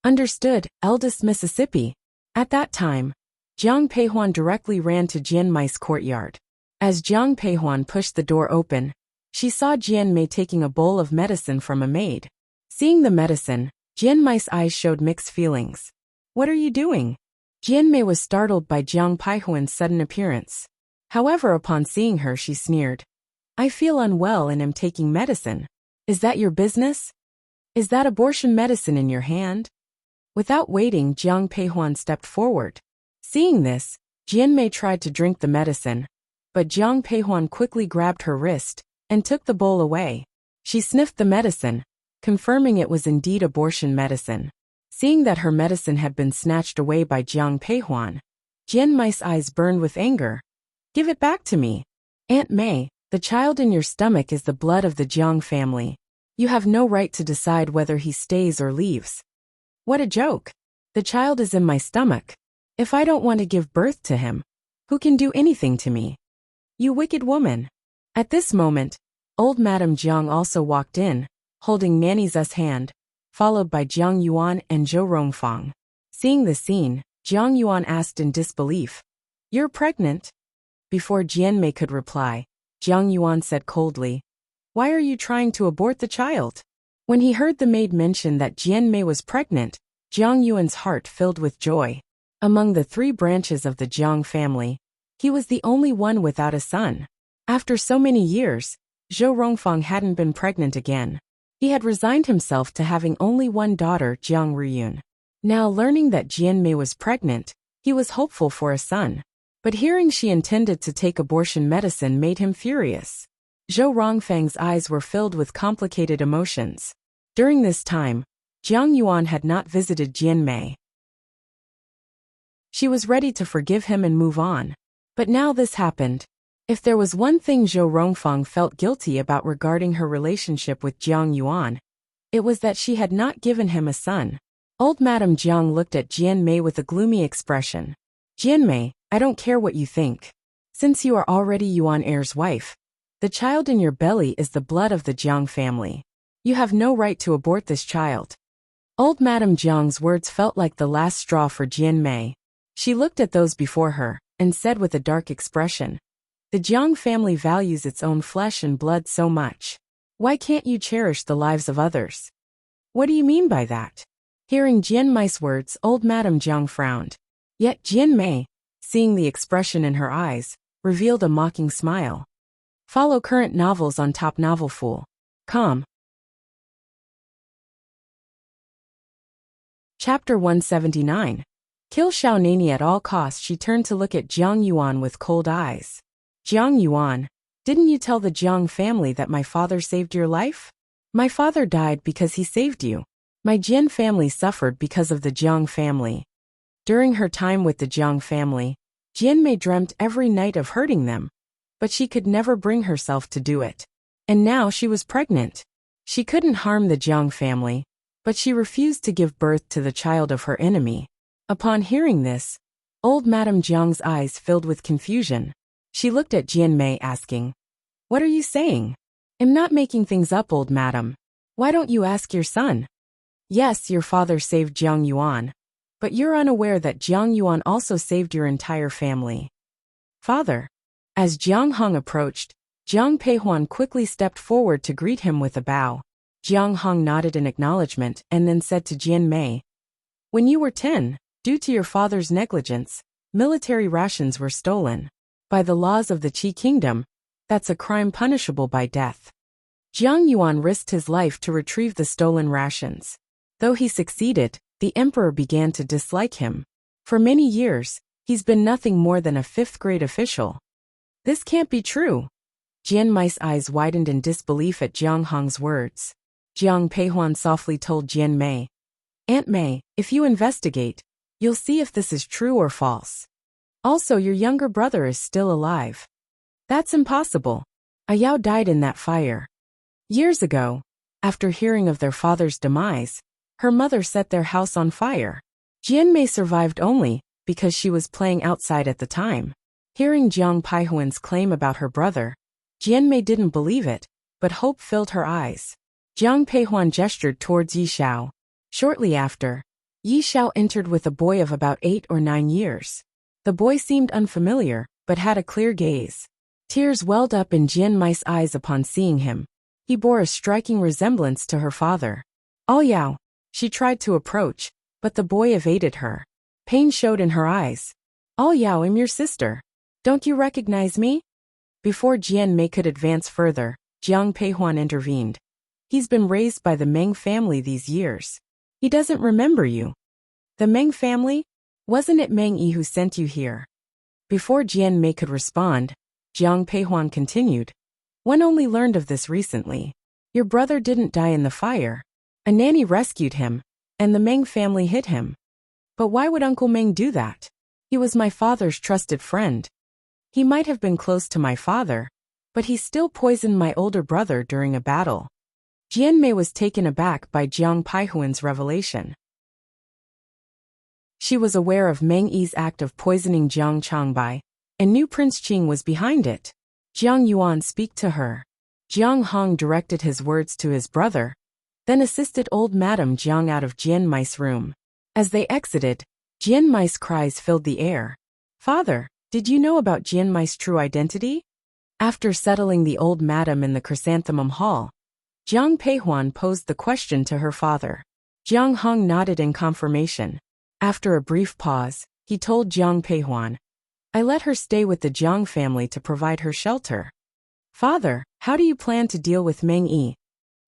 Understood, eldest Mississippi. At that time, Jiang Peihuan directly ran to Jian Mei's courtyard. As Jiang Peihuan pushed the door open, she saw Jian Mei taking a bowl of medicine from a maid. Seeing the medicine, Jian Mei's eyes showed mixed feelings. What are you doing? Jian Mei was startled by Jiang Peihuan's sudden appearance. However, upon seeing her, she sneered. I feel unwell and am taking medicine. Is that your business? Is that abortion medicine in your hand? Without waiting, Jiang Peihuan stepped forward. Seeing this, Jian Mei tried to drink the medicine, but Jiang Peihuan quickly grabbed her wrist and took the bowl away. She sniffed the medicine, confirming it was indeed abortion medicine. Seeing that her medicine had been snatched away by Jiang Peihuan, Jian Mei's eyes burned with anger. Give it back to me. Aunt Mei, the child in your stomach is the blood of the Jiang family. You have no right to decide whether he stays or leaves. What a joke. The child is in my stomach. If I don't want to give birth to him, who can do anything to me? You wicked woman. At this moment, old Madame Jiang also walked in, holding Nanny Zhe's hand, followed by Jiang Yuan and Zhou Rongfang. Seeing the scene, Jiang Yuan asked in disbelief, You're pregnant? Before Jian Mei could reply, Jiang Yuan said coldly, Why are you trying to abort the child? When he heard the maid mention that Jian Mei was pregnant, Jiang Yuan's heart filled with joy. Among the 3 branches of the Jiang family, he was the only one without a son. After so many years, Zhou Rongfang hadn't been pregnant again. He had resigned himself to having only one daughter, Jiang Ruyun. Now learning that Jian Mei was pregnant, he was hopeful for a son. But hearing she intended to take abortion medicine made him furious. Zhou Rongfang's eyes were filled with complicated emotions. During this time, Jiang Yuan had not visited Jian Mei. She was ready to forgive him and move on. But now this happened. If there was one thing Zhou Rongfang felt guilty about regarding her relationship with Jiang Yuan, it was that she had not given him a son. Old Madame Jiang looked at Jian Mei with a gloomy expression. Jian Mei, I don't care what you think. Since you are already Yuan heir's wife, the child in your belly is the blood of the Jiang family. You have no right to abort this child. Old Madame Jiang's words felt like the last straw for Jian Mei. She looked at those before her and said with a dark expression, The Jiang family values its own flesh and blood so much. Why can't you cherish the lives of others? What do you mean by that? Hearing Jian Mei's words, old Madame Jiang frowned. Yet Jian Mei, seeing the expression in her eyes, revealed a mocking smile. Follow current novels on topnovelfool.com. Chapter 179. Kill Xiao Nani at all costs. She turned to look at Jiang Yuan with cold eyes. Jiang Yuan, didn't you tell the Jiang family that my father saved your life? My father died because he saved you. My Jian family suffered because of the Jiang family. During her time with the Jiang family, Jian Mei dreamt every night of hurting them, but she could never bring herself to do it. And now she was pregnant. She couldn't harm the Jiang family, but she refused to give birth to the child of her enemy. Upon hearing this, old Madame Jiang's eyes filled with confusion. She looked at Jian Mei asking, What are you saying? I'm not making things up, old madam. Why don't you ask your son? Yes, your father saved Jiang Yuan, but you're unaware that Jiang Yuan also saved your entire family. Father. As Jiang Hong approached, Jiang Peihuan quickly stepped forward to greet him with a bow. Jiang Hong nodded in acknowledgement and then said to Jian Mei, When you were 10, due to your father's negligence, military rations were stolen. By the laws of the Qi Kingdom, that's a crime punishable by death. Jiang Yuan risked his life to retrieve the stolen rations. Though he succeeded, the emperor began to dislike him. For many years, he's been nothing more than a 5th-grade official. This can't be true. Jian Mei's eyes widened in disbelief at Jiang Hong's words. Jiang Peihuan softly told Jian Mei, Aunt Mei, if you investigate, you'll see if this is true or false. Also, your younger brother is still alive. That's impossible. Ayao died in that fire. Years ago, after hearing of their father's demise, her mother set their house on fire. Jian Mei survived only because she was playing outside at the time. Hearing Jiang Peihuan's claim about her brother, Jian Mei didn't believe it, but hope filled her eyes. Jiang Peihuan gestured towards Yi Xiao. Shortly after, Yi Xiao entered with a boy of about 8 or 9 years. The boy seemed unfamiliar, but had a clear gaze. Tears welled up in Jian Mai's eyes upon seeing him. He bore a striking resemblance to her father. "All Yao." She tried to approach, but the boy evaded her. Pain showed in her eyes. "All Yao, I'm your sister. Don't you recognize me?" Before Jian Mei could advance further, Jiang Peihuan intervened. "He's been raised by the Meng family these years. He doesn't remember you." "The Meng family? Wasn't it Meng Yi who sent you here?" Before Jian Mei could respond, Jiang Peihuan continued. "One only learned of this recently. Your brother didn't die in the fire. A nanny rescued him, and the Meng family hid him. But why would Uncle Meng do that? He was my father's trusted friend. He might have been close to my father, but he still poisoned my older brother during a battle." Jian Mei was taken aback by Jiang Peihuan's revelation. She was aware of Meng Yi's act of poisoning Jiang Changbai, and knew Prince Qing was behind it. "Jiang Yuan, speak to her." Jiang Hong directed his words to his brother, then assisted old Madame Jiang out of Jian Mai's room. As they exited, Jian Mai's cries filled the air. "Father, did you know about Jian Mai's true identity?" After settling the old madam in the chrysanthemum hall, Jiang Peihuan posed the question to her father. Jiang Hong nodded in confirmation. After a brief pause, he told Jiang Peihuan, "I let her stay with the Jiang family to provide her shelter." "Father, how do you plan to deal with Meng Yi?"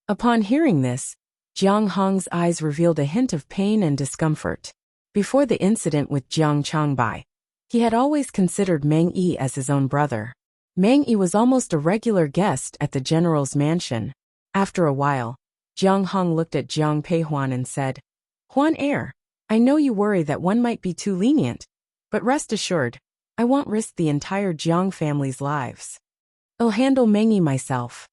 Upon hearing this, Jiang Hong's eyes revealed a hint of pain and discomfort. Before the incident with Jiang Changbai, he had always considered Meng Yi as his own brother. Meng Yi was almost a regular guest at the general's mansion. After a while, Jiang Hong looked at Jiang Peihuan and said, "Huan heir, I know you worry that one might be too lenient, but rest assured, I won't risk the entire Jiang family's lives. I'll handle Meng Yi myself."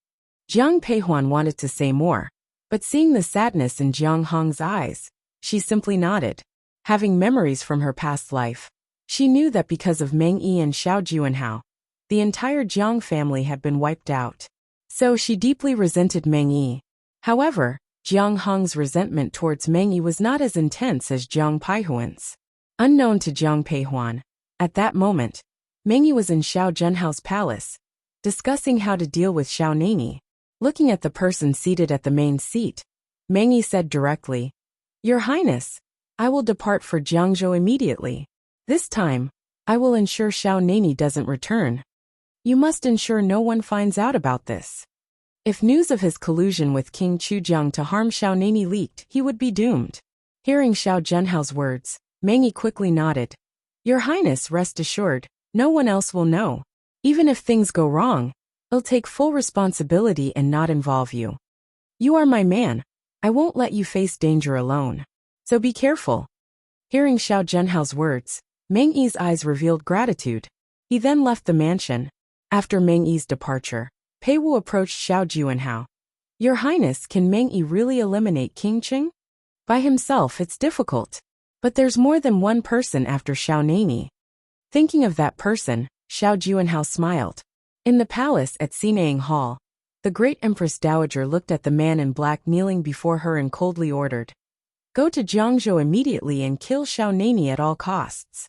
Jiang Peihuan wanted to say more, but seeing the sadness in Jiang Hong's eyes, she simply nodded. Having memories from her past life, she knew that because of Meng Yi and Xiao Juanhao, the entire Jiang family had been wiped out. So she deeply resented Meng Yi. However, Jiang Hong's resentment towards Meng Yi was not as intense as Jiang Peihuan's. Unknown to Jiang Peihuan, at that moment, Meng Yi was in Xiao Zhenhao's palace, discussing how to deal with Xiao Nani. Looking at the person seated at the main seat, Meng Yi said directly, "Your Highness, I will depart for Jiangzhou immediately. This time, I will ensure Xiao Nani doesn't return. You must ensure no one finds out about this. If news of his collusion with King Chujiang to harm Xiao Nani leaked, he would be doomed." Hearing Xiao Zhenhao's words, Meng Yi quickly nodded. "Your Highness, rest assured, no one else will know. Even if things go wrong, I'll take full responsibility and not involve you. You are my man. I won't let you face danger alone. So be careful." Hearing Xiao Zhenhao's words, Meng Yi's eyes revealed gratitude. He then left the mansion. After Meng Yi's departure, Pei Wu approached Xiao Juanhao. "Your Highness, can Meng Yi really eliminate King Qing? By himself it's difficult. But there's more than one person after Xiao Nani." Thinking of that person, Xiao Juanhao smiled. In the palace at Xinang Hall, the great Empress Dowager looked at the man in black kneeling before her and coldly ordered, "Go to Jiangzhou immediately and kill Xiao Nani at all costs."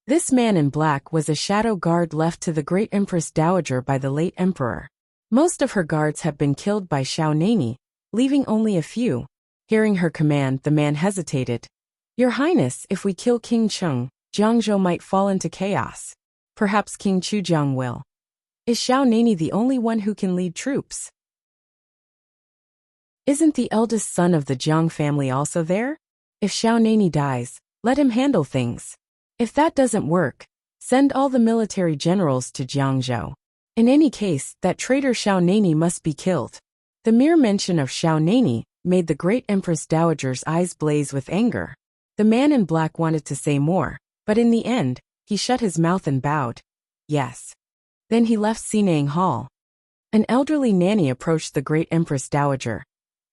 This man in black was a shadow guard left to the great Empress Dowager by the late emperor. Most of her guards had been killed by Xiao Nani, leaving only a few. Hearing her command, the man hesitated. "Your Highness, if we kill King Cheng, Jiangzhou might fall into chaos. Perhaps King Chujiang will. Is Xiao Nani the only one who can lead troops? Isn't the eldest son of the Jiang family also there? If Xiao Nani dies, let him handle things. If that doesn't work, send all the military generals to Jiangzhou. In any case, that traitor Xiao Nani must be killed." The mere mention of Xiao Nani made the great Empress Dowager's eyes blaze with anger. The man in black wanted to say more, but in the end, he shut his mouth and bowed. Yes. Then he left Xinang Hall. An elderly nanny approached the great Empress Dowager.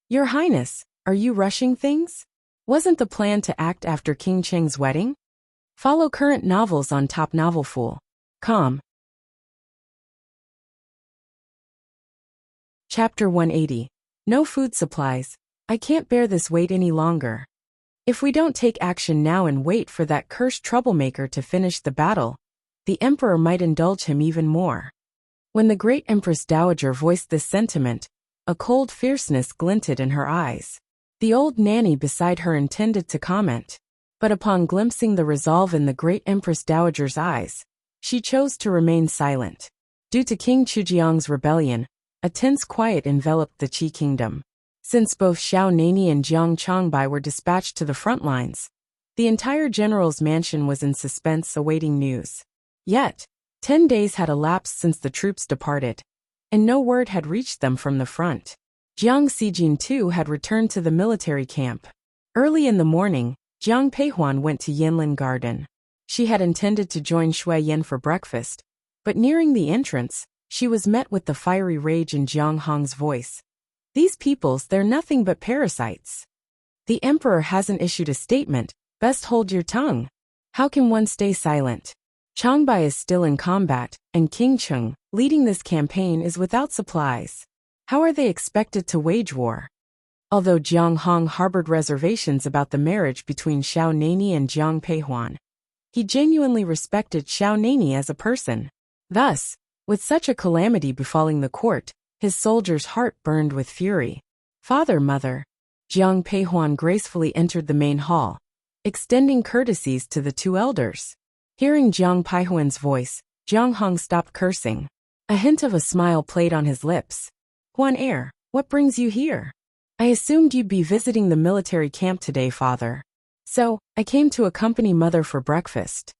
"Your Highness, are you rushing things? Wasn't the plan to act after King Cheng's wedding? Follow current novels on Top Novelful.com. Chapter 180. No food supplies. I can't bear this weight any longer. If we don't take action now and wait for that cursed troublemaker to finish the battle, the emperor might indulge him even more. When the great Empress Dowager voiced this sentiment, a cold fierceness glinted in her eyes. The old nanny beside her intended to comment, but upon glimpsing the resolve in the great Empress Dowager's eyes, she chose to remain silent. Due to King Chujiang's rebellion, a tense quiet enveloped the Qi kingdom. Since both Xiao Nani and Jiang Changbai were dispatched to the front lines, the entire general's mansion was in suspense awaiting news. Yet, 10 days had elapsed since the troops departed, and no word had reached them from the front. Jiang Xijin too had returned to the military camp. Early in the morning, Jiang Peihuan went to Yanlin Garden. She had intended to join Shui Yan for breakfast, but nearing the entrance, she was met with the fiery rage in Jiang Hong's voice. These peoples, they're nothing but parasites. The emperor hasn't issued a statement, best hold your tongue. How can one stay silent? Changbai is still in combat, and King Cheng, leading this campaign, is without supplies. How are they expected to wage war? Although Jiang Hong harbored reservations about the marriage between Xiao Nani and Jiang Peihuan, he genuinely respected Xiao Nani as a person. Thus, with such a calamity befalling the court, his soldier's heart burned with fury. Father, mother. Jiang Peihuan gracefully entered the main hall, extending courtesies to the two elders. Hearing Jiang Peihuan's voice, Jiang Hong stopped cursing. A hint of a smile played on his lips. Huan heir, what brings you here? I assumed you'd be visiting the military camp today, father. So, I came to accompany mother for breakfast.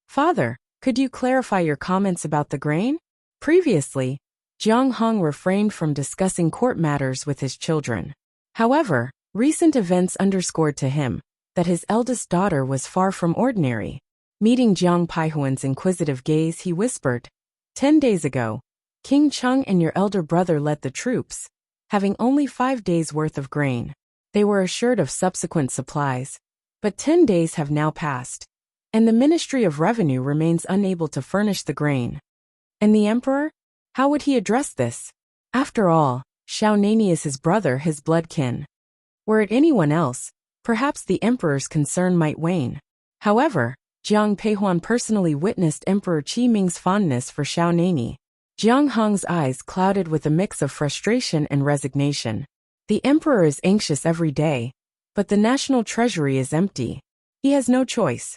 Father, could you clarify your comments about the grain? Previously, Jiang Hong refrained from discussing court matters with his children. However, recent events underscored to him that his eldest daughter was far from ordinary. Meeting Jiang Peihuan's inquisitive gaze, he whispered, 10 days ago, King Cheng and your elder brother led the troops, having only 5 days' worth of grain. They were assured of subsequent supplies, but 10 days have now passed, and the Ministry of Revenue remains unable to furnish the grain. And the emperor? How would he address this? After all, Xiao Nani is his brother, his blood kin. Were it anyone else, perhaps the emperor's concern might wane. However, Jiang Peihuan personally witnessed Emperor Qi Ming's fondness for Xiao Nani. Jiang Hong's eyes clouded with a mix of frustration and resignation. The emperor is anxious every day, but the national treasury is empty. He has no choice.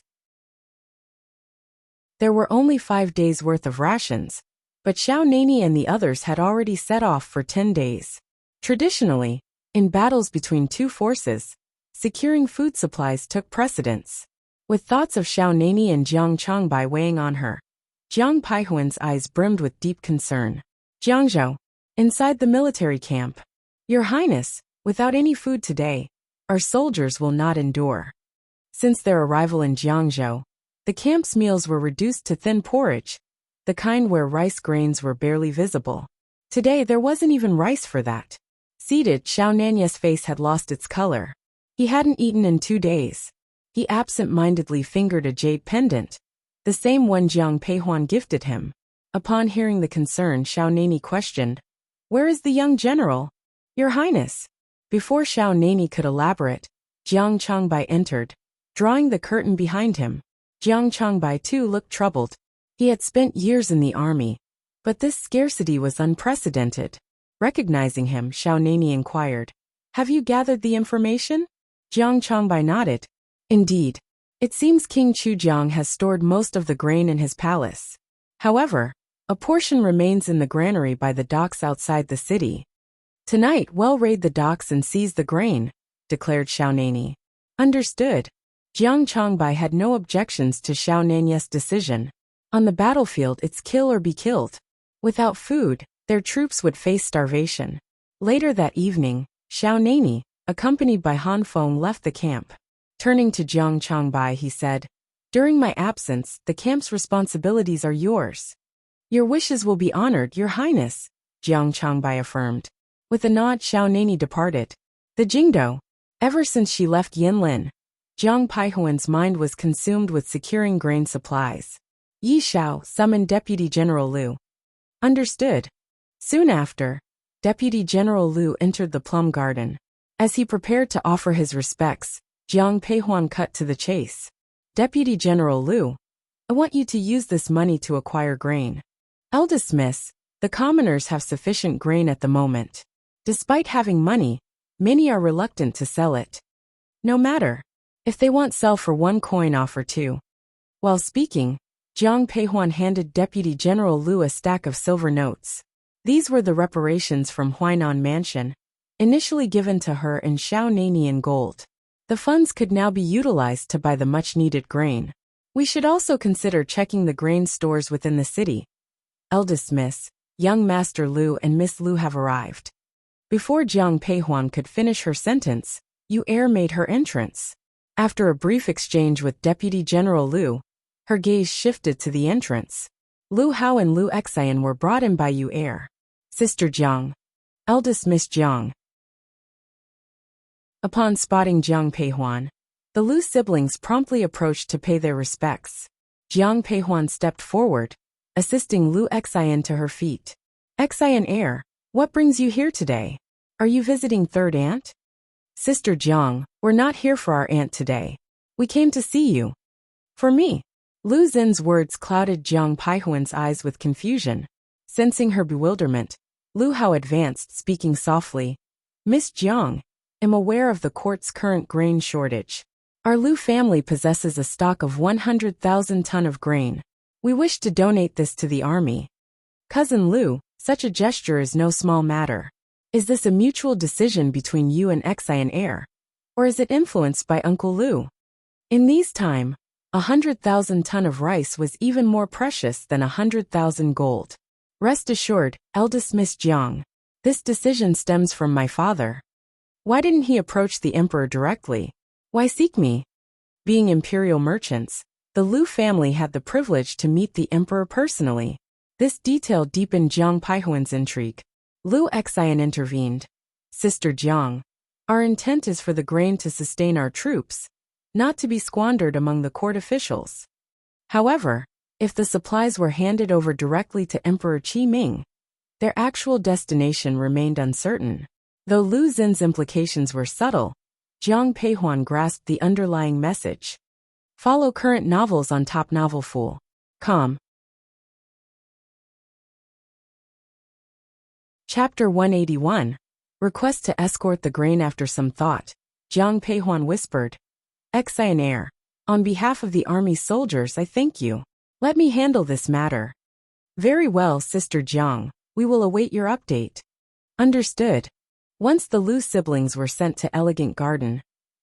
There were only 5 days' worth of rations, but Xiao Nani and the others had already set off for 10 days. Traditionally, in battles between two forces, securing food supplies took precedence. With thoughts of Xiao Nani and Jiang Changbai weighing on her, Jiang Peihuan's eyes brimmed with deep concern. Jiangzhou, inside the military camp. Your Highness, without any food today, our soldiers will not endure. Since their arrival in Jiangzhou, the camp's meals were reduced to thin porridge, the kind where rice grains were barely visible. Today there wasn't even rice for that. Seated, Xiao Nani's face had lost its color. He hadn't eaten in 2 days. He absent-mindedly fingered a jade pendant, the same one Jiang Peihuan gifted him. Upon hearing the concern, Xiao Nani questioned, "Where is the young general?" "Your Highness." Before Xiao Nani could elaborate, Jiang Changbai entered, drawing the curtain behind him. Jiang Changbai too looked troubled. He had spent years in the army, but this scarcity was unprecedented. Recognizing him, Xiao Nani inquired, "Have you gathered the information?" Jiang Changbai nodded. "Indeed. It seems King Chujiang has stored most of the grain in his palace. However, a portion remains in the granary by the docks outside the city. Tonight we'll raid the docks and seize the grain," declared Xiao Nani. Understood. Jiang Changbai had no objections to Xiao Nani's decision. On the battlefield, it's kill or be killed. Without food, their troops would face starvation. Later that evening, Xiao Nani, accompanied by Han Feng, left the camp. Turning to Jiang Changbai, he said, "During my absence, the camp's responsibilities are yours." "Your wishes will be honored, Your Highness," Jiang Changbai affirmed. With a nod, Xiao Nani departed. The Jingdo. Ever since she left Yinlin, Jiang Peihuan's mind was consumed with securing grain supplies. Yi Shao summoned Deputy General Liu. Understood. Soon after, Deputy General Liu entered the plum garden. As he prepared to offer his respects, Jiang Peihuan cut to the chase. Deputy General Liu, I want you to use this money to acquire grain. Eldest Miss, the commoners have sufficient grain at the moment. Despite having money, many are reluctant to sell it. No matter. If they want sell for 1 coin, offer 2. While speaking, Jiang Peihuan handed Deputy General Liu a stack of silver notes. These were the reparations from Huainan Mansion, initially given to her in Xiaonanian gold. The funds could now be utilized to buy the much-needed grain. We should also consider checking the grain stores within the city. Eldest Miss, young Master Liu and Miss Liu have arrived. Before Jiang Peihuan could finish her sentence, Yu Er made her entrance. After a brief exchange with Deputy General Liu, her gaze shifted to the entrance. Lu Hao and Lu Xian were brought in by Yu Er. Sister Jiang. Eldest Miss Jiang. Upon spotting Jiang Peihuan, the Liu siblings promptly approached to pay their respects. Jiang Peihuan stepped forward, assisting Lu Xian to her feet. Xian heir, what brings you here today? Are you visiting third aunt? Sister Jiang, we're not here for our aunt today. We came to see you. For me. Lu Xin's words clouded Jiang Peihuan's eyes with confusion. Sensing her bewilderment, Lu Hao advanced, speaking softly. Miss Jiang, am aware of the court's current grain shortage. Our Lu family possesses a stock of 100,000 ton of grain. We wish to donate this to the army. Cousin Lu, such a gesture is no small matter. Is this a mutual decision between you and Xian heir? Or is it influenced by Uncle Lu? In these time, 100,000 ton of rice was even more precious than 100,000 gold. Rest assured, eldest Miss Jiang, this decision stems from my father. Why didn't he approach the emperor directly? Why seek me? Being imperial merchants, the Lu family had the privilege to meet the emperor personally. This detail deepened Jiang Peihuan's intrigue. Lu Xian intervened. Sister Jiang, our intent is for the grain to sustain our troops, not to be squandered among the court officials. However, if the supplies were handed over directly to Emperor Qi Ming, their actual destination remained uncertain. Though Lu Xin's implications were subtle, Jiang Peihuan grasped the underlying message. Follow current novels on topnovelfool.com. Chapter 181. Request to escort the grain. After some thought, Jiang Peihuan whispered, Xian heir, on behalf of the army soldiers I thank you. Let me handle this matter. Very well, Sister Jiang, we will await your update. Understood. Once the Lu siblings were sent to Elegant Garden,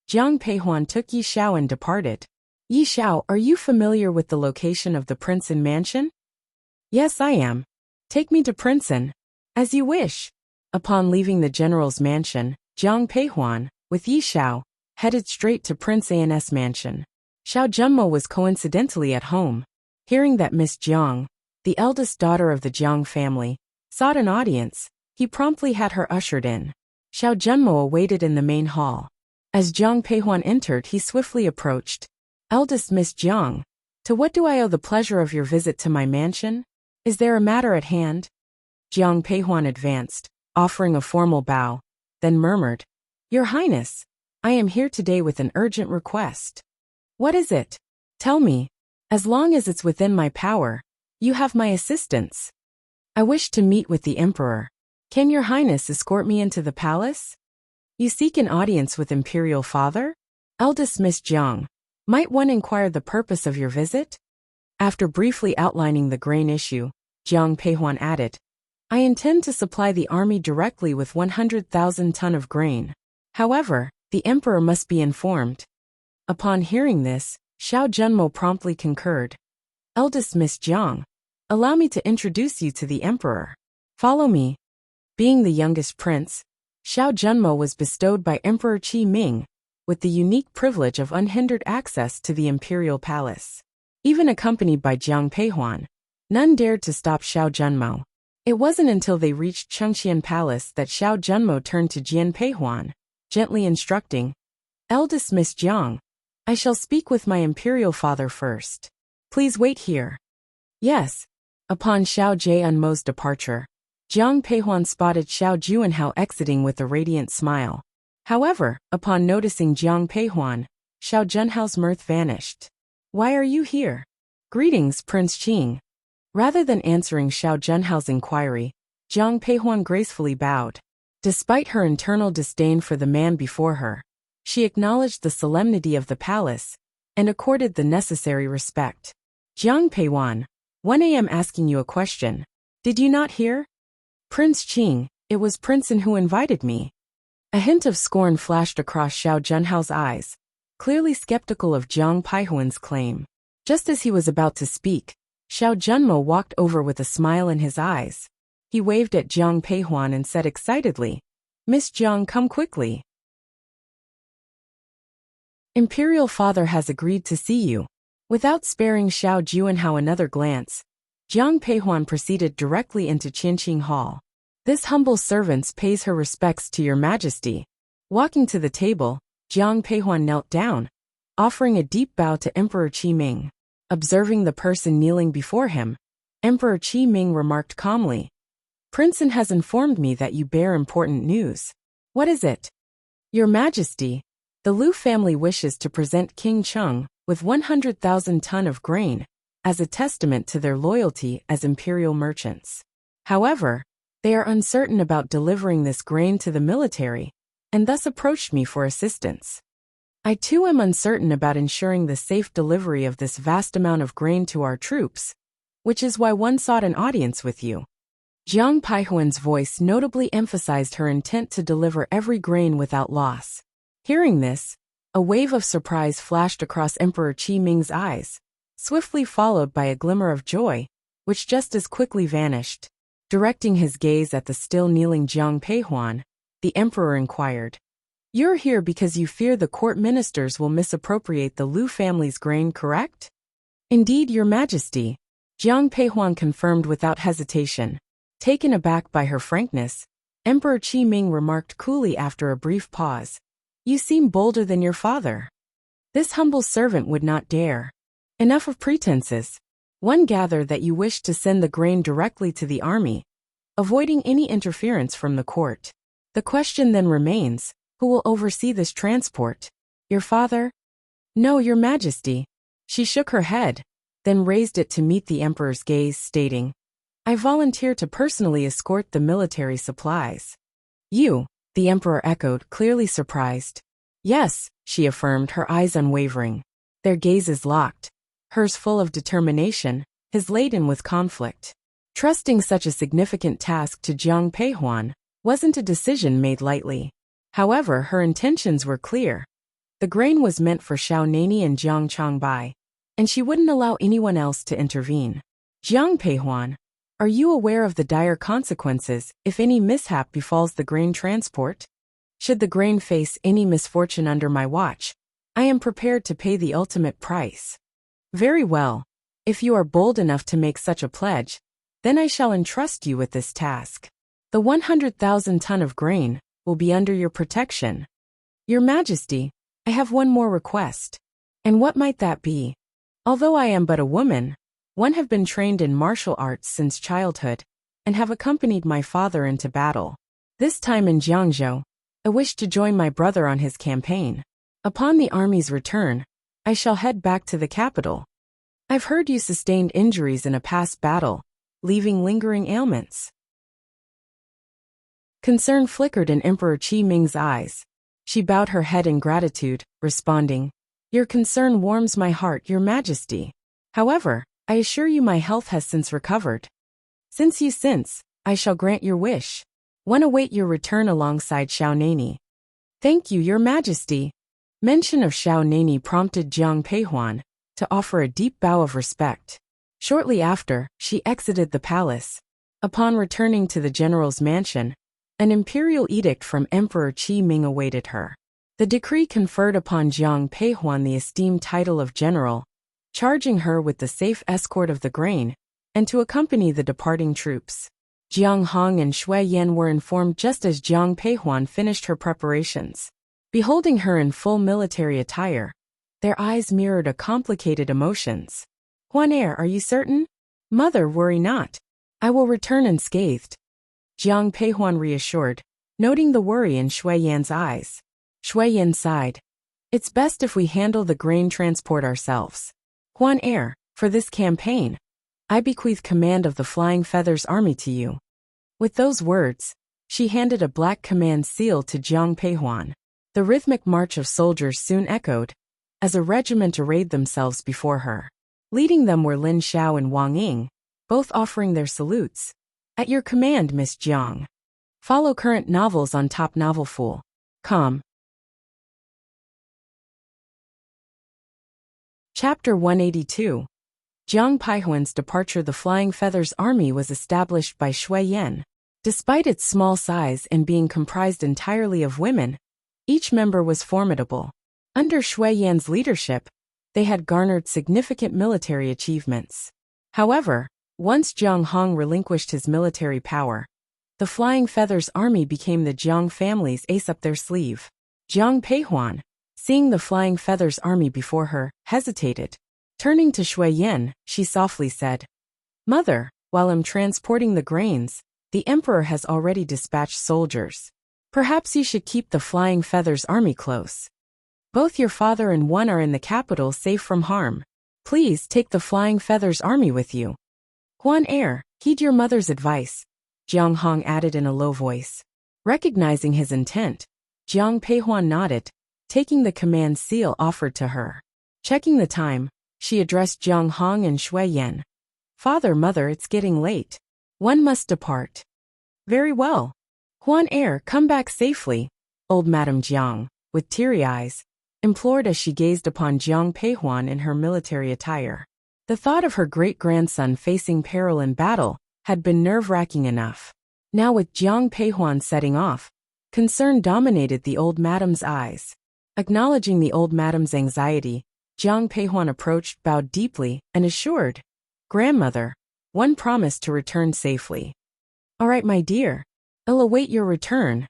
Jiang Peihuan took Yi Xiao and departed. Yi Xiao, are you familiar with the location of the Princeton mansion? Yes, I am. Take me to Princeton. As you wish. Upon leaving the general's mansion, Jiang Peihuan, with Yi Xiao, headed straight to Prince An's mansion. Xiao Zhenmo was coincidentally at home. Hearing that Miss Jiang, the eldest daughter of the Jiang family, sought an audience, he promptly had her ushered in. Xiao Zhenmo awaited in the main hall. As Jiang Peihuan entered, he swiftly approached. Eldest Miss Jiang, to what do I owe the pleasure of your visit to my mansion? Is there a matter at hand? Jiang Peihuan advanced, offering a formal bow, then murmured, Your Highness, I am here today with an urgent request. What is it? Tell me. As long as it's within my power, you have my assistance. I wish to meet with the emperor. Can your highness escort me into the palace? You seek an audience with imperial father? Eldest Miss Jiang, might one inquire the purpose of your visit? After briefly outlining the grain issue, Jiang Peihuan added, I intend to supply the army directly with 100,000 ton of grain. However, the emperor must be informed. Upon hearing this, Xiao Zhenmo promptly concurred. Eldest Miss Jiang, allow me to introduce you to the emperor. Follow me. Being the youngest prince, Xiao Zhenmo was bestowed by Emperor Qi Ming with the unique privilege of unhindered access to the imperial palace. Even accompanied by Jiang Peihuan, none dared to stop Xiao Zhenmo. It wasn't until they reached Chengxian Palace that Xiao Zhenmo turned to Jian Peihuan, gently instructing, Eldest Miss Jiang, I shall speak with my imperial father first. Please wait here. Yes. Upon Xiao Zhenmo's departure, Jiang Peihuan spotted Xiao Juanhao exiting with a radiant smile. However, upon noticing Jiang Peihuan, Xiao Junhao's mirth vanished. "Why are you here?" "Greetings, Prince Qing." Rather than answering Xiao Junhao's inquiry, Jiang Peihuan gracefully bowed. Despite her internal disdain for the man before her, she acknowledged the solemnity of the palace and accorded the necessary respect. "Jiang Peihuan, 1 a.m. asking you a question. Did you not hear?" "Prince Qing, it was Princeton who invited me." A hint of scorn flashed across Xiao Junhao's eyes, clearly skeptical of Jiang Peihuan's claim. Just as he was about to speak, Xiao Junmo walked over with a smile in his eyes. He waved at Jiang Peihuan and said excitedly, "Miss Jiang, come quickly. Imperial Father has agreed to see you." Without sparing Xiao Juanhao another glance, Jiang Peihuan proceeded directly into Qianqing Hall. "This humble servant pays her respects to your majesty." Walking to the table, Jiang Peihuan knelt down, offering a deep bow to Emperor Qi Ming. Observing the person kneeling before him, Emperor Qi Ming remarked calmly, "Princeton has informed me that you bear important news." "What is it?" "Your Majesty, the Liu family wishes to present King Cheng with 100,000 tons of grain as a testament to their loyalty as imperial merchants. However, they are uncertain about delivering this grain to the military, and thus approached me for assistance. I too am uncertain about ensuring the safe delivery of this vast amount of grain to our troops, which is why one sought an audience with you." Jiang Peihuan's voice notably emphasized her intent to deliver every grain without loss. Hearing this, a wave of surprise flashed across Emperor Qi Ming's eyes, swiftly followed by a glimmer of joy, which just as quickly vanished. Directing his gaze at the still kneeling Jiang Peihuan, the emperor inquired, "You're here because you fear the court ministers will misappropriate the Liu family's grain, correct?" "Indeed, Your Majesty," Jiang Peihuan confirmed without hesitation. Taken aback by her frankness, Emperor Qi Ming remarked coolly after a brief pause, "You seem bolder than your father. This humble servant would not dare." "Enough of pretenses. One gather that you wish to send the grain directly to the army, avoiding any interference from the court. The question then remains, who will oversee this transport? Your father?" "No, Your Majesty." She shook her head, then raised it to meet the emperor's gaze, stating, "I volunteer to personally escort the military supplies." "You?" the emperor echoed, clearly surprised. "Yes," she affirmed, her eyes unwavering. Their gazes locked, hers full of determination, his laden with conflict. Trusting such a significant task to Jiang Peihuan wasn't a decision made lightly. However, her intentions were clear. The grain was meant for Xiao Nani and Jiang Changbai, and she wouldn't allow anyone else to intervene. "Jiang Peihuan, are you aware of the dire consequences if any mishap befalls the grain transport? Should the grain face any misfortune under my watch, I am prepared to pay the ultimate price." "Very well. If you are bold enough to make such a pledge, then I shall entrust you with this task. The 100,000 tons of grain will be under your protection." "Your Majesty, I have one more request." "And what might that be?" "Although I am but a woman, one have been trained in martial arts since childhood, and have accompanied my father into battle. This time in Jiangzhou, I wish to join my brother on his campaign. Upon the army's return, I shall head back to the capital. I've heard you sustained injuries in a past battle, leaving lingering ailments." Concern flickered in Emperor Qi Ming's eyes. She bowed her head in gratitude, responding, "Your concern warms my heart, Your Majesty. However, I assure you my health has since recovered. Since, I shall grant your wish. One await your return alongside Xiao Nani." "Thank you, Your Majesty." Mention of Xiao Nani prompted Jiang Peihuan to offer a deep bow of respect. Shortly after, she exited the palace. Upon returning to the general's mansion, an imperial edict from Emperor Qi Ming awaited her. The decree conferred upon Jiang Peihuan the esteemed title of general, charging her with the safe escort of the grain, and to accompany the departing troops. Jiang Hong and Shui Yan were informed just as Jiang Peihuan finished her preparations. Beholding her in full military attire, their eyes mirrored a complicated emotions. "Huan heir, are you certain?" "Mother, worry not. I will return unscathed." Jiang Peihuan reassured, noting the worry in Shui Yan's eyes. Shui Yan sighed. It's best if we handle the grain transport ourselves. Huan heir, for this campaign, I bequeath command of the Flying Feathers Army to you. With those words, she handed a black command seal to Jiang Peihuan. The rhythmic march of soldiers soon echoed, as a regiment arrayed themselves before her. Leading them were Lin Xiao and Wang Ying, both offering their salutes. At your command, Miss Jiang. Follow current novels on topnovelfool.com. Chapter 182. Jiang Peihuan's departure. The Flying Feathers Army was established by Shui Yan. Despite its small size and being comprised entirely of women, each member was formidable. Under Shui Yan's leadership, they had garnered significant military achievements. However, once Jiang Hong relinquished his military power, the Flying Feathers Army became the Jiang family's ace up their sleeve. Jiang Peihuan, seeing the Flying Feathers Army before her, hesitated. Turning to Shui Yan, she softly said, Mother, while I'm transporting the grains, the Emperor has already dispatched soldiers. Perhaps you should keep the Flying Feathers Army close. Both your father and one are in the capital safe from harm. Please take the Flying Feathers Army with you. Huan heir, heed your mother's advice, Jiang Hong added in a low voice. Recognizing his intent, Jiang Peihuan nodded, taking the command seal offered to her. Checking the time, she addressed Jiang Hong and Shui Yan. Father, mother, it's getting late. One must depart. Very well. Huan heir, come back safely, old Madame Jiang, with teary eyes, implored as she gazed upon Jiang Peihuan in her military attire. The thought of her great-grandson facing peril in battle had been nerve-wracking enough. Now with Jiang Peihuan setting off, concern dominated the old madame's eyes. Acknowledging the old madame's anxiety, Jiang Peihuan approached, bowed deeply, and assured, Grandmother, one promised to return safely. All right, my dear. I'll await your return,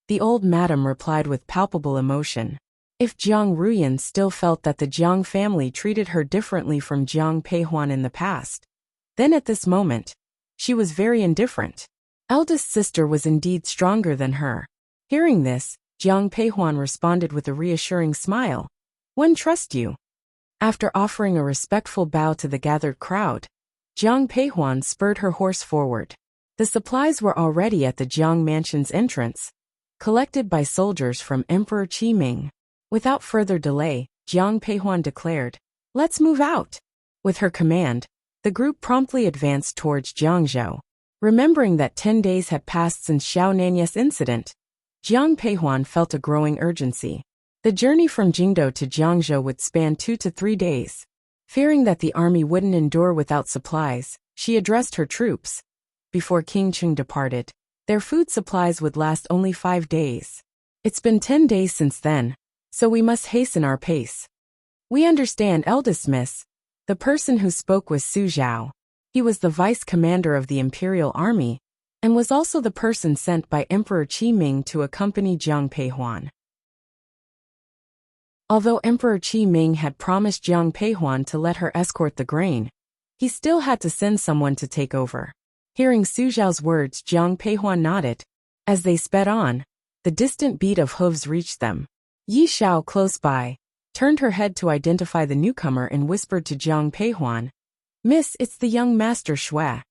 the old madame replied with palpable emotion. If Jiang Ruyan still felt that the Jiang family treated her differently from Jiang Peihuan in the past, then at this moment, she was very indifferent. Eldest sister was indeed stronger than her. Hearing this, Jiang Peihuan responded with a reassuring smile. One trusts you. After offering a respectful bow to the gathered crowd, Jiang Peihuan spurred her horse forward. The supplies were already at the Jiang mansion's entrance, collected by soldiers from Emperor Qi Ming. Without further delay, Jiang Peihuan declared, Let's move out. With her command, the group promptly advanced towards Jiangzhou. Remembering that 10 days had passed since Xiao Nanya's incident, Jiang Peihuan felt a growing urgency. The journey from Jingdou to Jiangzhou would span 2 to 3 days. Fearing that the army wouldn't endure without supplies, she addressed her troops. Before King Cheng departed, their food supplies would last only 5 days. It's been 10 days since then, so we must hasten our pace. We understand, eldest miss. The person who spoke was Su Zhao. He was the vice commander of the Imperial Army, and was also the person sent by Emperor Qi Ming to accompany Jiang Peihuan. Although Emperor Qi Ming had promised Jiang Peihuan to let her escort the grain, he still had to send someone to take over. Hearing Su Zhao's words, Jiang Peihuan nodded. As they sped on, the distant beat of hooves reached them. Yi Xiao, close by, turned her head to identify the newcomer and whispered to Jiang Peihuan, Miss, it's the young master Shui.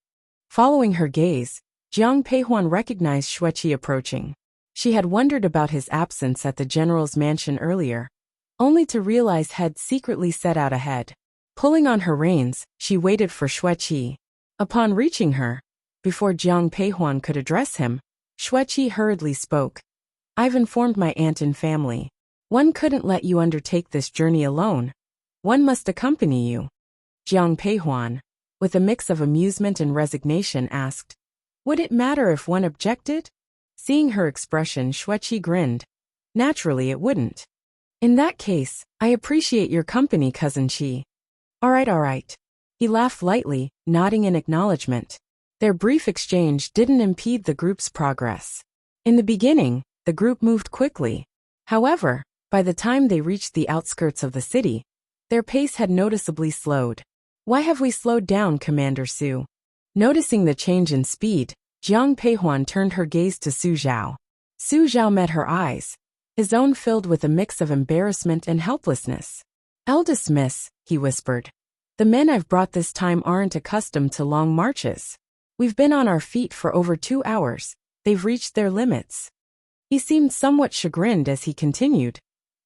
Following her gaze, Jiang Peihuan recognized Xueqi approaching. She had wondered about his absence at the general's mansion earlier, only to realize he'd secretly set out ahead. Pulling on her reins, she waited for Xueqi. Upon reaching her, before Jiang Peihuan could address him, Xueqi hurriedly spoke. I've informed my aunt and family. One couldn't let you undertake this journey alone. One must accompany you. Jiang Peihuan, with a mix of amusement and resignation, asked, Would it matter if one objected? Seeing her expression, Xueqi grinned. Naturally it wouldn't. In that case, I appreciate your company, cousin Qi. All right. He laughed lightly, nodding in acknowledgement. Their brief exchange didn't impede the group's progress. In the beginning, the group moved quickly. However, by the time they reached the outskirts of the city, their pace had noticeably slowed. Why have we slowed down, Commander Su? Noticing the change in speed, Jiang Peihuan turned her gaze to Su Zhao. Su Zhao met her eyes, his own filled with a mix of embarrassment and helplessness. "Eldest miss," he whispered. "The men I've brought this time aren't accustomed to long marches. We've been on our feet for over 2 hours. They've reached their limits." He seemed somewhat chagrined as he continued,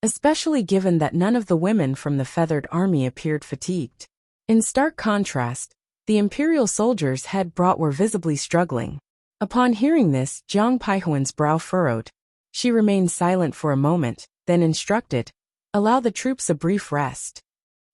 especially given that none of the women from the feathered army appeared fatigued. In stark contrast, the imperial soldiers head brought were visibly struggling. Upon hearing this, Jiang Peihuan's brow furrowed. She remained silent for a moment, then instructed, "Allow the troops a brief rest."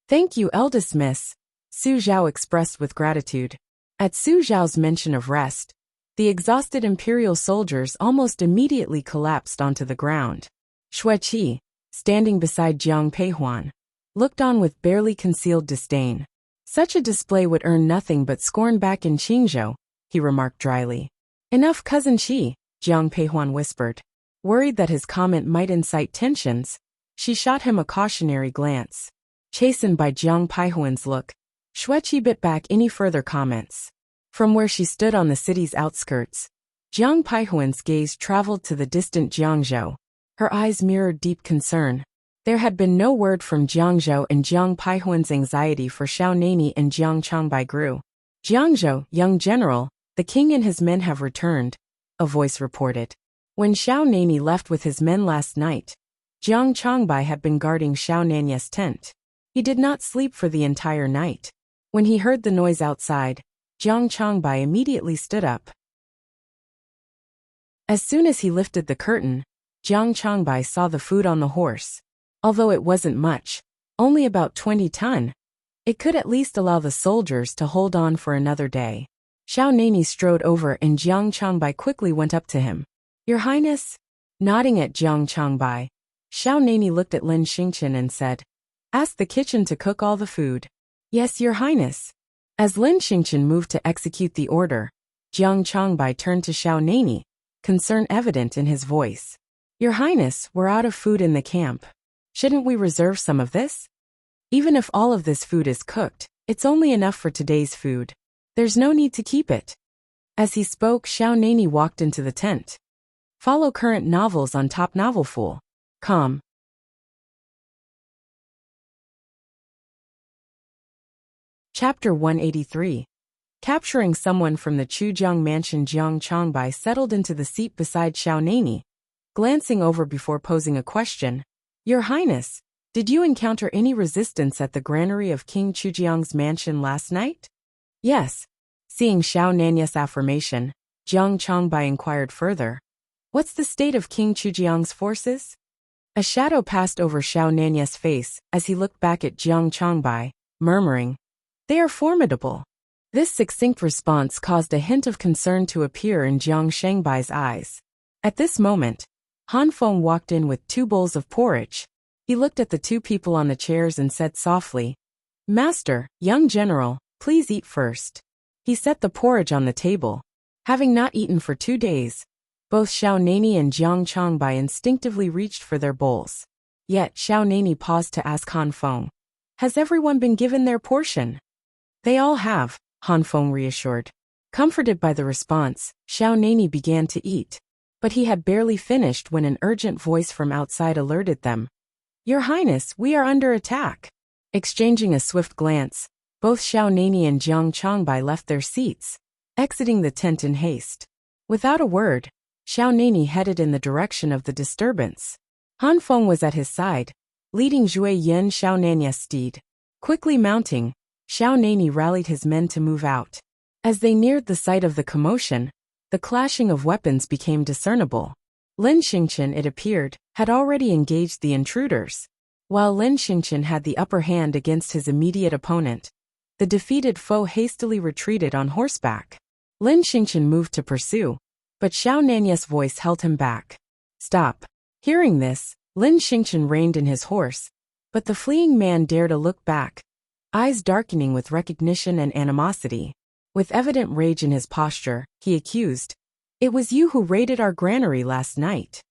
"Thank you, eldest miss," Su Zhao expressed with gratitude. At Su Zhao's mention of rest, the exhausted imperial soldiers almost immediately collapsed onto the ground. Xue Qi, standing beside Jiang Peihuan, looked on with barely concealed disdain. "Such a display would earn nothing but scorn back in Qingzhou," he remarked dryly. "Enough, cousin Qi," Jiang Peihuan whispered. Worried that his comment might incite tensions, she shot him a cautionary glance. Chastened by Jiang Peihuan's look, Xue Qi bit back any further comments. From where she stood on the city's outskirts, Jiang Peihuan's gaze traveled to the distant Jiangzhou. Her eyes mirrored deep concern. There had been no word from Jiangzhou, and Jiang Peihuan's anxiety for Xiao Nani and Jiang Changbai grew. "Jiangzhou, young general, the king and his men have returned," a voice reported. When Xiao Nani left with his men last night, Jiang Changbai had been guarding Xiao Nani's tent. He did not sleep for the entire night. When he heard the noise outside, Jiang Changbai immediately stood up. As soon as he lifted the curtain, Jiang Changbai saw the food on the horse. Although it wasn't much, only about 20 ton, it could at least allow the soldiers to hold on for another day. Xiao Nani strode over and Jiang Changbai quickly went up to him. "Your Highness?" Nodding at Jiang Changbai, Xiao Nani looked at Lin Xingqian and said, "Ask the kitchen to cook all the food." "Yes, Your Highness." As Lin Xingqian moved to execute the order, Jiang Changbai turned to Xiao Nani, concern evident in his voice. "Your Highness, we're out of food in the camp. Shouldn't we reserve some of this? Even if all of this food is cooked, it's only enough for today's food. There's no need to keep it." As he spoke, Xiao Nani walked into the tent. Follow current novels on topnovelfool.com. Chapter 183. Capturing someone from the Chujiang mansion. Jiang Changbai settled into the seat beside Xiao Nani, glancing over before posing a question. "Your Highness, did you encounter any resistance at the granary of King Chujiang's mansion last night?" "Yes." Seeing Xiao Nani's affirmation, Jiang Changbai inquired further. "What's the state of King Chujiang's forces?" A shadow passed over Xiao Nani's face as he looked back at Jiang Changbai, murmuring, "They are formidable." This succinct response caused a hint of concern to appear in Jiang Shangbai's eyes. At this moment, Han Feng walked in with 2 bowls of porridge. He looked at the 2 people on the chairs and said softly, "Master, young general, please eat first." He set the porridge on the table. Having not eaten for 2 days, both Xiao Nani and Jiang Changbai instinctively reached for their bowls. Yet Xiao Nani paused to ask Han Feng, "Has everyone been given their portion?" "They all have," Han Feng reassured. Comforted by the response, Xiao Nani began to eat. But he had barely finished when an urgent voice from outside alerted them. "Your Highness, we are under attack." Exchanging a swift glance, both Xiao Nani and Jiang Changbai left their seats, exiting the tent in haste. Without a word, Xiao Nani headed in the direction of the disturbance. Han Feng was at his side, leading Zhui Yin Xiao Nani's steed. Quickly mounting, Xiao Nani rallied his men to move out. As they neared the site of the commotion, the clashing of weapons became discernible. Lin Xingqian, it appeared, had already engaged the intruders. While Lin Xingqian had the upper hand against his immediate opponent, the defeated foe hastily retreated on horseback. Lin Xingqian moved to pursue, but Xiao Nani's voice held him back. "Stop." Hearing this, Lin Xingqian reined in his horse, but the fleeing man dared a look back, eyes darkening with recognition and animosity. With evident rage in his posture, he accused, "It was you who raided our granary last night."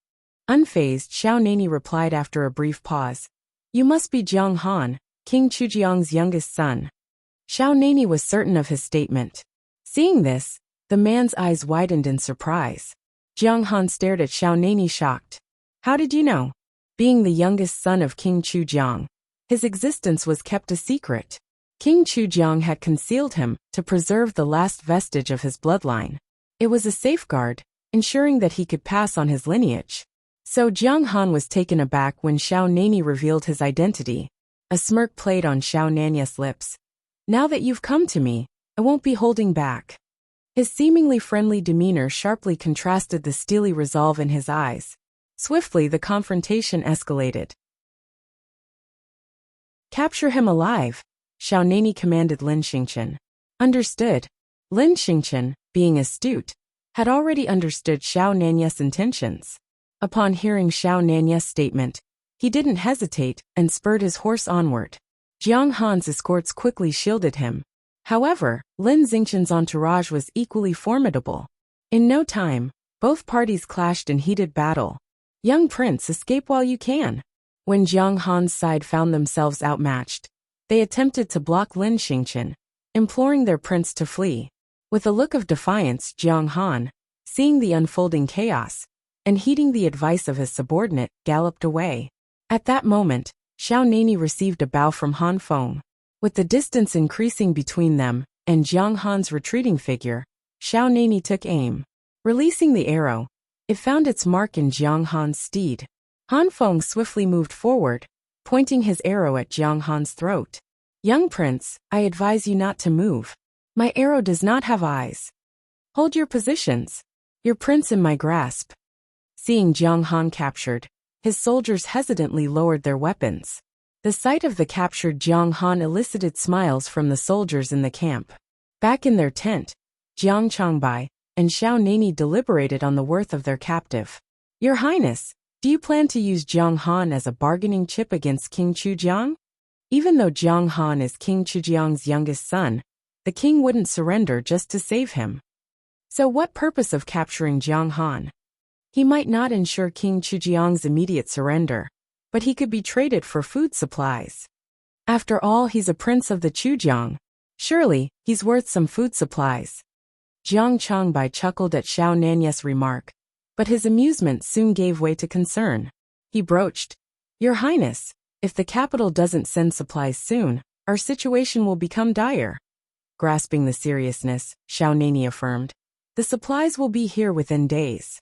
Unfazed, Xiao Nani replied after a brief pause, "You must be Jiang Han, King Chujiang's youngest son." Xiao Nani was certain of his statement. Seeing this, The man's eyes widened in surprise. Jiang Han stared at Xiao Nani shocked. How did you know? Being the youngest son of King Chujiang, his existence was kept a secret. King Chujiang had concealed him to preserve the last vestige of his bloodline. It was a safeguard, ensuring that he could pass on his lineage. So Jiang Han was taken aback when Xiao Nani revealed his identity. A smirk played on Xiao Nani's lips. Now that you've come to me, I won't be holding back. His seemingly friendly demeanor sharply contrasted the steely resolve in his eyes. Swiftly the confrontation escalated. Capture him alive, Xiao Nani commanded Lin Xingqian. Understood. Lin Xingqian, being astute, had already understood Xiao Nani's intentions. Upon hearing Xiao Nani's statement, he didn't hesitate and spurred his horse onward. Jiang Han's escorts quickly shielded him. However, Lin Xingqian's entourage was equally formidable. In no time, both parties clashed in heated battle. Young prince, escape while you can. When Jiang Han's side found themselves outmatched, they attempted to block Lin Xingqian, imploring their prince to flee. With a look of defiance, Jiang Han, seeing the unfolding chaos, and heeding the advice of his subordinate, galloped away. At that moment, Xiao Nani received a bow from Han Feng. With the distance increasing between them and Jiang Han's retreating figure, Xiao Nani took aim. Releasing the arrow, it found its mark in Jiang Han's steed. Han Feng swiftly moved forward, pointing his arrow at Jiang Han's throat. Young prince, I advise you not to move. My arrow does not have eyes. Hold your positions. Your prince in my grasp. Seeing Jiang Han captured, his soldiers hesitantly lowered their weapons. The sight of the captured Jiang Han elicited smiles from the soldiers in the camp. Back in their tent, Jiang Changbai and Xiao Nani deliberated on the worth of their captive. Your Highness, do you plan to use Jiang Han as a bargaining chip against King Chujiang? Even though Jiang Han is King Chujiang's youngest son, the king wouldn't surrender just to save him. So what purpose of capturing Jiang Han? He might not ensure King Chujiang's immediate surrender, but he could be traded for food supplies. After all, he's a prince of the Chujiang. Surely, he's worth some food supplies. Jiang Changbai chuckled at Xiao Nani's remark, but his amusement soon gave way to concern. He broached, Your Highness, if the capital doesn't send supplies soon, our situation will become dire. Grasping the seriousness, Xiao Nani affirmed, the supplies will be here within days.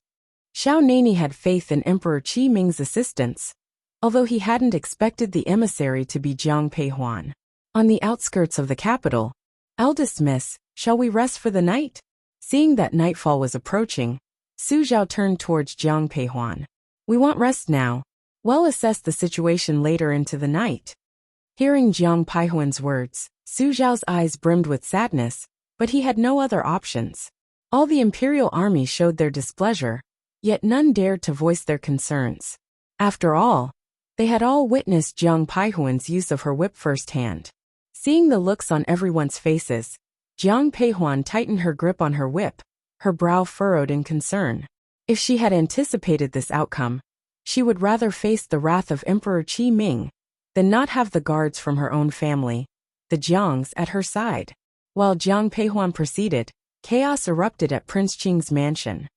Xiao Nani had faith in Emperor Qi Ming's assistance, although he hadn't expected the emissary to be Jiang Peihuan. On the outskirts of the capital, Eldest Miss, shall we rest for the night? Seeing that nightfall was approaching, Su Zhao turned towards Jiang Peihuan. We want rest now. We'll assess the situation later into the night. Hearing Jiang Peihuan's words, Su Zhao's eyes brimmed with sadness, but he had no other options. All the imperial army showed their displeasure, yet none dared to voice their concerns. After all, they had all witnessed Jiang Peihuan's use of her whip firsthand. Seeing the looks on everyone's faces, Jiang Peihuan tightened her grip on her whip, her brow furrowed in concern. If she had anticipated this outcome, she would rather face the wrath of Emperor Qi Ming than not have the guards from her own family, the Jiangs, at her side. While Jiang Peihuan proceeded, chaos erupted at Prince Qing's mansion.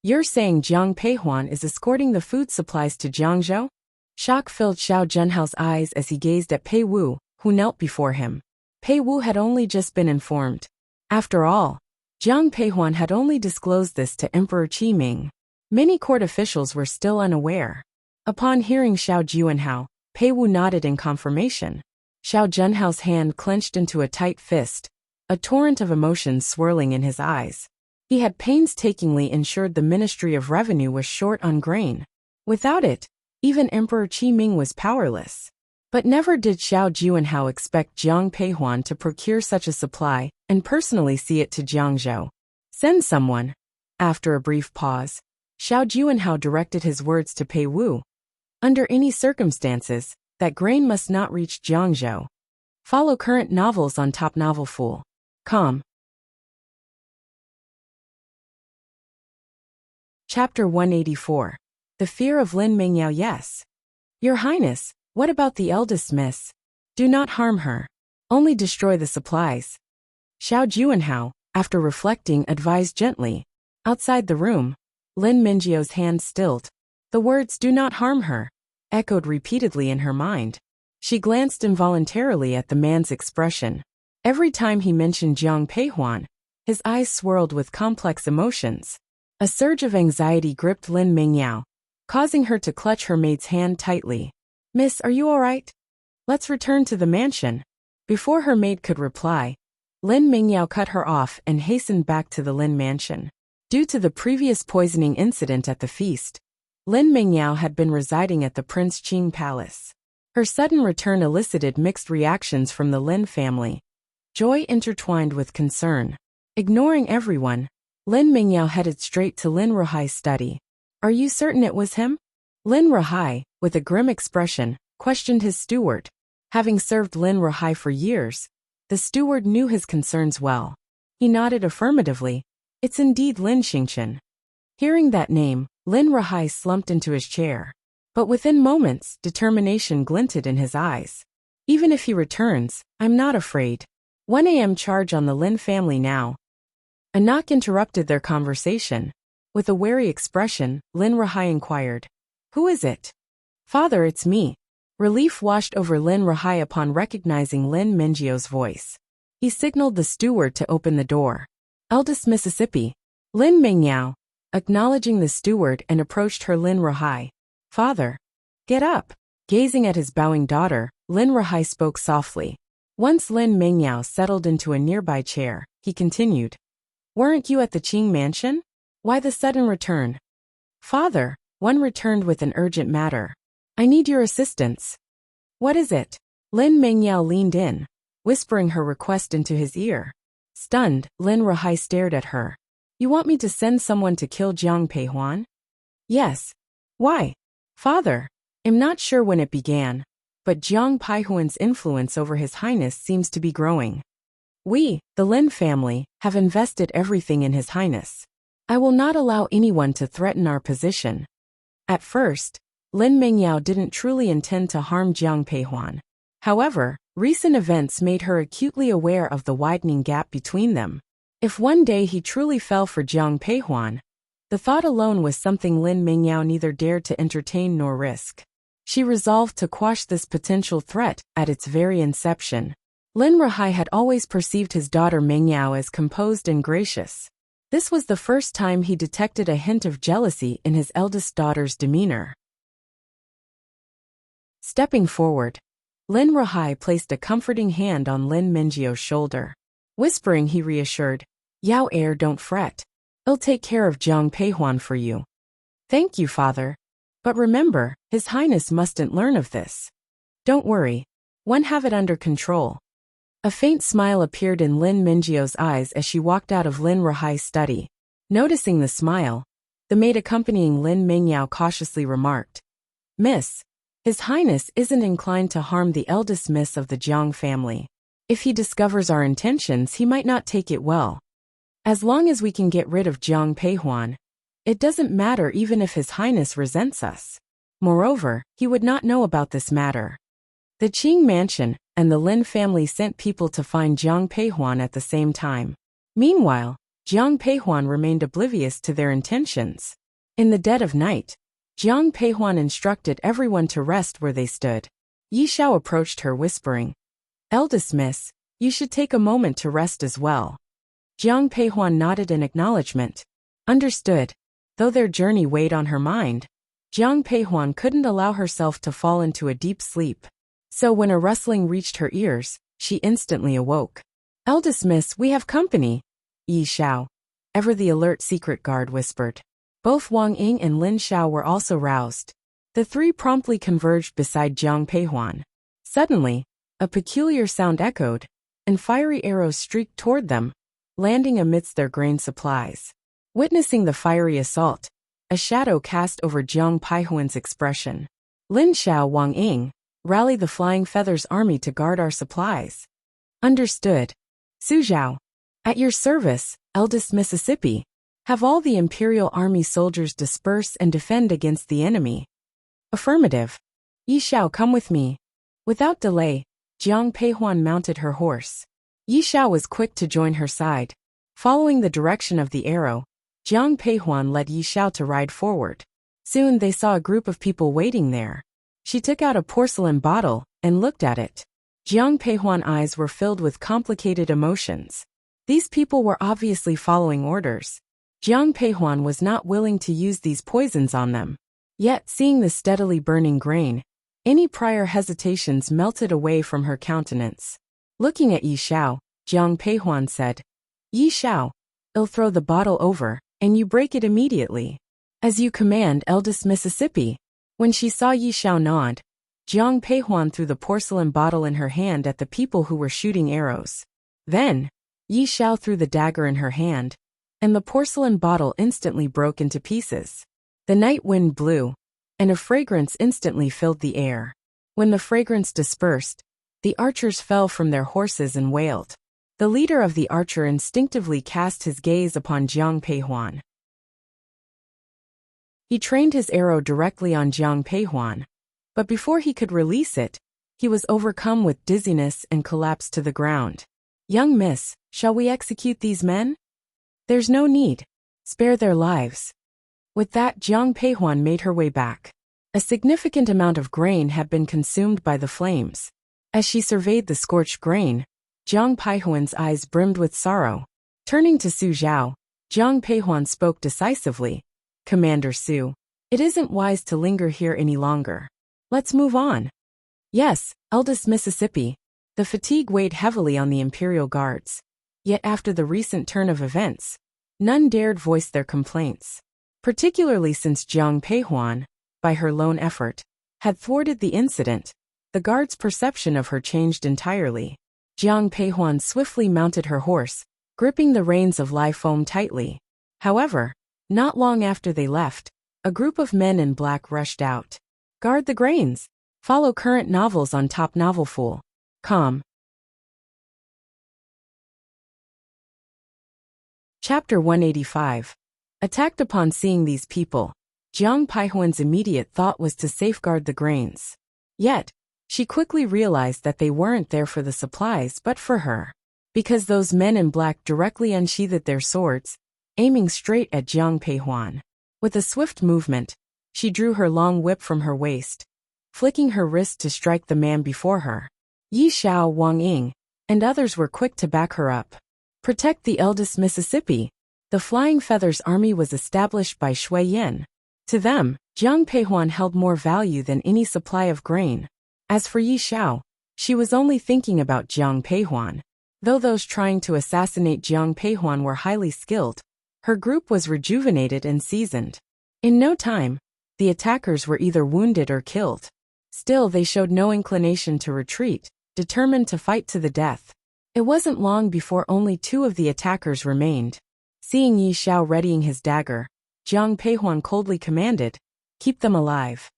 You're saying Jiang Peihuan is escorting the food supplies to Jiangzhou? Shock filled Xiao Zhenhao's eyes as he gazed at Pei Wu, who knelt before him. Pei Wu had only just been informed. After all, Jiang Peihuan had only disclosed this to Emperor Qi Ming. Many court officials were still unaware. Upon hearing Xiao Zhenhao, Pei Wu nodded in confirmation. Xiao Zhenhao's hand clenched into a tight fist, a torrent of emotions swirling in his eyes. He had painstakingly ensured the Ministry of Revenue was short on grain. Without it, even Emperor Qi Ming was powerless. But never did Xiao Zhenhao expect Jiang Peihuan to procure such a supply and personally see it to Jiangzhou. Send someone. After a brief pause, Xiao Zhenhao directed his words to Pei Wu. Under any circumstances, that grain must not reach Jiangzhou. Follow current novels on Top Novel Fool. Com. Chapter 184. The Fear of Lin Mingyao. Yes. Your Highness, what about the eldest miss? Do not harm her. Only destroy the supplies. Xiao Zhenhao, after reflecting, advised gently. Outside the room, Lin Mingyao's hand stilled. The words "do not harm her" echoed repeatedly in her mind. She glanced involuntarily at the man's expression. Every time he mentioned Jiang Peihuan, his eyes swirled with complex emotions. A surge of anxiety gripped Lin Mingyao, causing her to clutch her maid's hand tightly. "Miss, are you all right? Let's return to the mansion." Before her maid could reply, Lin Mingyao cut her off and hastened back to the Lin mansion. Due to the previous poisoning incident at the feast, Lin Mingyao had been residing at the Prince Qing Palace. Her sudden return elicited mixed reactions from the Lin family, joy intertwined with concern. Ignoring everyone, Lin Mingyao headed straight to Lin Ruhai's study. "Are you certain it was him?" Lin Ruhai, with a grim expression, questioned his steward. Having served Lin Ruhai for years, the steward knew his concerns well. He nodded affirmatively. "It's indeed Lin Xingchen." Hearing that name, Lin Ruhai slumped into his chair. But within moments, determination glinted in his eyes. "Even if he returns, I'm not afraid." 1 a.m. charge on the Lin family now. A knock interrupted their conversation. With a wary expression, Lin Ruhai inquired, "Who is it?" "Father, it's me." Relief washed over Lin Ruhai upon recognizing Lin Mingyao's voice. He signaled the steward to open the door. "Eldest Mississippi." Lin Mingyao, acknowledging the steward, and approached her Lin Ruhai. "Father, get up." Gazing at his bowing daughter, Lin Ruhai spoke softly. Once Lin Mingyao settled into a nearby chair, he continued, "Weren't you at the Qing mansion? Why the sudden return?" "Father, one returned with an urgent matter. I need your assistance." "What is it?" Lin Mingyao leaned in, whispering her request into his ear. Stunned, Lin Ruhai stared at her. "You want me to send someone to kill Jiang Peihuan?" "Yes." "Why?" "Father, I'm not sure when it began, but Jiang Peihuan's influence over His Highness seems to be growing. We, the Lin family, have invested everything in His Highness. I will not allow anyone to threaten our position." At first, Lin Mingyao didn't truly intend to harm Jiang Peihuan. However, recent events made her acutely aware of the widening gap between them. If one day he truly fell for Jiang Peihuan, the thought alone was something Lin Mingyao neither dared to entertain nor risk. She resolved to quash this potential threat at its very inception. Lin Ruhai had always perceived his daughter Mingyao as composed and gracious. This was the first time he detected a hint of jealousy in his eldest daughter's demeanor. Stepping forward, Lin Ruhai placed a comforting hand on Lin Mingyao's shoulder. Whispering, he reassured, "Yao heir, don't fret. I'll take care of Jiang Peihuan for you." "Thank you, father. But remember, His Highness mustn't learn of this." "Don't worry. One have it under control." A faint smile appeared in Lin Mingyao's eyes as she walked out of Lin Ruhai's study. Noticing the smile, the maid accompanying Lin Mingyao cautiously remarked, "Miss, His Highness isn't inclined to harm the eldest miss of the Jiang family. If he discovers our intentions, he might not take it well. As long as we can get rid of Jiang Peihuan, it doesn't matter even if His Highness resents us. Moreover, he would not know about this matter." The Qing mansion and the Lin family sent people to find Jiang Peihuan at the same time. Meanwhile, Jiang Peihuan remained oblivious to their intentions. In the dead of night, Jiang Peihuan instructed everyone to rest where they stood. Yi Xiao approached her, whispering, "Eldest miss, you should take a moment to rest as well." Jiang Peihuan nodded in acknowledgement. Understood. Though their journey weighed on her mind, Jiang Peihuan couldn't allow herself to fall into a deep sleep. So when a rustling reached her ears, she instantly awoke. "Eldest miss, we have company," Yi Xiao, ever the alert secret guard, whispered. Both Wang Ying and Lin Xiao were also roused. The three promptly converged beside Jiang Peihuan. Suddenly, a peculiar sound echoed, and fiery arrows streaked toward them, landing amidst their grain supplies. Witnessing the fiery assault, a shadow cast over Jiang Peihuan's expression. "Lin Xiao, Wang Ying, rally the Flying Feathers army to guard our supplies." "Understood." "Su Zhao, at your service, eldest Mississippi. Have all the Imperial Army soldiers disperse and defend against the enemy." "Affirmative." "Yi Xiao, come with me." Without delay, Jiang Peihuan mounted her horse. Yi Xiao was quick to join her side. Following the direction of the arrow, Jiang Peihuan led Yi Xiao to ride forward. Soon they saw a group of people waiting there. She took out a porcelain bottle and looked at it. Jiang Peihuan's eyes were filled with complicated emotions. These people were obviously following orders. Jiang Peihuan was not willing to use these poisons on them. Yet, seeing the steadily burning grain, any prior hesitations melted away from her countenance. Looking at Yi Xiao, Jiang Peihuan said, "Yi Xiao, I'll throw the bottle over, and you break it immediately. As you command, eldest Mississippi." When she saw Yi Xiao nod, Jiang Peihuan threw the porcelain bottle in her hand at the people who were shooting arrows. Then, Yi Xiao threw the dagger in her hand, and the porcelain bottle instantly broke into pieces. The night wind blew, and a fragrance instantly filled the air. When the fragrance dispersed, the archers fell from their horses and wailed. The leader of the archer instinctively cast his gaze upon Jiang Peihuan. He trained his arrow directly on Jiang Peihuan, but before he could release it, he was overcome with dizziness and collapsed to the ground. "Young miss, shall we execute these men?" "There's no need. Spare their lives." With that, Jiang Peihuan made her way back. A significant amount of grain had been consumed by the flames. As she surveyed the scorched grain, Jiang Peihuan's eyes brimmed with sorrow. Turning to Su Zhao, Jiang Peihuan spoke decisively. "Commander Su, it isn't wise to linger here any longer. Let's move on." "Yes, eldest Mississippi." The fatigue weighed heavily on the Imperial Guards. Yet after the recent turn of events, none dared voice their complaints. Particularly since Jiang Peihuan, by her lone effort, had thwarted the incident, the guards' perception of her changed entirely. Jiang Peihuan swiftly mounted her horse, gripping the reins of Lai Foam tightly. However, not long after they left, a group of men in black rushed out. "Guard the grains. Follow current novels on Top Novel.com." Chapter 185. Attacked. Upon seeing these people, Jiang Peihuan's immediate thought was to safeguard the grains. Yet, she quickly realized that they weren't there for the supplies but for her. Because those men in black directly unsheathed their swords, aiming straight at Jiang Peihuan. With a swift movement, she drew her long whip from her waist, flicking her wrist to strike the man before her. Yi Xiao, Wang Ying, and others were quick to back her up. Protect the eldest Mississippi. The Flying Feathers army was established by Shui Yin. To them, Jiang Peihuan held more value than any supply of grain. As for Yi Xiao, she was only thinking about Jiang Peihuan. Though those trying to assassinate Jiang Peihuan were highly skilled, her group was rejuvenated and seasoned. In no time, the attackers were either wounded or killed. Still, they showed no inclination to retreat, determined to fight to the death. It wasn't long before only 2 of the attackers remained. Seeing Yi Xiao readying his dagger, Jiang Peihuan coldly commanded, "Keep them alive."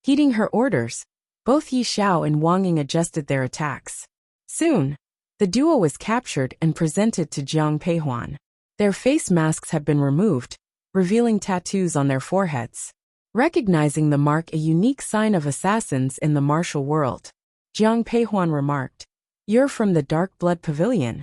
Heeding her orders, both Yi Xiao and Wang Ying adjusted their attacks. Soon, the duo was captured and presented to Jiang Peihuan. Their face masks had been removed, revealing tattoos on their foreheads. Recognizing the mark, a unique sign of assassins in the martial world, Jiang Peihuan remarked, "You're from the Dark Blood Pavilion."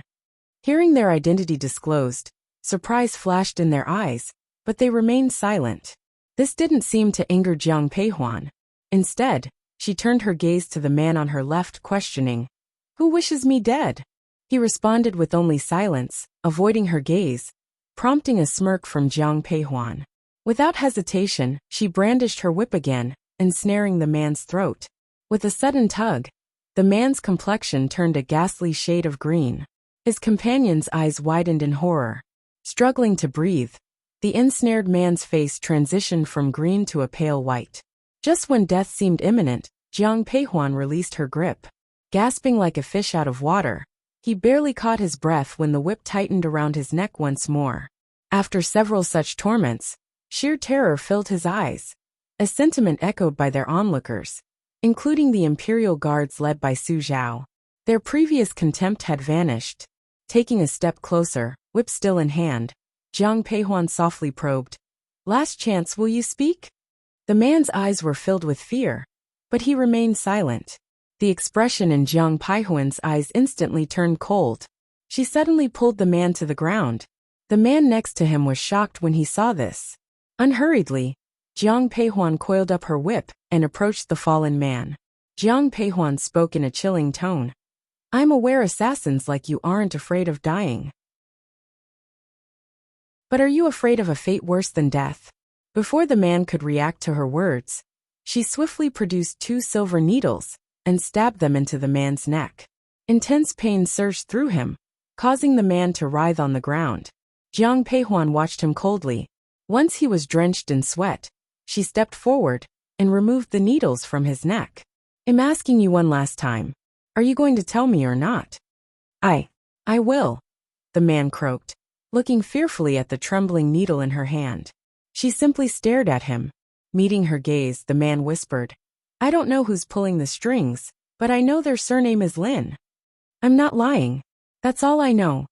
Hearing their identity disclosed, surprise flashed in their eyes, but they remained silent. This didn't seem to anger Jiang Peihuan. Instead, she turned her gaze to the man on her left, questioning, "Who wishes me dead?" He responded with only silence, avoiding her gaze, prompting a smirk from Jiang Peihuan. Without hesitation, she brandished her whip again, ensnaring the man's throat. With a sudden tug, the man's complexion turned a ghastly shade of green. His companion's eyes widened in horror. Struggling to breathe, the ensnared man's face transitioned from green to a pale white. Just when death seemed imminent, Jiang Peihuan released her grip. Gasping like a fish out of water, he barely caught his breath when the whip tightened around his neck once more. After several such torments, sheer terror filled his eyes, a sentiment echoed by their onlookers, including the Imperial Guards led by Su Zhao. Their previous contempt had vanished. Taking a step closer, whip still in hand, Jiang Peihuan softly probed, "Last chance, will you speak?" The man's eyes were filled with fear, but he remained silent. The expression in Jiang Peihuan's eyes instantly turned cold. She suddenly pulled the man to the ground, The man next to him was shocked when he saw this. Unhurriedly, Jiang Peihuan coiled up her whip and approached the fallen man. Jiang Peihuan spoke in a chilling tone. I'm aware assassins like you aren't afraid of dying. But are you afraid of a fate worse than death? Before the man could react to her words, she swiftly produced 2 silver needles and stabbed them into the man's neck. Intense pain surged through him, causing the man to writhe on the ground. Jiang Peihuan watched him coldly. Once he was drenched in sweat, she stepped forward and removed the needles from his neck. I'm asking you one last time. Are you going to tell me or not? I will, the man croaked, looking fearfully at the trembling needle in her hand. She simply stared at him. Meeting her gaze, the man whispered, I don't know who's pulling the strings, but I know their surname is Lin. I'm not lying. That's all I know.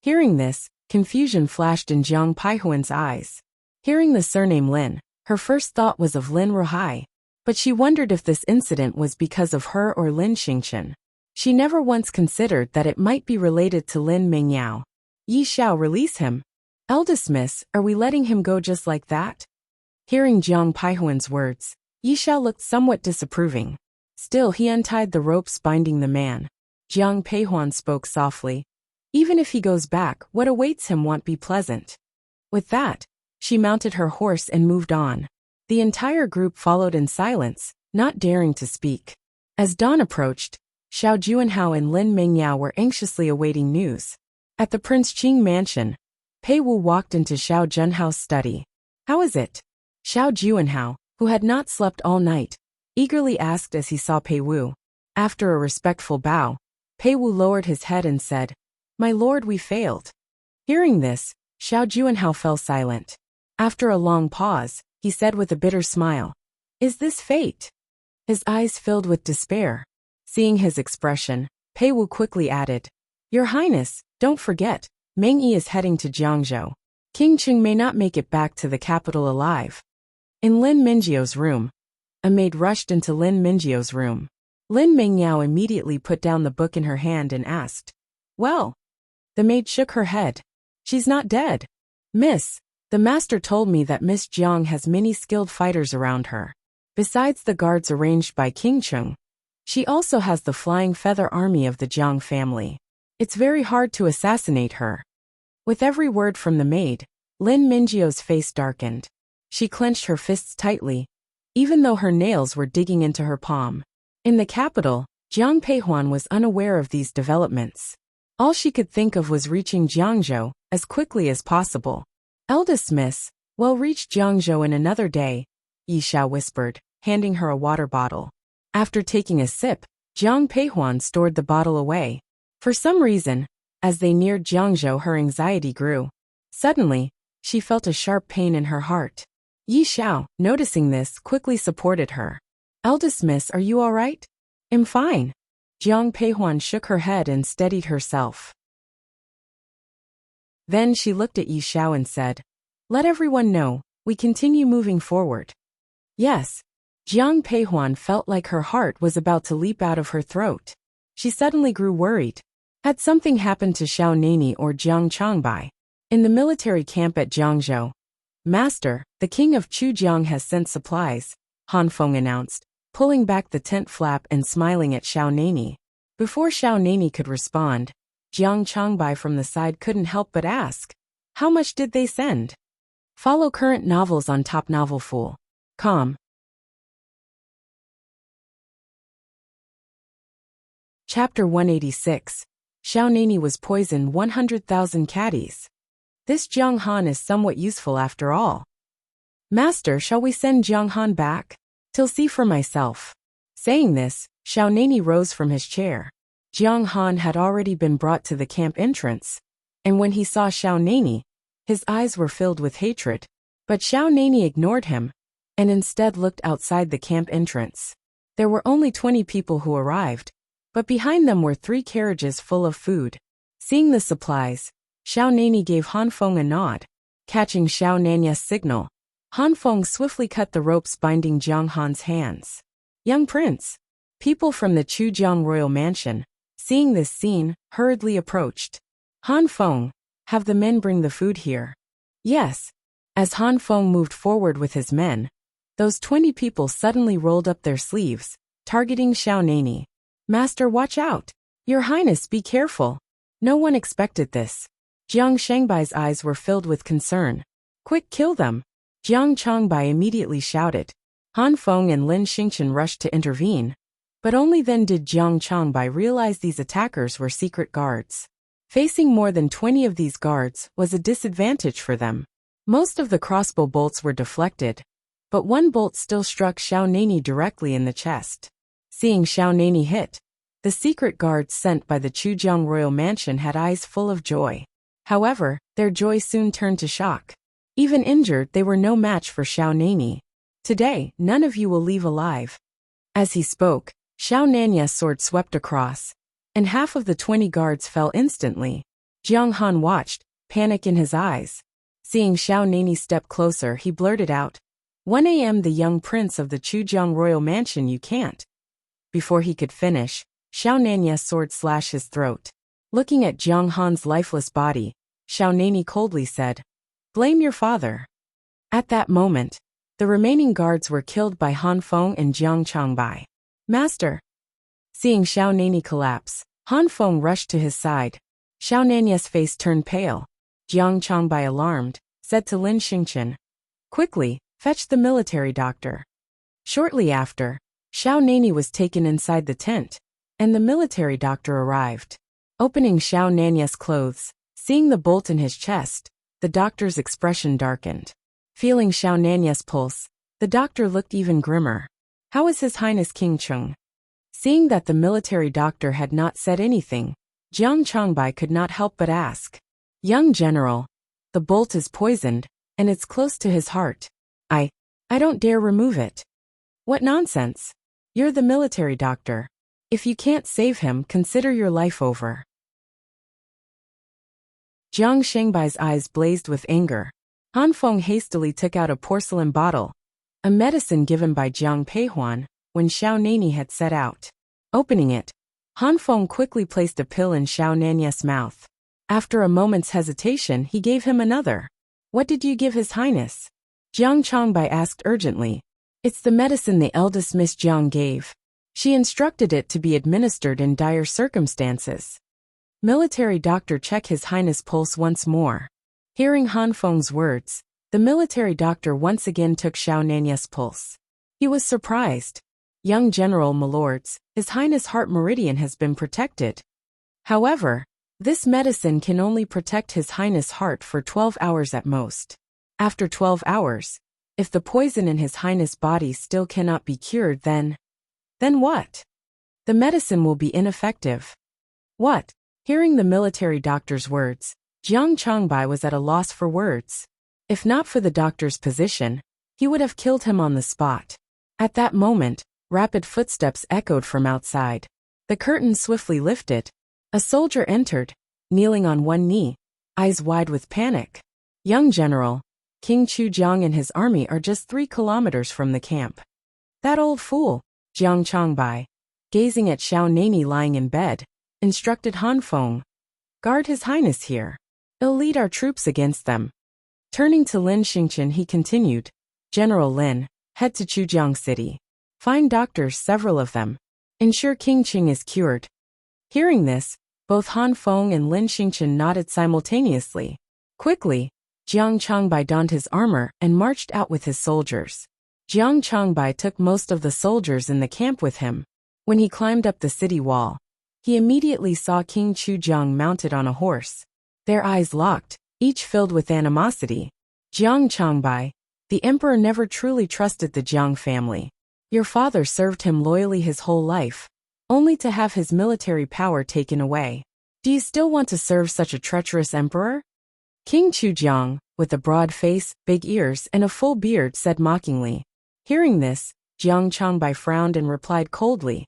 Hearing this, confusion flashed in Jiang Peihuan's eyes. Hearing the surname Lin, her first thought was of Lin Ruhai, but she wondered if this incident was because of her or Lin Xingchen. She never once considered that it might be related to Lin Mingyao. Yi Xiao, release him. Eldest miss, are we letting him go just like that? Hearing Jiang Peihuan's words, Yi Xiao looked somewhat disapproving. Still, he untied the ropes binding the man. Jiang Peihuan spoke softly. Even if he goes back, what awaits him won't be pleasant. With that, she mounted her horse and moved on. The entire group followed in silence, not daring to speak. As dawn approached, Xiao Juanhao and Lin Mingyao were anxiously awaiting news. At the Prince Qing mansion, Pei Wu walked into Xiao Junhao's study. How is it? Xiao Juanhao, who had not slept all night, eagerly asked as he saw Pei Wu. After a respectful bow, Pei Wu lowered his head and said, My lord, we failed. Hearing this, Xiao Juanhao fell silent. After a long pause, he said with a bitter smile, Is this fate? His eyes filled with despair. Seeing his expression, Pei Wu quickly added, Your Highness, don't forget, Meng Yi is heading to Jiangzhou. King Qing may not make it back to the capital alive. In Lin Mingyio's room, a maid rushed into Lin Mingyio's room. Lin Mingyao immediately put down the book in her hand and asked, Well? The maid shook her head. She's not dead. Miss, the master told me that Miss Jiang has many skilled fighters around her. Besides the guards arranged by King Qing, she also has the flying feather army of the Jiang family. It's very hard to assassinate her. With every word from the maid, Lin Mingyio's face darkened. She clenched her fists tightly, even though her nails were digging into her palm. In the capital, Jiang Peihuan was unaware of these developments. All she could think of was reaching Jiangzhou as quickly as possible. Eldest miss, we'll reach Jiangzhou in another day, Yi Xiao whispered, handing her a water bottle. After taking a sip, Jiang Peihuan stored the bottle away. For some reason, as they neared Jiangzhou, her anxiety grew. Suddenly, she felt a sharp pain in her heart. Yi Xiao, noticing this, quickly supported her. Eldest miss, are you all right? I'm fine. Jiang Peihuan shook her head and steadied herself. Then she looked at Yi Xiao and said, Let everyone know, we continue moving forward. Yes. Jiang Peihuan felt like her heart was about to leap out of her throat. She suddenly grew worried. Had something happened to Xiao Nani or Jiang Changbai? In the military camp at Jiangzhou, Master, the king of Chujiang has sent supplies, Han Feng announced, pulling back the tent flap and smiling at Xiao Nani. Before Xiao Nani could respond, Jiang Changbai from the side couldn't help but ask, How much did they send? Follow current novels on topnovelfool.com. Chapter 186. Xiao Nani was poisoned 100,000 caddies. This Jiang Han is somewhat useful after all. Master, shall we send Jiang Han back? Till see for myself. Saying this, Xiao Nani rose from his chair. Jiang Han had already been brought to the camp entrance, and when he saw Xiao Nani, his eyes were filled with hatred. But Xiao Nani ignored him, and instead looked outside the camp entrance. There were only 20 people who arrived, but behind them were 3 carriages full of food. Seeing the supplies, Xiao Nani gave Han Feng a nod. Catching Xiao Nani's signal, Han Feng swiftly cut the ropes binding Jiang Han's hands. Young prince. People from the Chujiang royal mansion, seeing this scene, hurriedly approached. Han Feng, Have the men bring the food here. Yes. As Han Feng moved forward with his men, those 20 people suddenly rolled up their sleeves, targeting Xiao Nani. Master, watch out! Your Highness, be careful! No one expected this. Jiang Shangbai's eyes were filled with concern. Quick, kill them! Jiang Changbai immediately shouted. Han Feng and Lin Xingchen rushed to intervene, but only then did Jiang Changbai realize these attackers were secret guards. Facing more than 20 of these guards was a disadvantage for them. Most of the crossbow bolts were deflected, but one bolt still struck Xiao Nani directly in the chest. Seeing Xiao Nani hit, the secret guards sent by the Chujiang royal mansion had eyes full of joy. However, their joy soon turned to shock. Even injured, they were no match for Xiao Nani. Today, none of you will leave alive. As he spoke, Xiao Nani's sword swept across, and half of the 20 guards fell instantly. Jiang Han watched, panic in his eyes. Seeing Xiao Nani step closer, he blurted out, 1 a.m. the young prince of the Chujiang royal mansion, you can't. Before he could finish, Xiao Nani's sword slashed his throat. Looking at Jiang Han's lifeless body, Xiao Nani coldly said, blame your father. At that moment, the remaining guards were killed by Han Feng and Jiang Changbai. Master! Seeing Xiao Nani collapse, Han Feng rushed to his side. Xiao Nani's face turned pale. Jiang Changbai, alarmed, said to Lin Xingchen, quickly, fetch the military doctor. Shortly after, Xiao Nani was taken inside the tent, and the military doctor arrived. Opening Xiao Nani's clothes, seeing the bolt in his chest, the doctor's expression darkened. Feeling Xiao Nani's pulse, the doctor looked even grimmer. How is His Highness King Cheng? Seeing that the military doctor had not said anything, Jiang Changbai could not help but ask. Young general, the bolt is poisoned, and it's close to his heart. I don't dare remove it. What nonsense! You're the military doctor. If you can't save him, consider your life over. Jiang Shangbai's eyes blazed with anger. Han Feng hastily took out a porcelain bottle, a medicine given by Jiang Peihuan, when Xiao Nani had set out. Opening it, Han Feng quickly placed a pill in Xiao Nani's mouth. After a moment's hesitation, he gave him another. What did you give His Highness? Jiang Changbai asked urgently. It's the medicine the eldest Miss Jiang gave. She instructed it to be administered in dire circumstances. Military doctor, check His Highness' pulse once more. Hearing Han Feng's words, the military doctor once again took Xiao Nani's pulse. He was surprised. Young general, my lords, His Highness' heart meridian has been protected. However, this medicine can only protect His Highness' heart for 12 hours at most. After 12 hours, if the poison in His Highness' body still cannot be cured, then what? The medicine will be ineffective. What? Hearing the military doctor's words, Jiang Changbai was at a loss for words. If not for the doctor's position, he would have killed him on the spot. At that moment, rapid footsteps echoed from outside. The curtain swiftly lifted. A soldier entered, kneeling on one knee, eyes wide with panic. Young general, King Chujiang and his army are just 3 kilometers from the camp. That old fool, Jiang Changbai, gazing at Xiao Nani lying in bed, instructed Han Feng. Guard His Highness here. He'll lead our troops against them. Turning to Lin Xingchen, he continued, General Lin, head to Chujiang City. Find doctors, several of them. Ensure King Qing is cured. Hearing this, both Han Feng and Lin Xingchen nodded simultaneously. Quickly, Jiang Changbai donned his armor and marched out with his soldiers. Jiang Changbai took most of the soldiers in the camp with him. When he climbed up the city wall, he immediately saw King Chujiang mounted on a horse. Their eyes locked, each filled with animosity. Jiang Changbai, the emperor never truly trusted the Jiang family. Your father served him loyally his whole life, only to have his military power taken away. Do you still want to serve such a treacherous emperor? King Chujiang, with a broad face, big ears, and a full beard, said mockingly. Hearing this, Jiang Changbai frowned and replied coldly.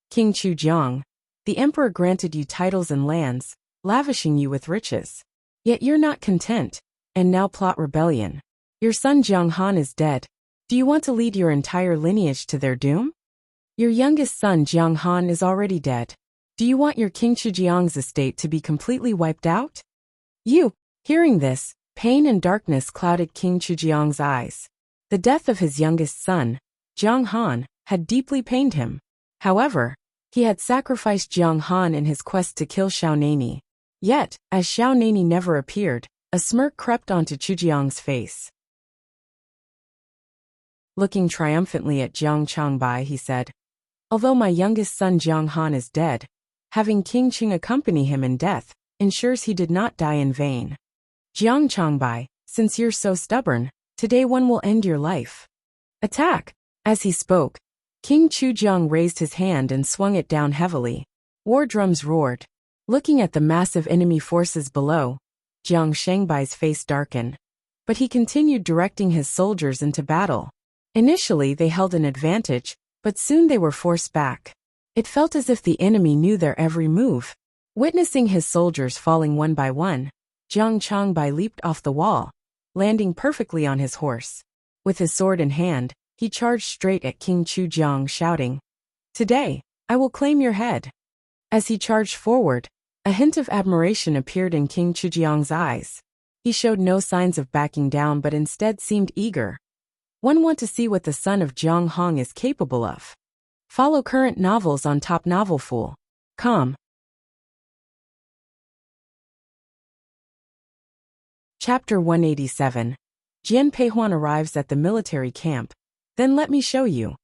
King Chujiang, the emperor granted you titles and lands, lavishing you with riches. Yet you're not content, and now plot rebellion. Your son Jiang Han is dead. Do you want to lead your entire lineage to their doom? Your youngest son Jiang Han is already dead. Do you want your King Chujiang's estate to be completely wiped out? You, Hearing this, pain and darkness clouded King Chujiang's eyes. The death of his youngest son, Jiang Han, had deeply pained him. However, he had sacrificed Jiang Han in his quest to kill Xiao Nani. Yet, as Xiao Nani never appeared, a smirk crept onto Chujiang's face. Looking triumphantly at Jiang Changbai, he said, "Although my youngest son Jiang Han is dead, having King Qing accompany him in death ensures he did not die in vain. Jiang Changbai, since you're so stubborn, today one will end your life. Attack!" As he spoke, King Chujiang raised his hand and swung it down heavily. War drums roared. Looking at the massive enemy forces below, Jiang Shangbai's face darkened. But he continued directing his soldiers into battle. Initially they held an advantage, but soon they were forced back. It felt as if the enemy knew their every move. Witnessing his soldiers falling one by one, Jiang Changbai leaped off the wall, landing perfectly on his horse. With his sword in hand, he charged straight at King Chujiang, shouting, "Today, I will claim your head." As he charged forward, a hint of admiration appeared in King Chujiang's eyes. He showed no signs of backing down but instead seemed eager. One want to see what the son of Jiang Hong is capable of. Follow current novels on topnovelfool.com. Chapter 187. Jian Peihuan arrives at the military camp. Then let me show you.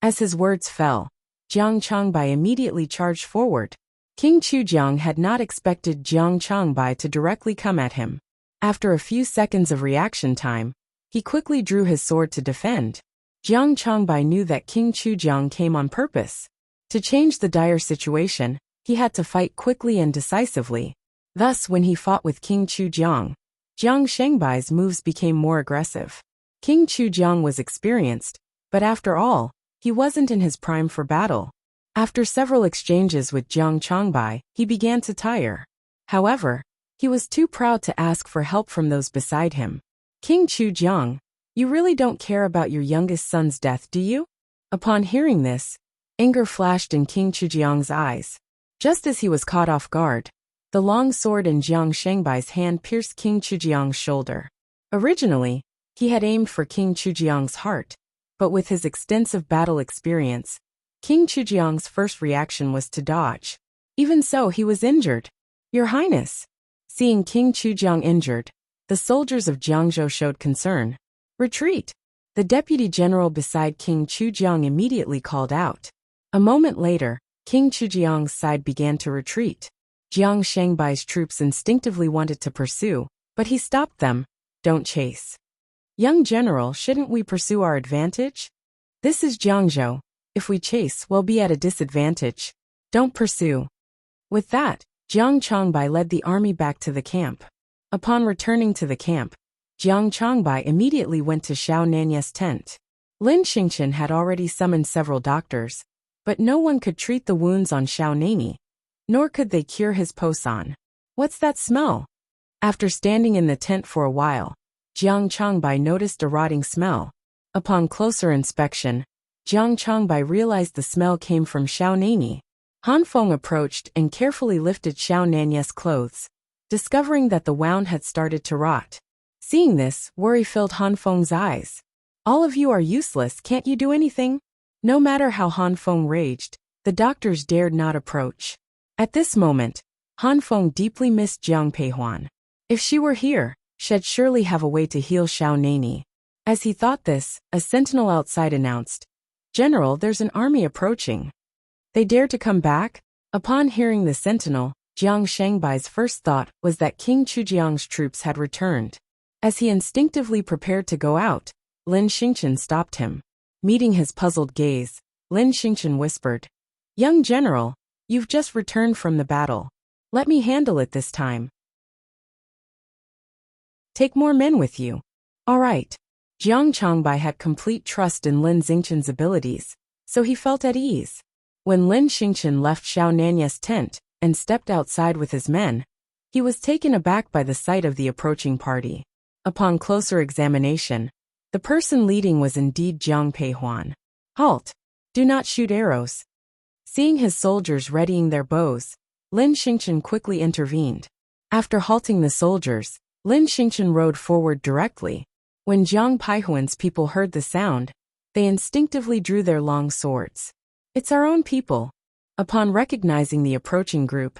As his words fell, Jiang Changbai immediately charged forward. King Chujiang had not expected Jiang Changbai to directly come at him. After a few seconds of reaction time, he quickly drew his sword to defend. Jiang Changbai knew that King Chujiang came on purpose. To change the dire situation, he had to fight quickly and decisively. Thus, when he fought with King Chujiang, Jiang Shangbai's moves became more aggressive. King Chujiang was experienced, but after all, he wasn't in his prime for battle. After several exchanges with Jiang Changbai, he began to tire. However, he was too proud to ask for help from those beside him. "King Chujiang, you really don't care about your youngest son's death, do you?" Upon hearing this, anger flashed in King Chujiang's eyes. Just as he was caught off guard, the long sword in Jiang Shangbai's hand pierced King Chujiang's shoulder. Originally, he had aimed for King Chujiang's heart, but with his extensive battle experience, King Chujiang's first reaction was to dodge. Even so, he was injured. "Your Highness." Seeing King Chujiang injured, the soldiers of Jiangzhou showed concern. "Retreat!" The deputy general beside King Chujiang immediately called out. A moment later, King Chujiang's side began to retreat. Jiang Shangbai's troops instinctively wanted to pursue, but he stopped them. "Don't chase. Young general, shouldn't we pursue our advantage? This is Jiangzhou. If we chase, we'll be at a disadvantage. Don't pursue." With that, Jiang Changbai led the army back to the camp. Upon returning to the camp, Jiang Changbai immediately went to Xiao Nanya's tent. Lin Xingchen had already summoned several doctors, but no one could treat the wounds on Xiao Nani, nor could they cure his posan. "What's that smell?" After standing in the tent for a while, Jiang Changbai noticed a rotting smell. Upon closer inspection, Jiang Changbai realized the smell came from Xiao Nani. Han Feng approached and carefully lifted Xiao Nanya's clothes, discovering that the wound had started to rot. Seeing this, worry filled Han Feng's eyes. "All of you are useless, can't you do anything?" No matter how Han Feng raged, the doctors dared not approach. At this moment, Han Feng deeply missed Jiang Peihuan. If she were here, she'd surely have a way to heal Xiao Nani. As he thought this, a sentinel outside announced, "General, there's an army approaching." They dare to come back? Upon hearing the sentinel, Jiang Shangbai's first thought was that King Chujiang's troops had returned. As he instinctively prepared to go out, Lin Xingchen stopped him. Meeting his puzzled gaze, Lin Xingchen whispered, "Young general, you've just returned from the battle. Let me handle it this time. Take more men with you." "All right." Jiang Changbai had complete trust in Lin Xingchen's abilities, so he felt at ease. When Lin Xingchen left Xiao Nanya's tent and stepped outside with his men, he was taken aback by the sight of the approaching party. Upon closer examination, the person leading was indeed Jiang Peihuan. "Halt! Do not shoot arrows." Seeing his soldiers readying their bows, Lin Xingchen quickly intervened. After halting the soldiers, Lin Xingchen rode forward directly. When Jiang Paihuan's people heard the sound, they instinctively drew their long swords. It's our own people. Upon recognizing the approaching group,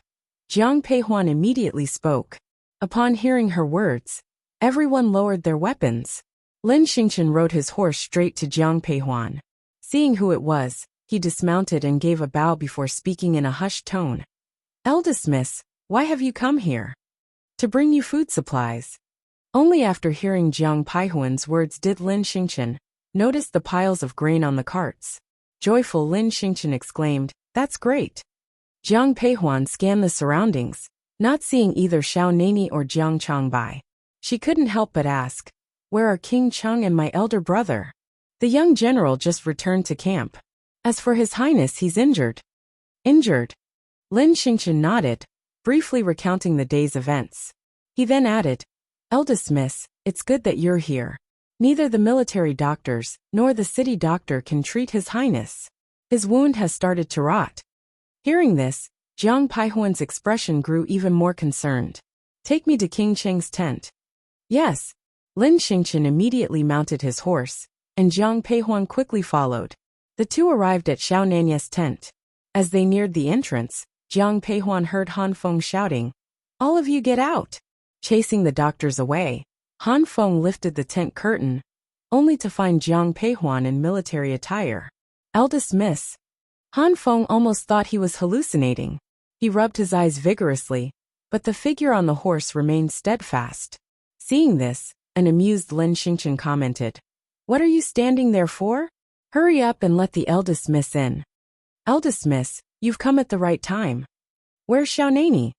Jiang Peihuan immediately spoke. Upon hearing her words, everyone lowered their weapons. Lin Xingchen rode his horse straight to Jiang Peihuan. Seeing who it was, he dismounted and gave a bow before speaking in a hushed tone. Eldest miss, why have you come here? To bring you food supplies. Only after hearing Jiang Paihuan's words did Lin Xingchen notice the piles of grain on the carts. Joyful Lin Xingchen exclaimed, "That's great." Jiang Peihuan scanned the surroundings, not seeing either Xiao Nani or Jiang Changbai. She couldn't help but ask, "Where are King Cheng and my elder brother?" The young general just returned to camp. As for His Highness, he's injured. Injured? Lin Xingchen nodded, briefly recounting the day's events. He then added, "Eldest miss, it's good that you're here. Neither the military doctors nor the city doctor can treat His Highness. His wound has started to rot." Hearing this, Jiang Paihuan's expression grew even more concerned. "Take me to King Cheng's tent." Yes. Lin Xingchen immediately mounted his horse, and Jiang Peihuan quickly followed. The two arrived at Xiao Nanya's tent. As they neared the entrance, Jiang Peihuan heard Han Feng shouting, "All of you get out!" Chasing the doctors away, Han Feng lifted the tent curtain, only to find Jiang Peihuan in military attire. "Eldest miss." Han Feng almost thought he was hallucinating. He rubbed his eyes vigorously, but the figure on the horse remained steadfast. Seeing this, an amused Lin Xingchen commented, "What are you standing there for? Hurry up and let the eldest miss in." "Eldest miss, you've come at the right time. Where's Xiao Nani?"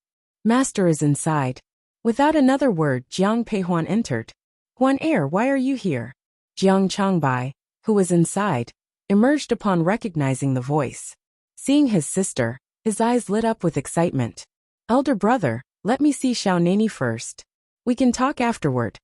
"Master is inside." Without another word, Jiang Peihuan entered. "Huan Heir, why are you here?" Jiang Changbai, who was inside, emerged upon recognizing the voice. Seeing his sister, his eyes lit up with excitement. "Elder brother, let me see Xiao Nani first. We can talk afterward."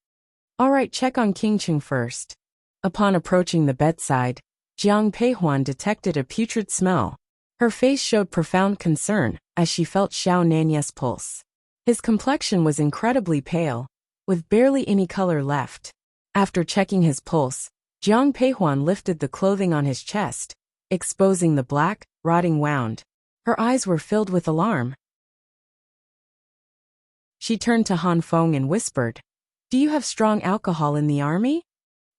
"All right, check on King Cheng first." Upon approaching the bedside, Jiang Peihuan detected a putrid smell. Her face showed profound concern as she felt Xiao Nanya's pulse. His complexion was incredibly pale, with barely any color left. After checking his pulse, Jiang Peihuan lifted the clothing on his chest, exposing the black, rotting wound. Her eyes were filled with alarm. She turned to Han Feng and whispered, "Do you have strong alcohol in the army?"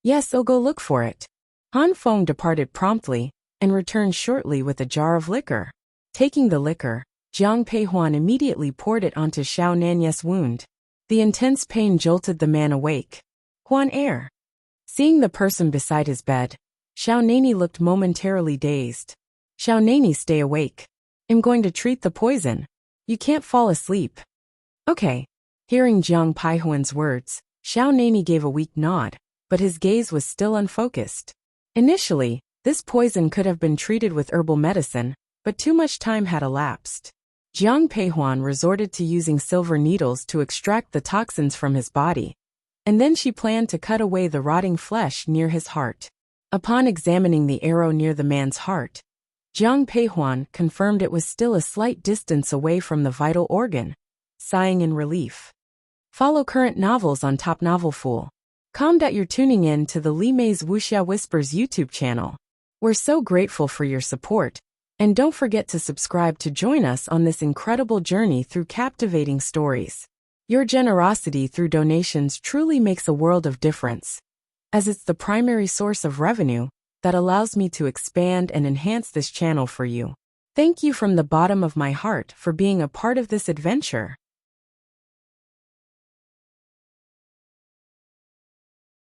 "Yes, I'll go look for it." Han Feng departed promptly and returned shortly with a jar of liquor. Taking the liquor, Jiang Peihuan immediately poured it onto Xiao Nanya's wound. The intense pain jolted the man awake. "Huan Heir." Seeing the person beside his bed, Xiao Nani looked momentarily dazed. "Xiao Nani, stay awake. I'm going to treat the poison. You can't fall asleep." "Okay." Hearing Jiang Paihuan's words, Xiao Nani gave a weak nod, but his gaze was still unfocused. Initially, this poison could have been treated with herbal medicine, but too much time had elapsed. Jiang Peihuan resorted to using silver needles to extract the toxins from his body, and then she planned to cut away the rotting flesh near his heart. Upon examining the arrow near the man's heart, Jiang Peihuan confirmed it was still a slight distance away from the vital organ. Sighing in relief. Follow current novels on Top Novel Fool. You're tuning in to the Li Mei's Wuxia Whispers YouTube channel. We're so grateful for your support, and don't forget to subscribe to join us on this incredible journey through captivating stories. Your generosity through donations truly makes a world of difference, as it's the primary source of revenue that allows me to expand and enhance this channel for you. Thank you from the bottom of my heart for being a part of this adventure.